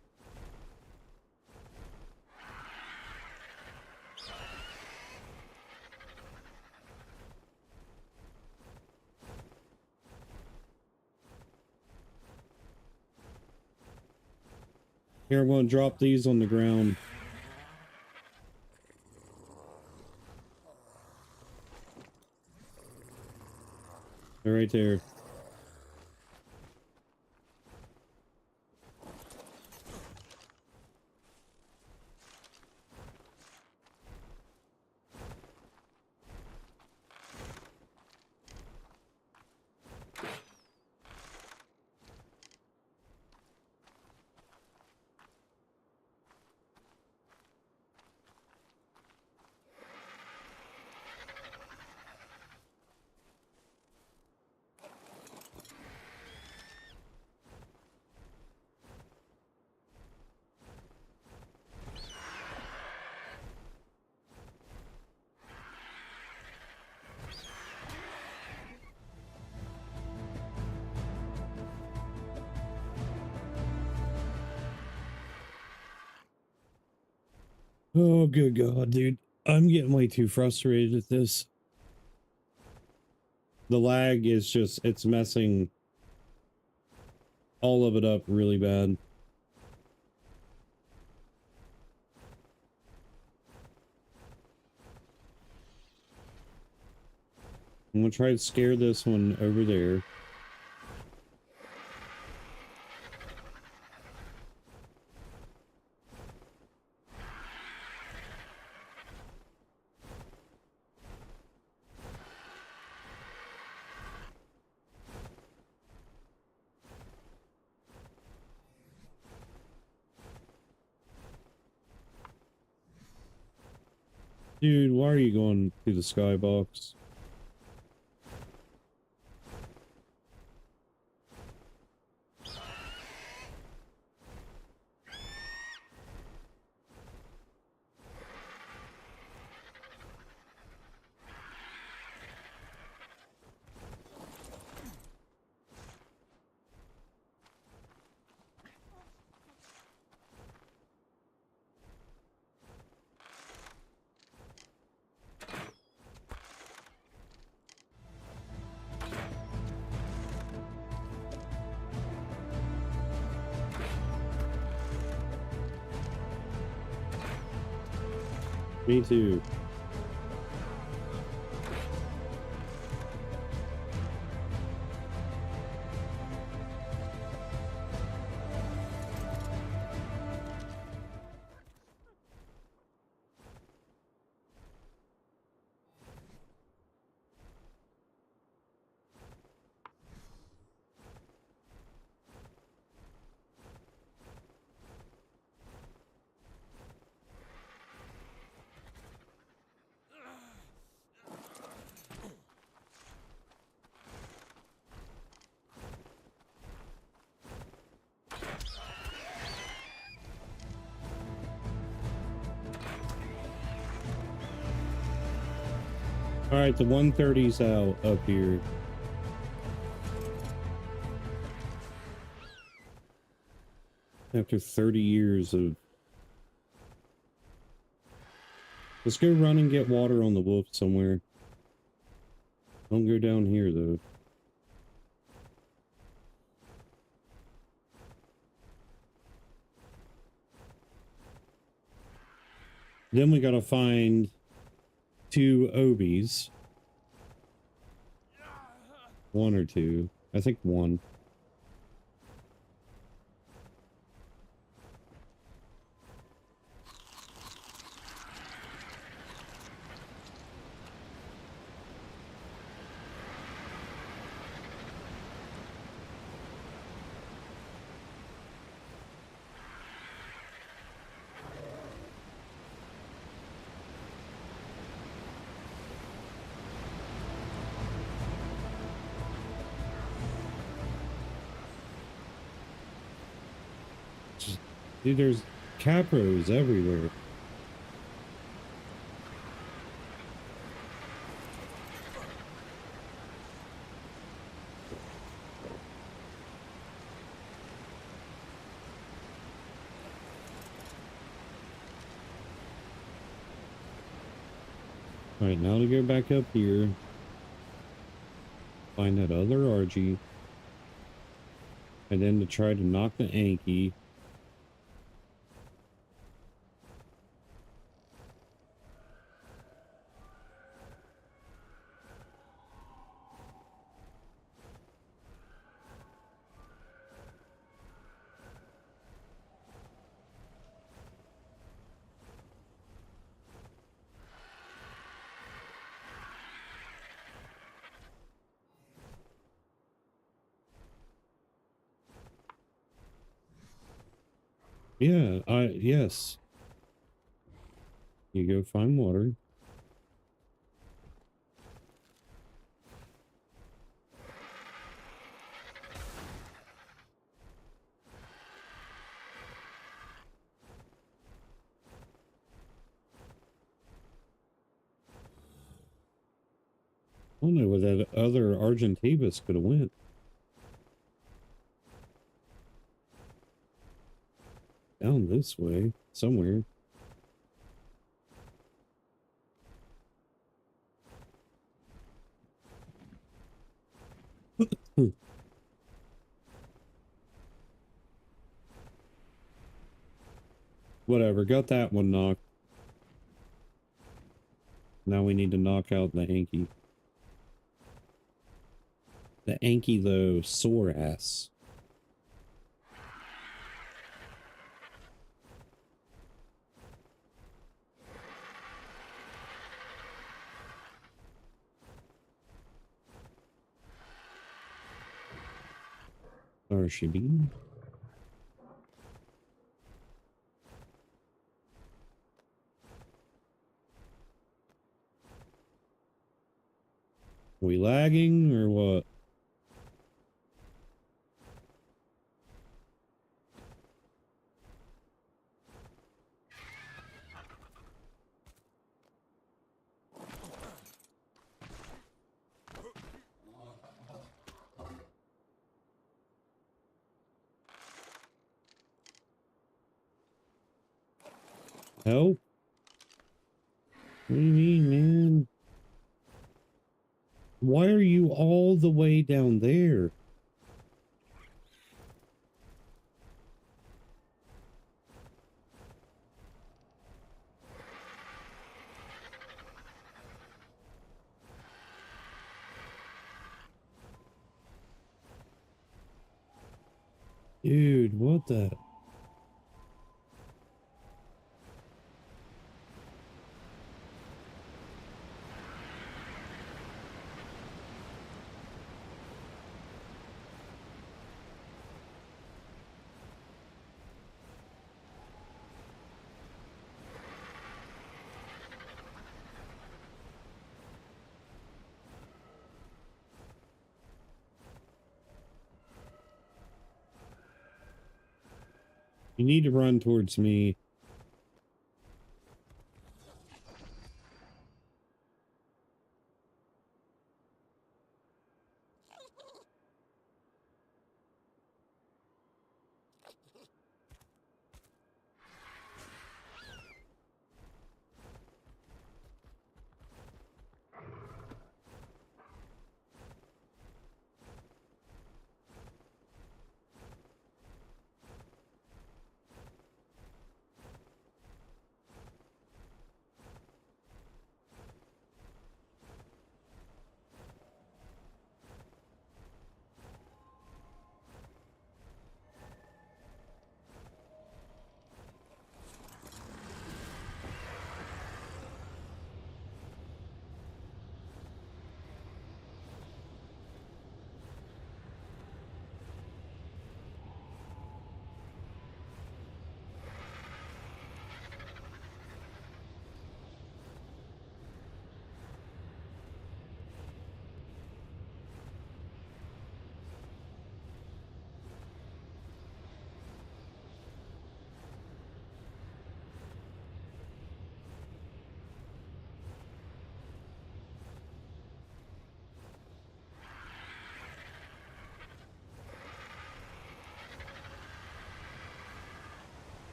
Speaker 1: Here, I'm going to drop these on the ground. They're right there. Oh, good God, dude. I'm getting way too frustrated at this. The lag is just, it's messing all of it up really bad. I'm gonna try to scare this one over there. Dude, why are you going through the skybox? Me too. All right, the 130's out up here. After 30 years of... Let's go run and get water on the wolf somewhere. Don't go down here, though. Then we gotta find 2 obies. 1 or 2. I think 1. Dude, there's capros everywhere. All right, now to go back up here, find that other RG, and then to try to knock the Anki. Yeah, yes. You go find water. I don't know where that other Argentibus could have went. Down this way, somewhere. Whatever, got that one knocked. Now we need to knock out the Anki. The Anki, though, sore ass. Or she be? We lagging or what? Help? What do you mean, man? Why are you all the way down there? Dude, what the? You need to run towards me.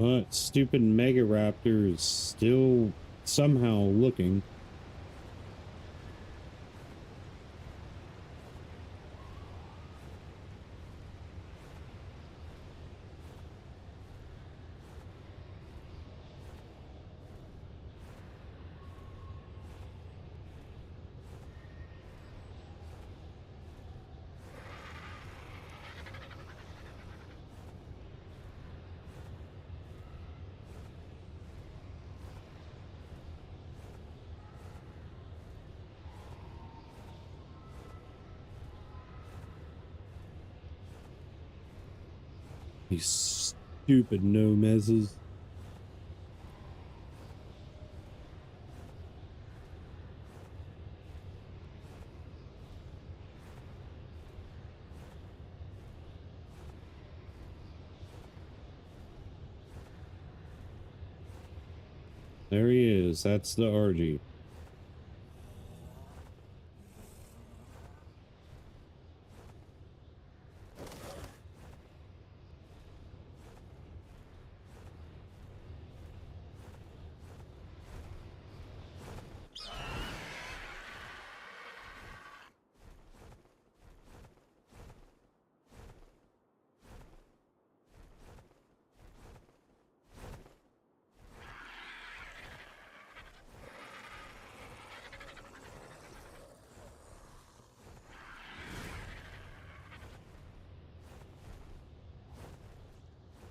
Speaker 1: But stupid Mega Raptor is still somehow looking. These stupid no-mezzes. There he is. That's the RG.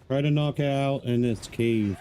Speaker 1: Try to knock out in this cave.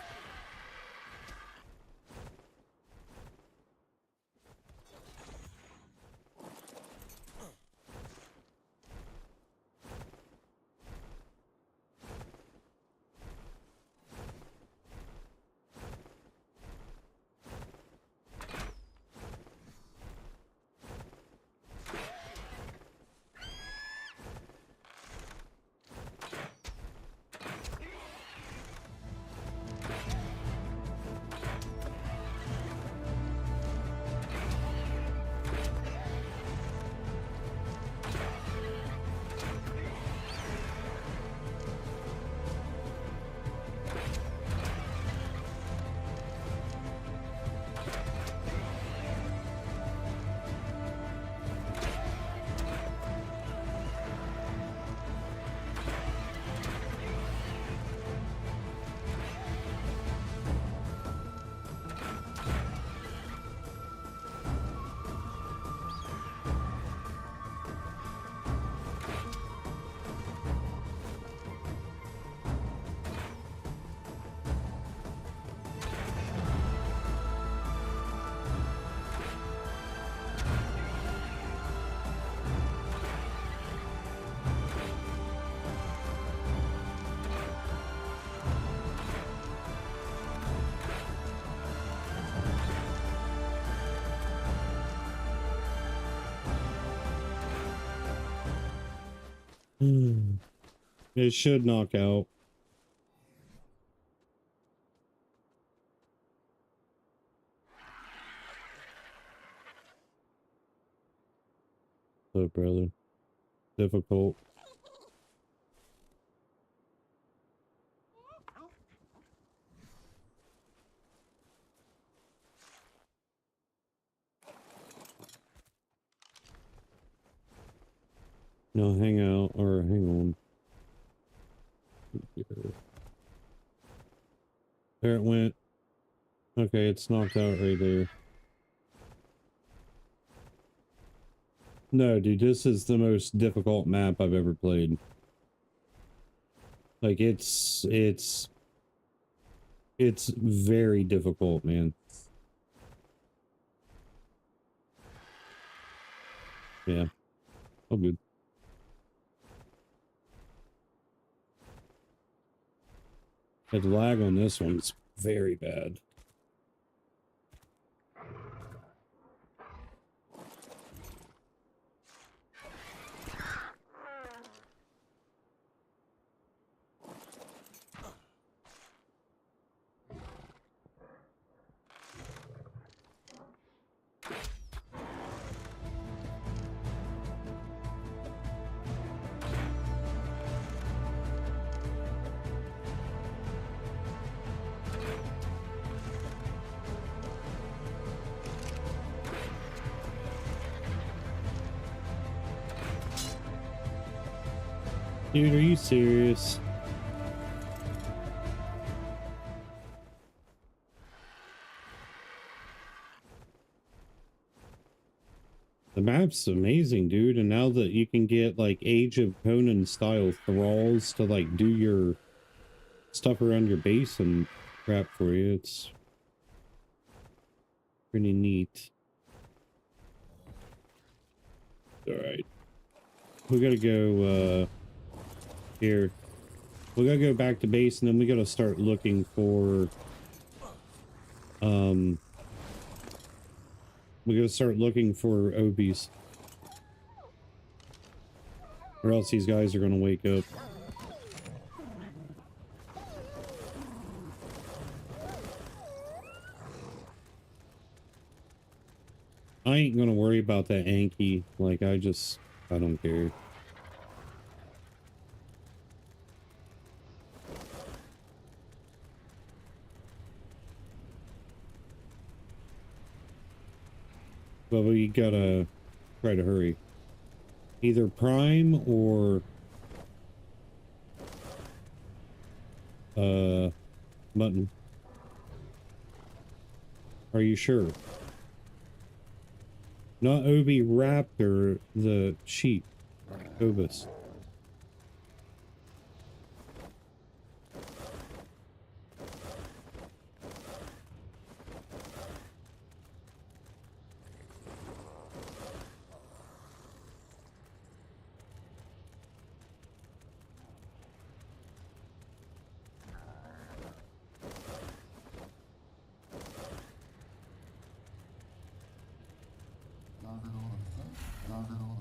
Speaker 1: It should knock out. So, brother. Difficult. No, hang out, or hang on. There it went. Okay, it's knocked out right there. No, dude, this is the most difficult map I've ever played. Like, it's very difficult, man. Yeah. Oh, good. The lag on this one's very bad. Dude, are you serious? The map's amazing, dude, and now that you can get like Age of Conan style thralls to like do your stuff around your base and crap for you, it's pretty neat. Alright. We gotta go here. We gotta go back to base, and then we gotta start looking for we gotta start looking for obies, or else these guys are gonna wake up. I ain't gonna worry about that Anki. Like, I don't care. But we gotta try to hurry. Either Prime or Mutton. Are you sure? Not Obi Raptor, the sheep. Obus.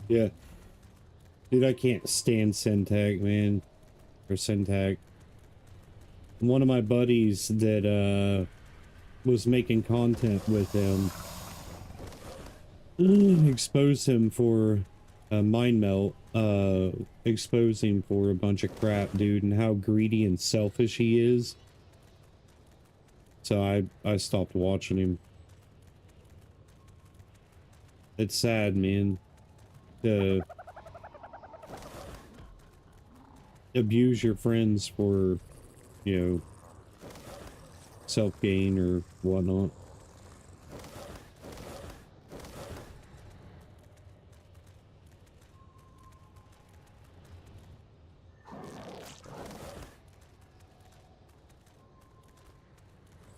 Speaker 1: Yeah. Dude, I can't stand Syntac, man. Or Syntac. One of my buddies that was making content with him exposed him for mind melt, exposed him for a bunch of crap, dude, and how greedy and selfish he is. So I stopped watching him. It's sad, man. To abuse your friends for, you know, self-gain or whatnot.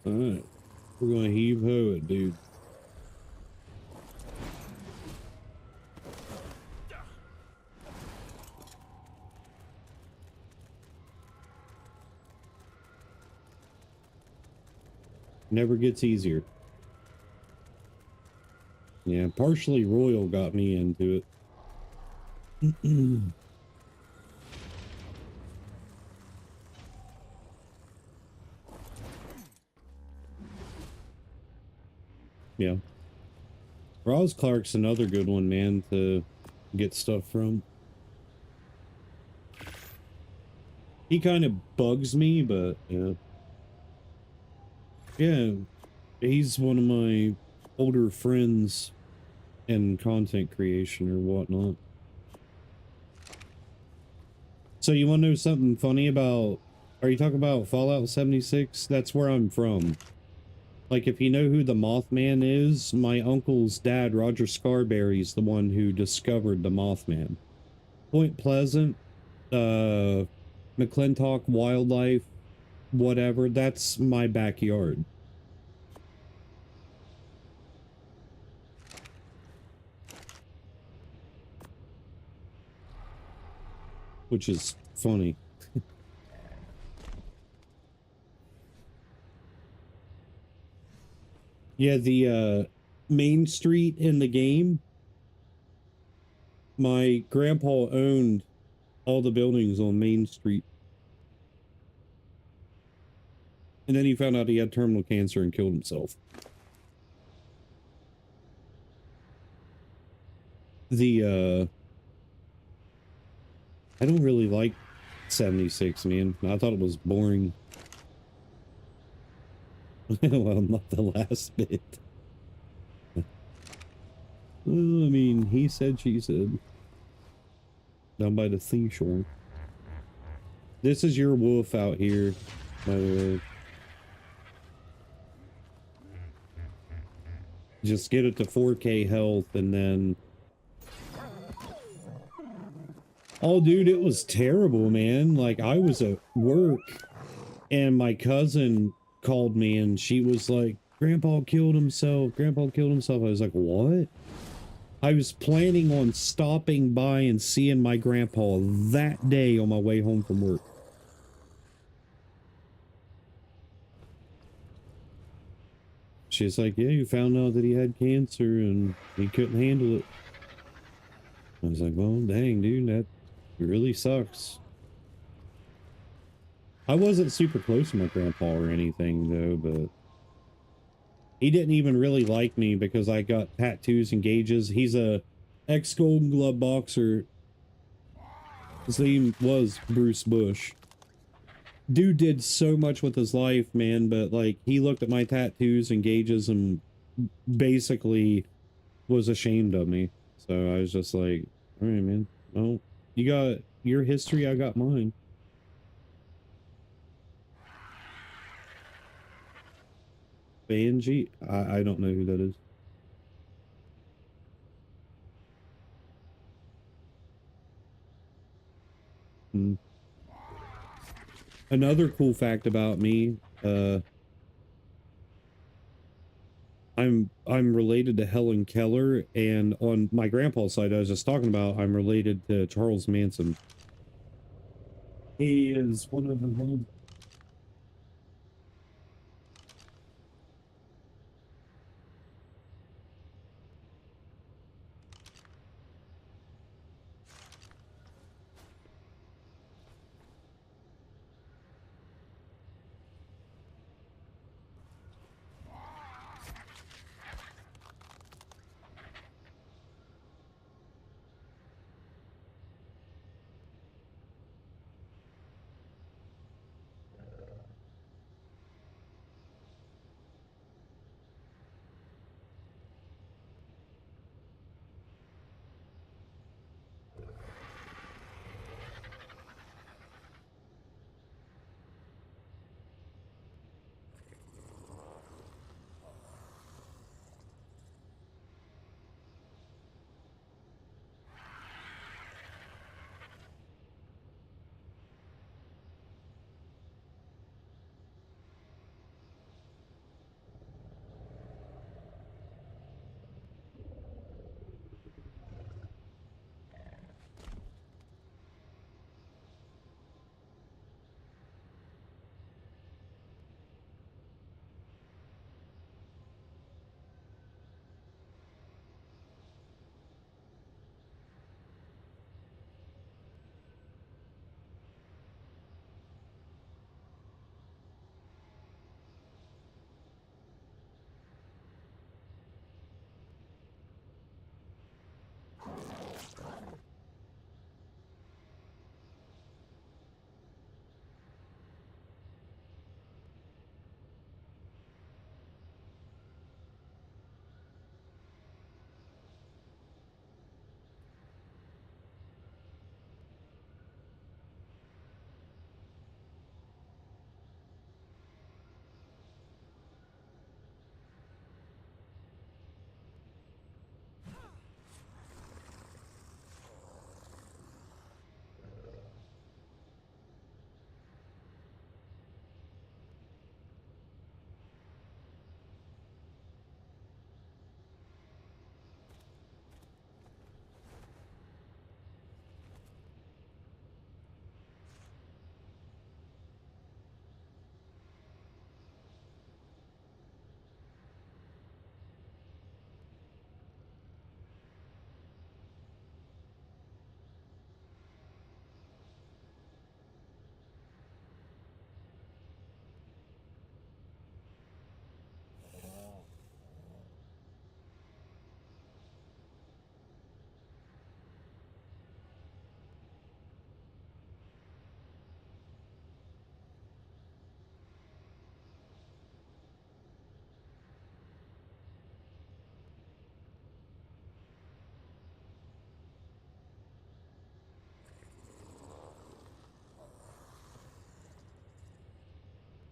Speaker 1: Alright, we're gonna heave-ho it, dude. Never gets easier. Yeah, partially Royal got me into it. Yeah. Roz Clark's another good one, man, to get stuff from. He kind of bugs me, but yeah. Yeah, he's one of my older friends in content creation or whatnot. So you want to know something funny about... Are you talking about Fallout 76? That's where I'm from. Like, if you know who the Mothman is, my uncle's dad, Roger Scarberry's the one who discovered the Mothman. Point Pleasant, McClintock Wildlife, whatever, that's my backyard. Which is funny. Yeah, the Main Street in the game, my grandpa owned all the buildings on Main Street. And then he found out he had terminal cancer and killed himself. I don't really like 76, man. I thought it was boring. Well, not the last bit. Well, I mean, he said, she said. Down by the seashore. This is your wolf out here, by the way. Just get it to 4K health and then... Oh, dude, it was terrible, man. Like, I was at work and my cousin called me and she was like, Grandpa killed himself. Grandpa killed himself. I was like, what? I was planning on stopping by and seeing my grandpa that day on my way home from work. She's like, yeah, you found out that he had cancer and he couldn't handle it. I was like, well, dang, dude, that really sucks. I wasn't super close to my grandpa or anything, though, but he didn't even really like me because I got tattoos and gauges. He's a ex-Golden Glove boxer. His name was Bruce Bush. Dude did so much with his life, man, but like he looked at my tattoos and gauges and basically was ashamed of me. So I was just like, all right, man. Well, you got your history, I got mine. Banji? I don't know who that is. Hmm. Another cool fact about me, I'm related to Helen Keller, and on my grandpa's side, I was just talking about, I'm related to Charles Manson. He is one of the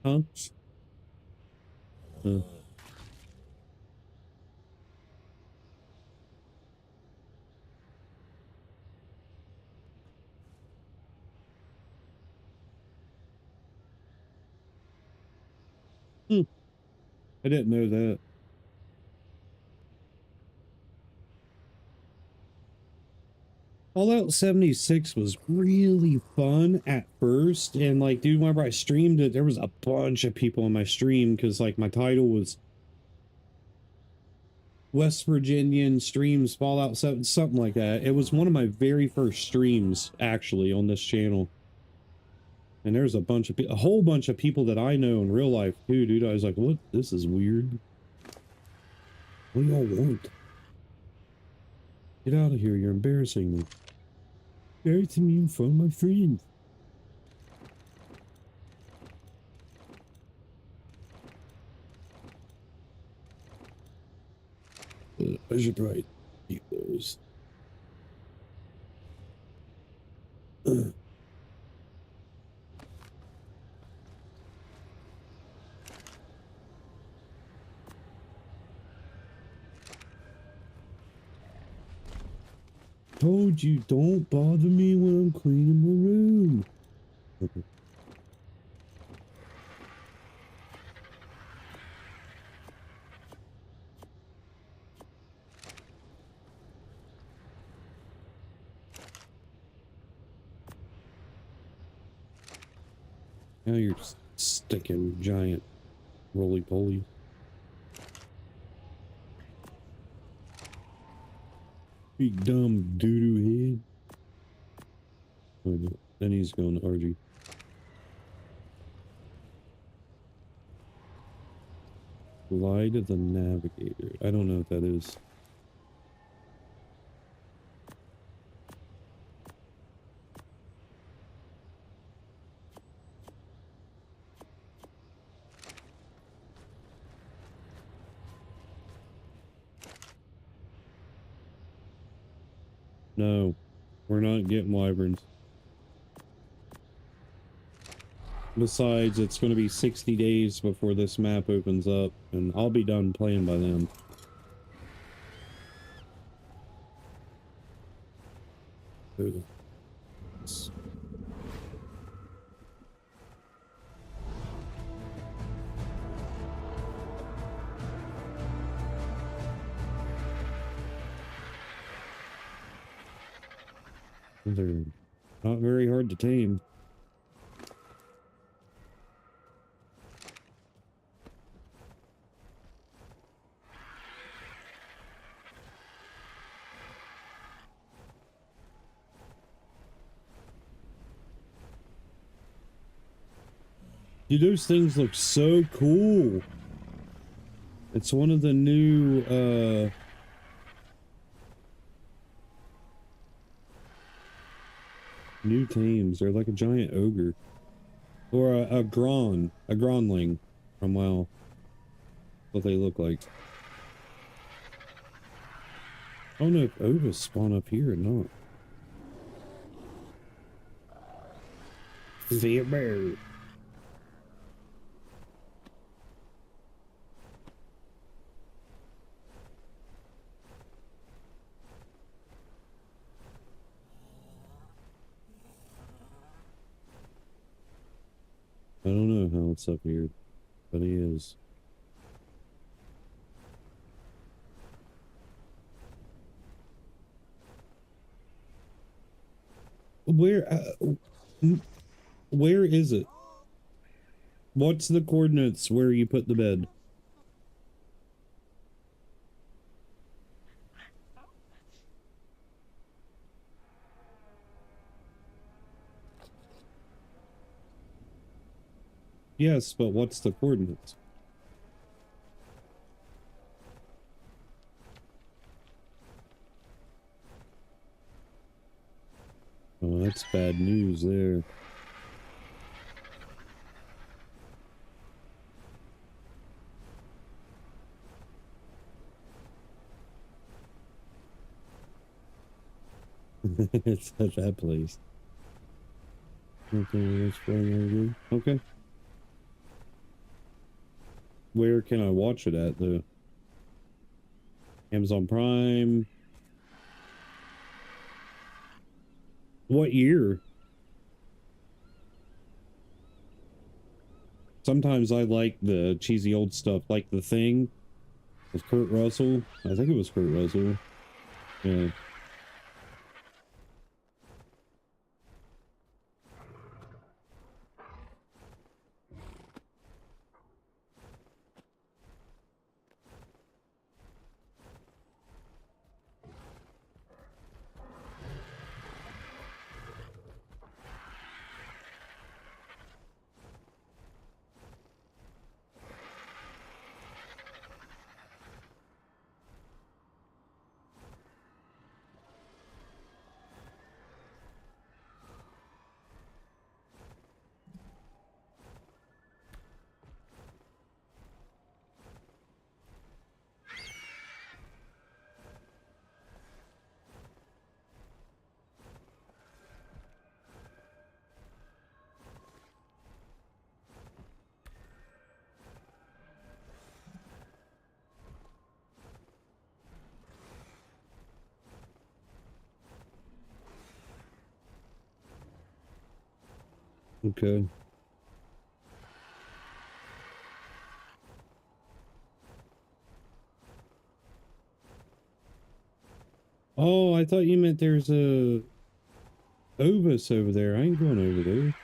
Speaker 1: Huh? Hmm. I didn't know that. Fallout 76 was really fun at first, and like, dude, whenever I streamed it, there was a bunch of people in my stream because like my title was West Virginian Streams Fallout 7, something like that. It was one of my very first streams actually on this channel. And there's a whole bunch of people that I know in real life too, dude. I was like, what? This is weird. What do y'all want? Get out of here. You're embarrassing me. Embarrassing me in front of my friends. I should probably eat those. Told you, don't bother me when I'm cleaning my room. Okay. Now you're sticking giant roly-poly. Big dumb doo-doo head. Wait a minute. Then he's going to RG. Light of the Navigator. I don't know what that is. No, we're not getting wyverns. Besides, it's going to be 60 days before this map opens up, and I'll be done playing by then. Ooh. They're not very hard to tame. Dude, those things look so cool. It's one of the new, new tames. They're like a giant ogre. Or a Gronling from WoW. What they look like. I don't know if ogres spawn up here or not. Fear bear. I don't know how it's up here, but he is. Where is it? What's the coordinates where you put the bed? Yes, but what's the coordinates? Oh, that's bad news there. It's at that place. Okay, let's try that again. Okay. where can I watch it at though? Amazon Prime. What year? Sometimes I like the cheesy old stuff, like The Thing with Kurt Russell. I think it was Kurt Russell. Yeah. Okay. Oh, I thought you meant there's a Ovis over there. I ain't going over there.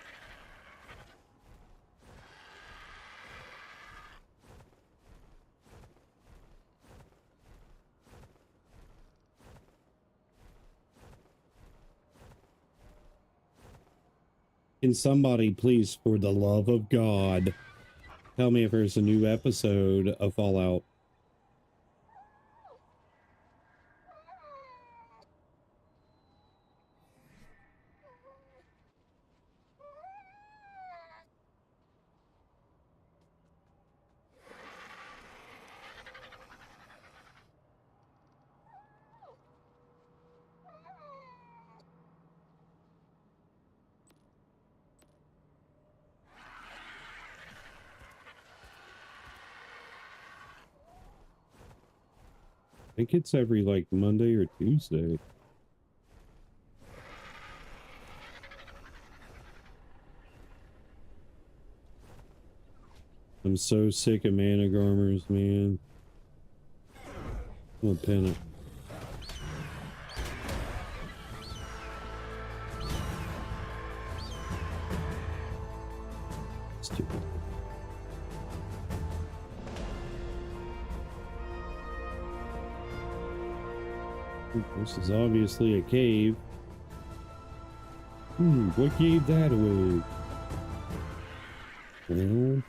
Speaker 1: Can somebody please, for the love of God, tell me if there's a new episode of Fallout? I think it's every like Monday or Tuesday. I'm so sick of mana garmers, man. I'm gonna pin it. Stupid. This is obviously a cave. What gave that away? Well,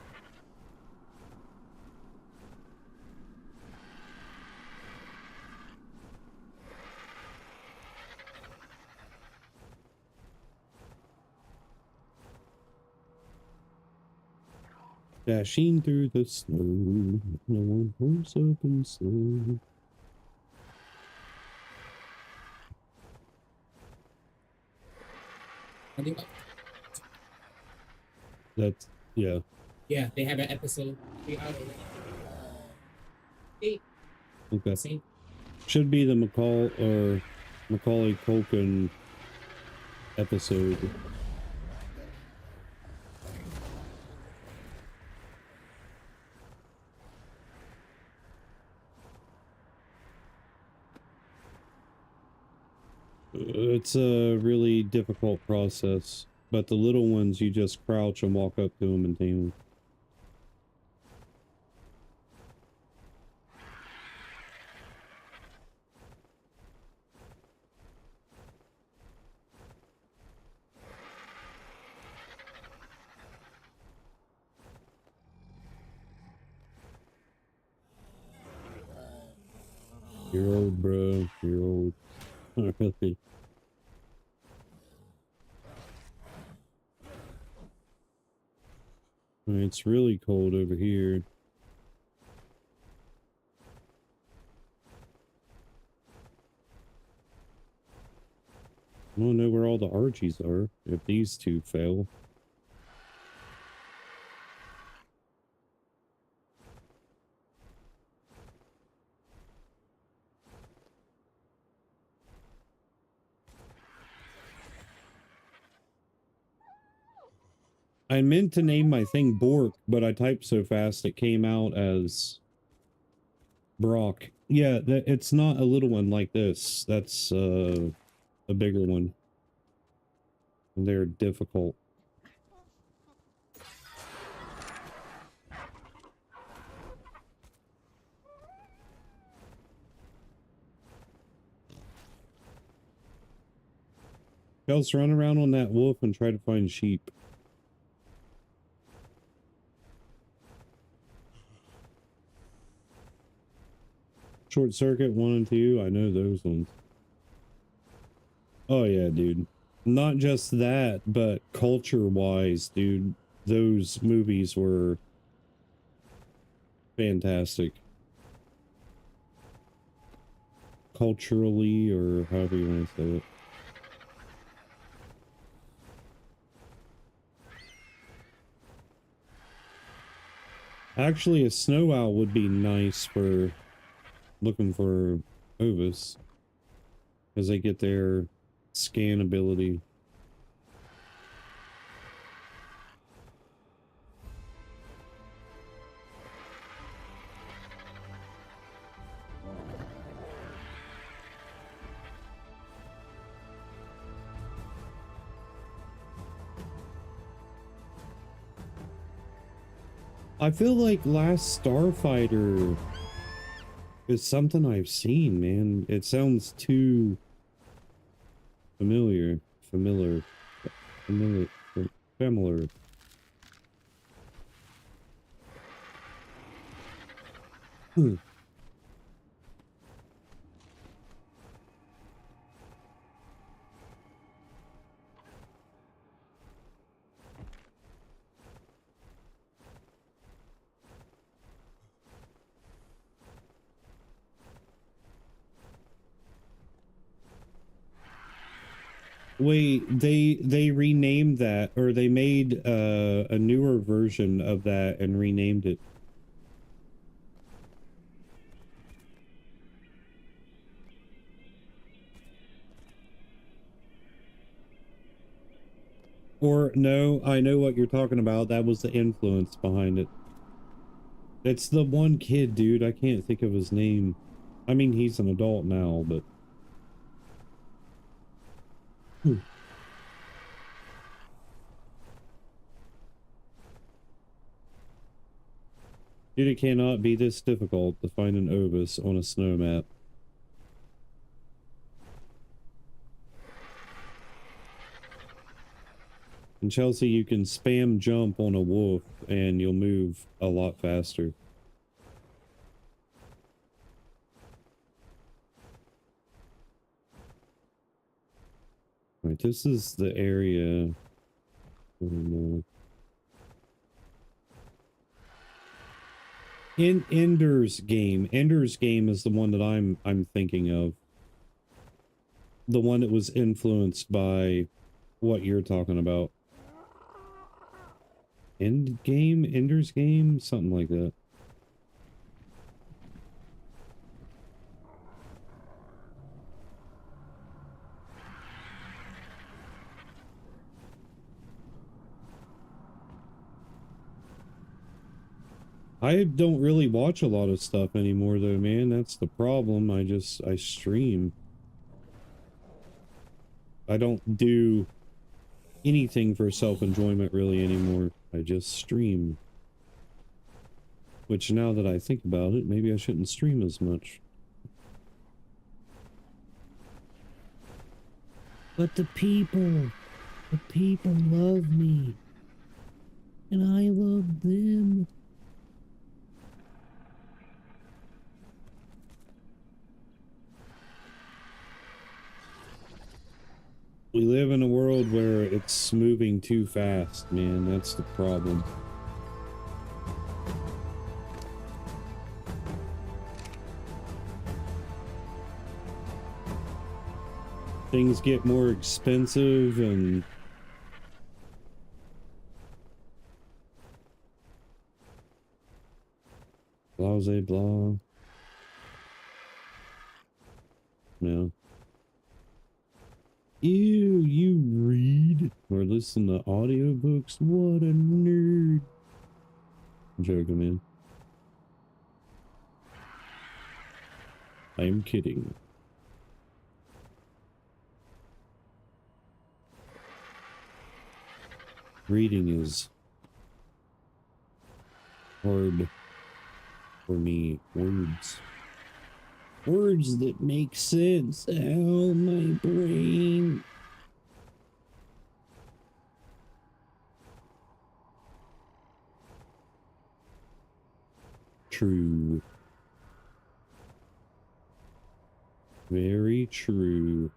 Speaker 1: dashing through the snow, no one holds up and slow. That's, yeah.
Speaker 7: Yeah, they have an episode 3 hours.
Speaker 1: Okay.
Speaker 7: See?
Speaker 1: Should be the Macaulay Culkin episode. It's a really difficult process, but the little ones, you just crouch and walk up to them and tame them. You're old, bro. You're old. Really. It's really cold over here. I don't know where all the Archies are, if these two fail. I meant to name my thing Bork, but I typed so fast it came out as Brock. Yeah, it's not a little one like this. That's a bigger one. And they're difficult. Else run around on that wolf and try to find sheep. Short Circuit 1 and 2, I know those ones. Oh yeah, dude. Not just that, but culture-wise, dude, those movies were fantastic. Culturally, or however you want to say it. Actually, a snow owl would be nice for looking for Ovis, because they get their scan ability. I feel like Last Starfighter is something I've seen, man. It sounds too familiar. Familiar. Wait, they renamed that, or they made a newer version of that and renamed it. Or no, I know what you're talking about. That was the influence behind it. It's the one kid, dude. I can't think of his name. I mean, he's an adult now, but dude, it cannot be this difficult to find an Ovis on a snow map. In Chelsea, you can spam jump on a wolf and you'll move a lot faster. Right, this is the area. In Ender's Game. Ender's Game is the one that I'm thinking of. The one that was influenced by what you're talking about. End Game? Ender's Game? Something like that. I don't really watch a lot of stuff anymore though, man. That's the problem. I stream. I don't do anything for self-enjoyment really anymore. I just stream. Which now that I think about it, maybe I shouldn't stream as much. But the people love me. And I love them. We live in a world where it's moving too fast, man. That's the problem. Things get more expensive and blase blah. No. Ew, you read? Or listen to audiobooks. What a nerd. I'm joking, man. I am kidding. Reading is hard for me. Words that make sense. Ow, my brain. True. Very true.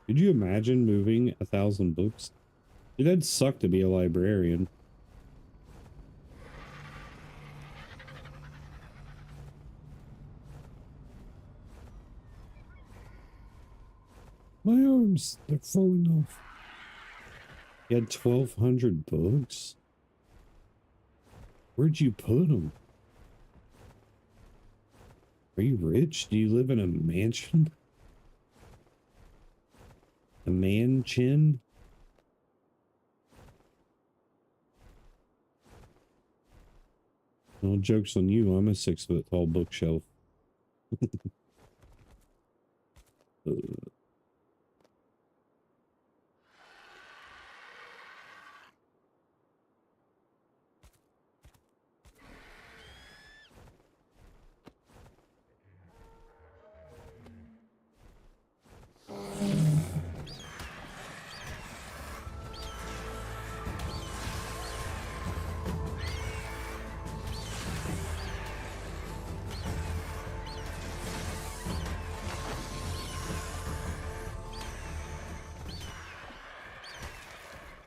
Speaker 1: Could you imagine moving 1,000 books? Dude, that'd suck to be a librarian. My arms, they're falling off. You had 1,200 books? Where'd you put them? Are you rich? Do you live in a mansion? A man-chin? No joke's on you. I'm a 6-foot-tall bookshelf.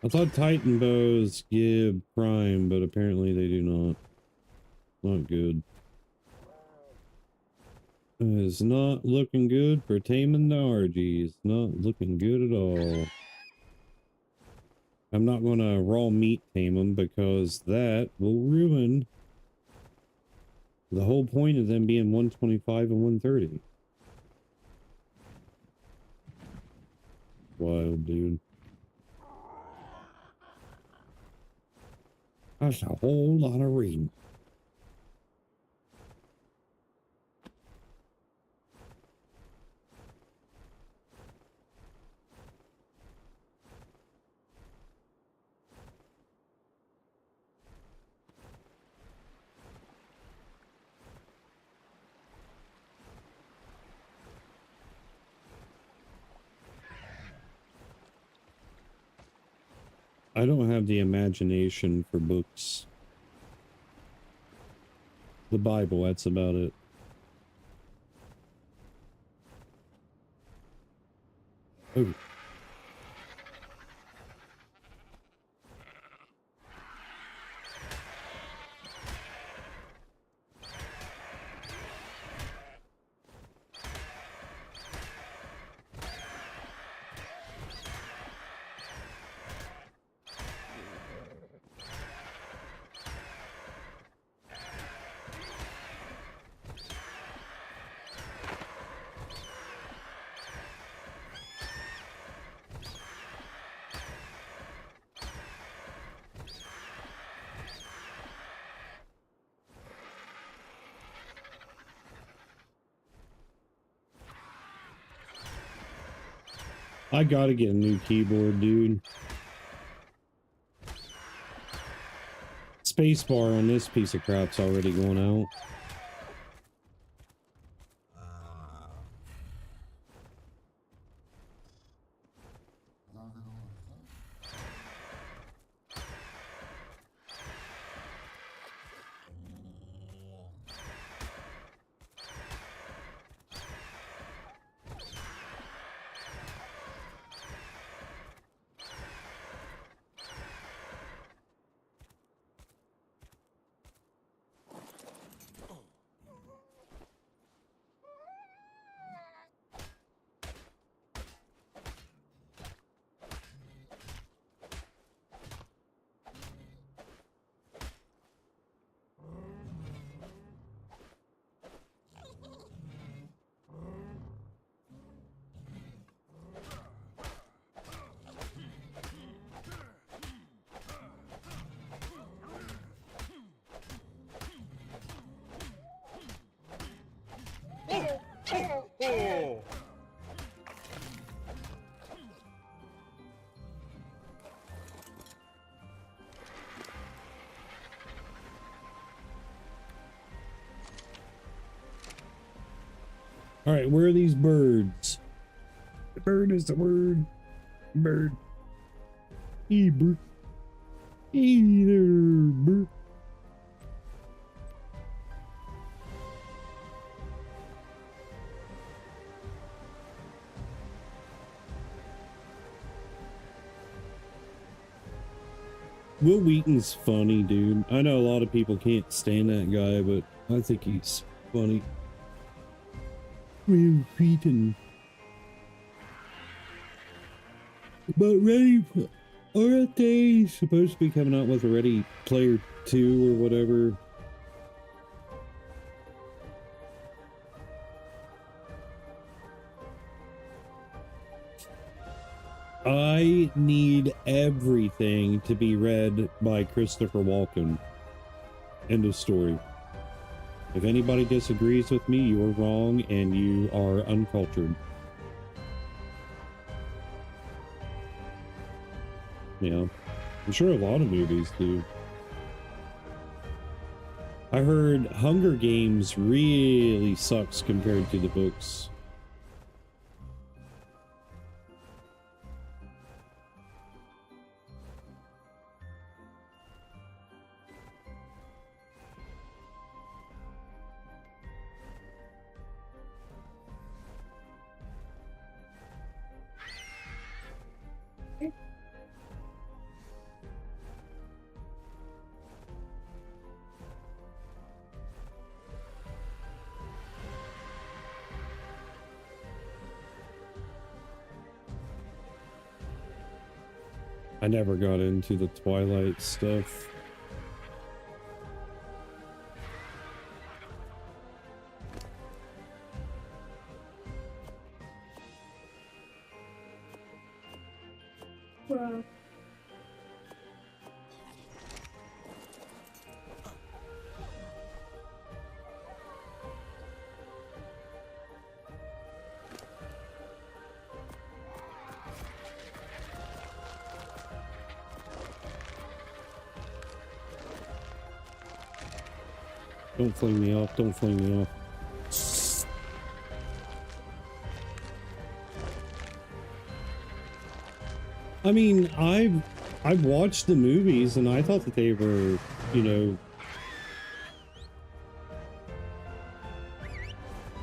Speaker 1: I thought Titan bows give prime, but apparently they do not. Not good. It's not looking good for taming the RGs. Not looking good at all. I'm not going to raw meat tame them because that will ruin the whole point of them being 125 and 130. Wild, dude. That's a whole lot of reading. I don't have the imagination for books. The Bible, that's about it. Oh. I gotta get a new keyboard, dude. Spacebar on this piece of crap's already going out. All right, where are these birds? The bird is the word. Bird. Hey, bird. Hey there, bird. Will Wheaton's funny, dude. I know a lot of people can't stand that guy, but I think he's funny. Will Wheaton. But aren't they supposed to be coming out with a Ready Player 2 or whatever? I need everything to be read by Christopher Walken. End of story. If anybody disagrees with me, you're wrong and you are uncultured. Yeah, I'm sure a lot of movies do. I heard Hunger Games really sucks compared to the books. I never got into the Twilight stuff.
Speaker 3: Bruh.
Speaker 1: Don't fling me off, don't fling me off. I mean, I've watched the movies and I thought that they were, you know,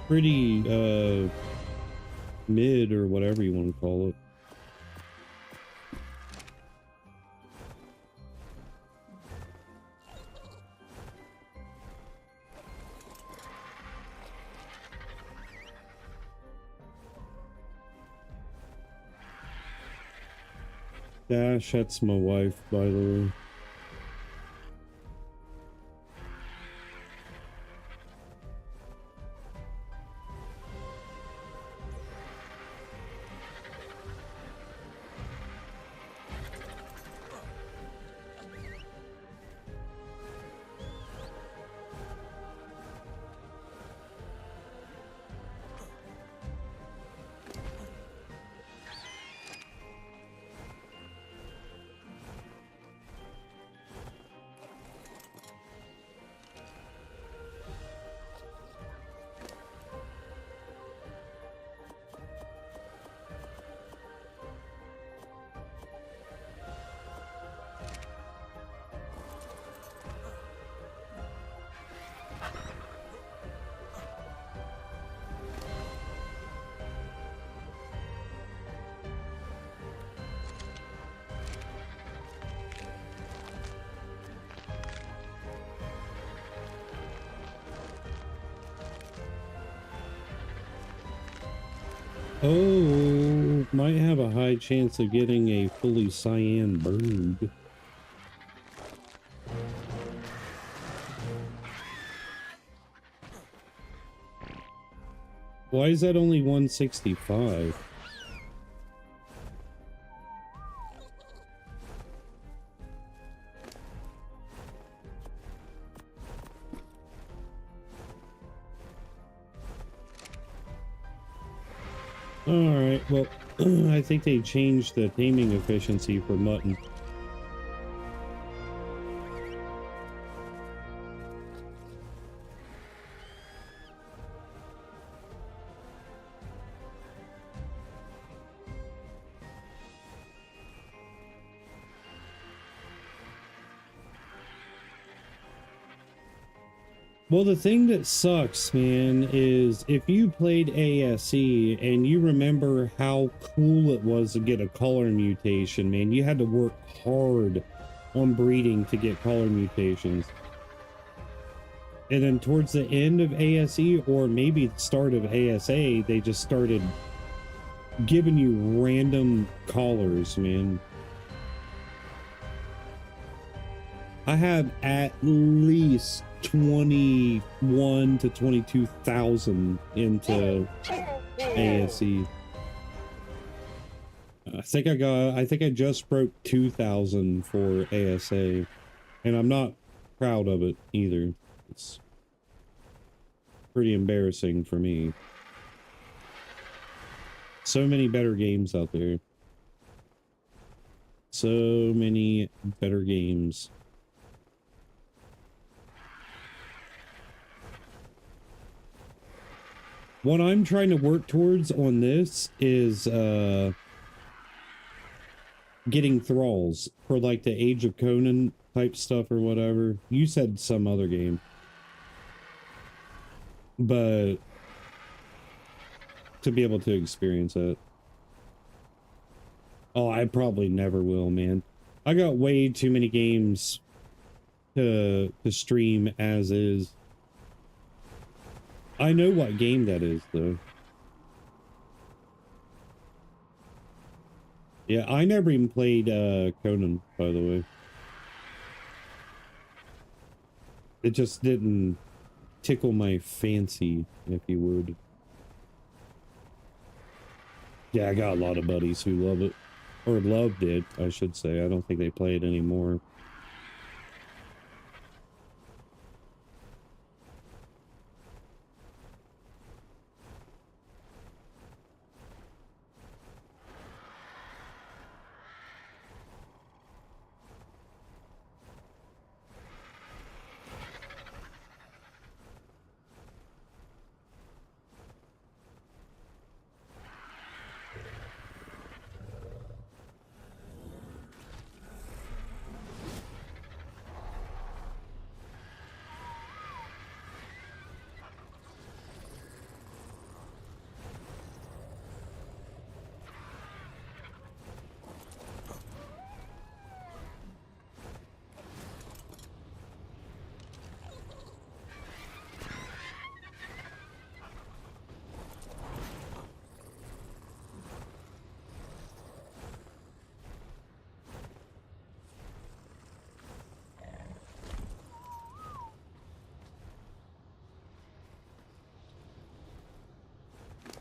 Speaker 1: pretty mid or whatever you want to call it. Dash, that's my wife, by the way. Oh, might have a high chance of getting a fully cyan bird. Why is that only 165? Alright, well, I think they changed the taming efficiency for mutton. Well, the thing that sucks, man, is if you played ASE and you remember how cool it was to get a color mutation, man, you had to work hard on breeding to get color mutations. And then towards the end of ASE, or maybe the start of ASA, they just started giving you random collars, man. I have at least 21 to 22,000 into ASE. I think I just broke 2,000 for ASA, and I'm not proud of it either. It's pretty embarrassing for me. So many better games out there. So many better games. What I'm trying to work towards on this is getting thralls for like the Age of Conan type stuff or whatever. You said some other game. But to be able to experience it. Oh, I probably never will, man. I got way too many games to stream as is. I know what game that is, though. Yeah, I never even played Conan, by the way. It just didn't tickle my fancy, if you would. Yeah, I got a lot of buddies who love it. Or loved it, I should say. I don't think they play it anymore.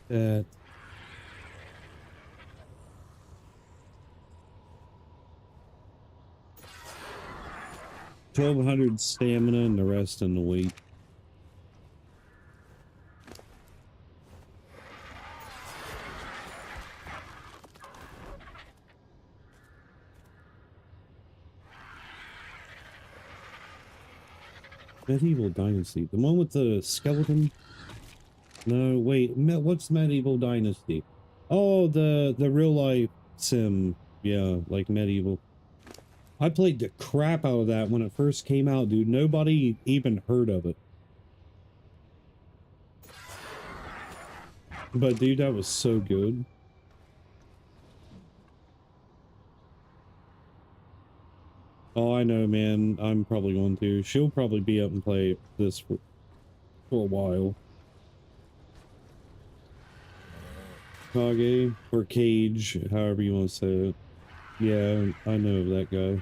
Speaker 1: That 1,200 stamina and the rest in the weight. Medieval Dynasty. The one with the skeleton? No, wait. What's Medieval Dynasty? Oh, the real life sim. Yeah, like Medieval. I played the crap out of that when it first came out, dude. Nobody even heard of it. But dude, that was so good. Oh, I know, man. I'm probably going to. She'll probably be up and play this for a while. Kage, or Cage, however you want to say it. Yeah, I know of that guy.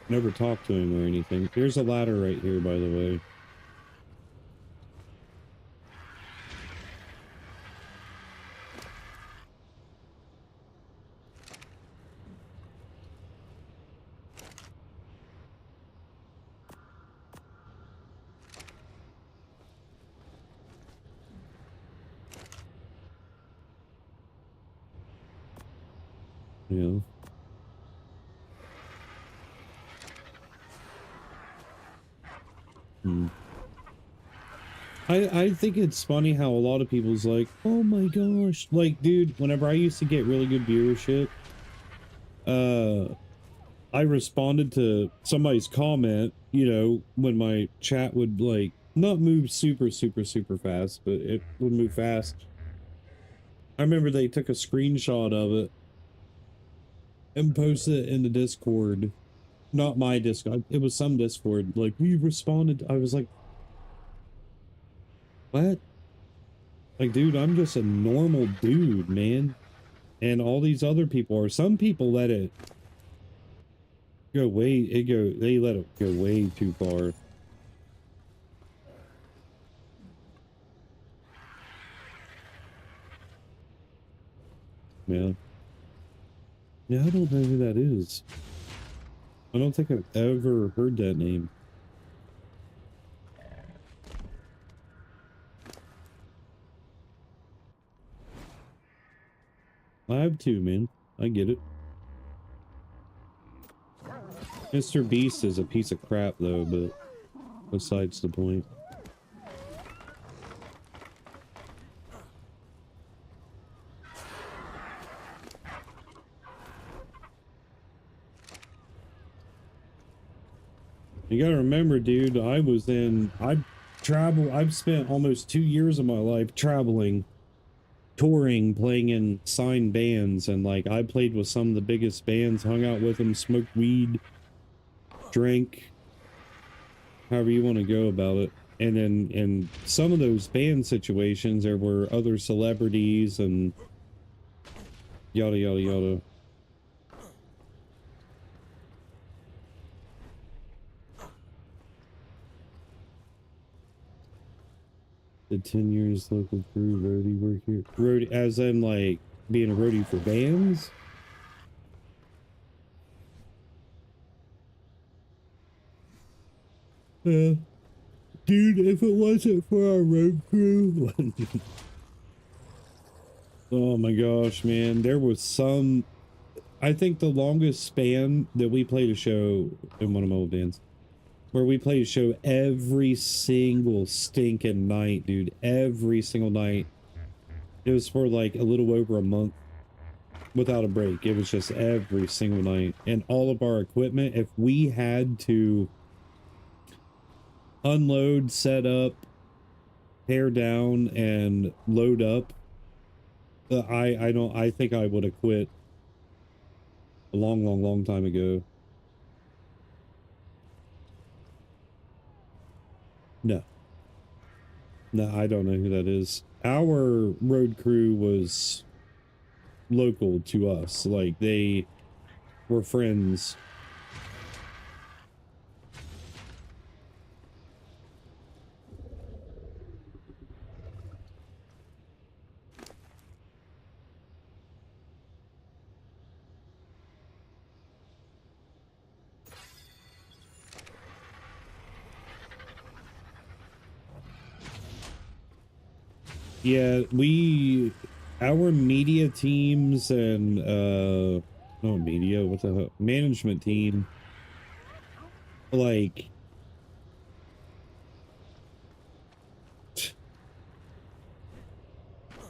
Speaker 1: Never talked to him or anything. There's a ladder right here, by the way. Yeah. Hmm. I think it's funny how a lot of people's like, oh my gosh, like, dude, whenever I used to get really good viewership, I responded to somebody's comment, you know, when my chat would like not move super fast, but it would move fast. I remember they took a screenshot of it and posted it in the Discord. Not my Discord, it was some Discord. Like, we responded. I was like, what? Like, dude, I'm just a normal dude, man. And all these other people are, some people let it go way, they let it go way too far. Yeah. Yeah, I don't know who that is. I don't think I've ever heard that name. I have two, man. I get it. Mr. Beast is a piece of crap, though, but besides the point. You gotta remember, dude, I've spent almost 2 years of my life traveling, touring, playing in signed bands, and like, I played with some of the biggest bands, hung out with them, smoked weed, drank, however you want to go about it. And then in some of those band situations, there were other celebrities and yada yada yada. The 10 years local crew roadie work here. Roadie, as in like being a roadie for bands? Yeah. Dude, if it wasn't for our road crew. Oh my gosh, man. There was some. I think the longest span that we played a show in one of my old bands, where we played a show every single stinking night, dude. Every single night. It was for like a little over a month without a break. It was just every single night. And all of our equipment, if we had to unload, set up, tear down, and load up, I think I would have quit a long time ago. No. No, I don't know who that is. Our road crew was local to us. Like, they were friends. Yeah, our media teams and, no media, what the hell? Management team, like,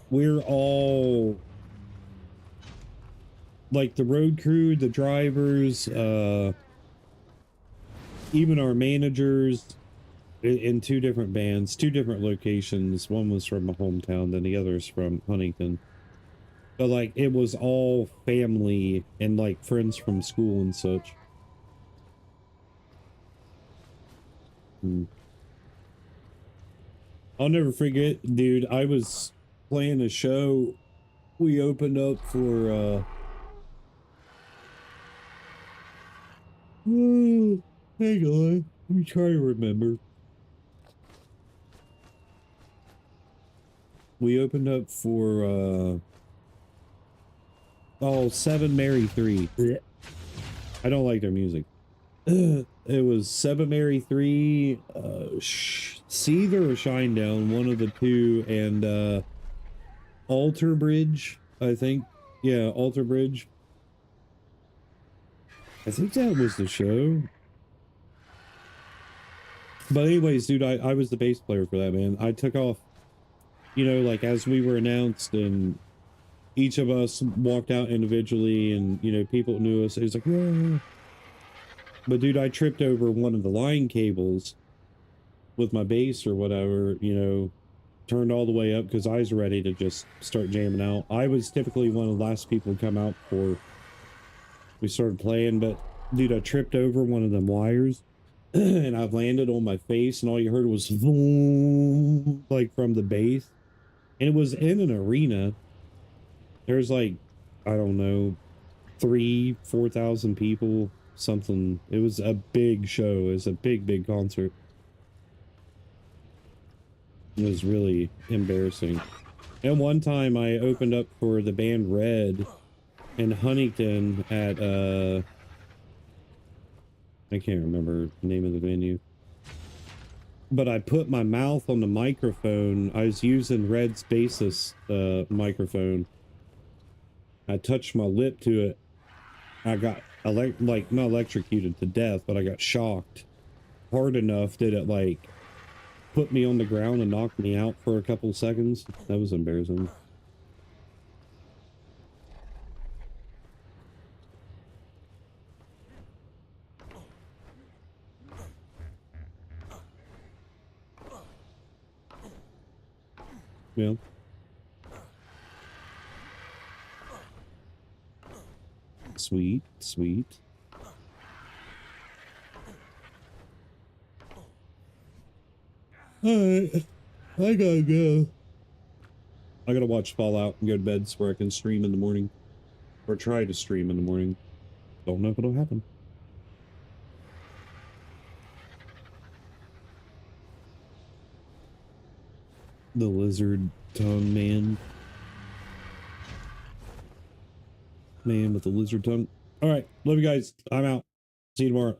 Speaker 1: we're all, like, the road crew, the drivers, even our managers in two different bands, two different locations. One was from my hometown, then the other's from Huntington. But like, it was all family and like friends from school and such. Hmm. I'll never forget, dude. I was playing a show. We opened up for hang on. Let me try to remember. We opened up for oh, Seven Mary 3. I don't like their music. It was Seven Mary 3, Seether or Shinedown, one of the two, and Alter Bridge, I think. Yeah, Alter Bridge. I think that was the show. But anyways, dude, I was the bass player for that, man. I took off, you know, like as we were announced and each of us walked out individually and, you know, people knew us. It was like, whoa. But dude, I tripped over one of the line cables with my bass or whatever, you know, turned all the way up because I was ready to just start jamming out. I was typically one of the last people to come out before we started playing, but dude, I tripped over one of them wires and I landed on my face and all you heard was boom, like from the bass. And it was in an arena. There's like, I don't know, 4,000 people, something. It was a big show. It was a big concert. It was really embarrassing. And one time I opened up for the band Red in Huntington at I can't remember the name of the venue. But I put my mouth on the microphone. I was using Red's bassist microphone. I touched my lip to it. I got like not electrocuted to death, but I got shocked hard enough that it like put me on the ground and knocked me out for a couple seconds. That was embarrassing. Yeah. Sweet, sweet. Alright, I gotta go. I gotta watch Fallout and go to bed so I can stream in the morning. Or try to stream in the morning. Don't know if it'll happen. The lizard tongue man. Man with the lizard tongue. Alright, love you guys. I'm out. See you tomorrow.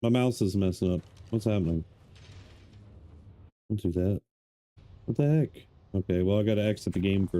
Speaker 1: My mouse is messing up. What's happening? Don't do that. What the heck? Okay, well I gotta exit the game first.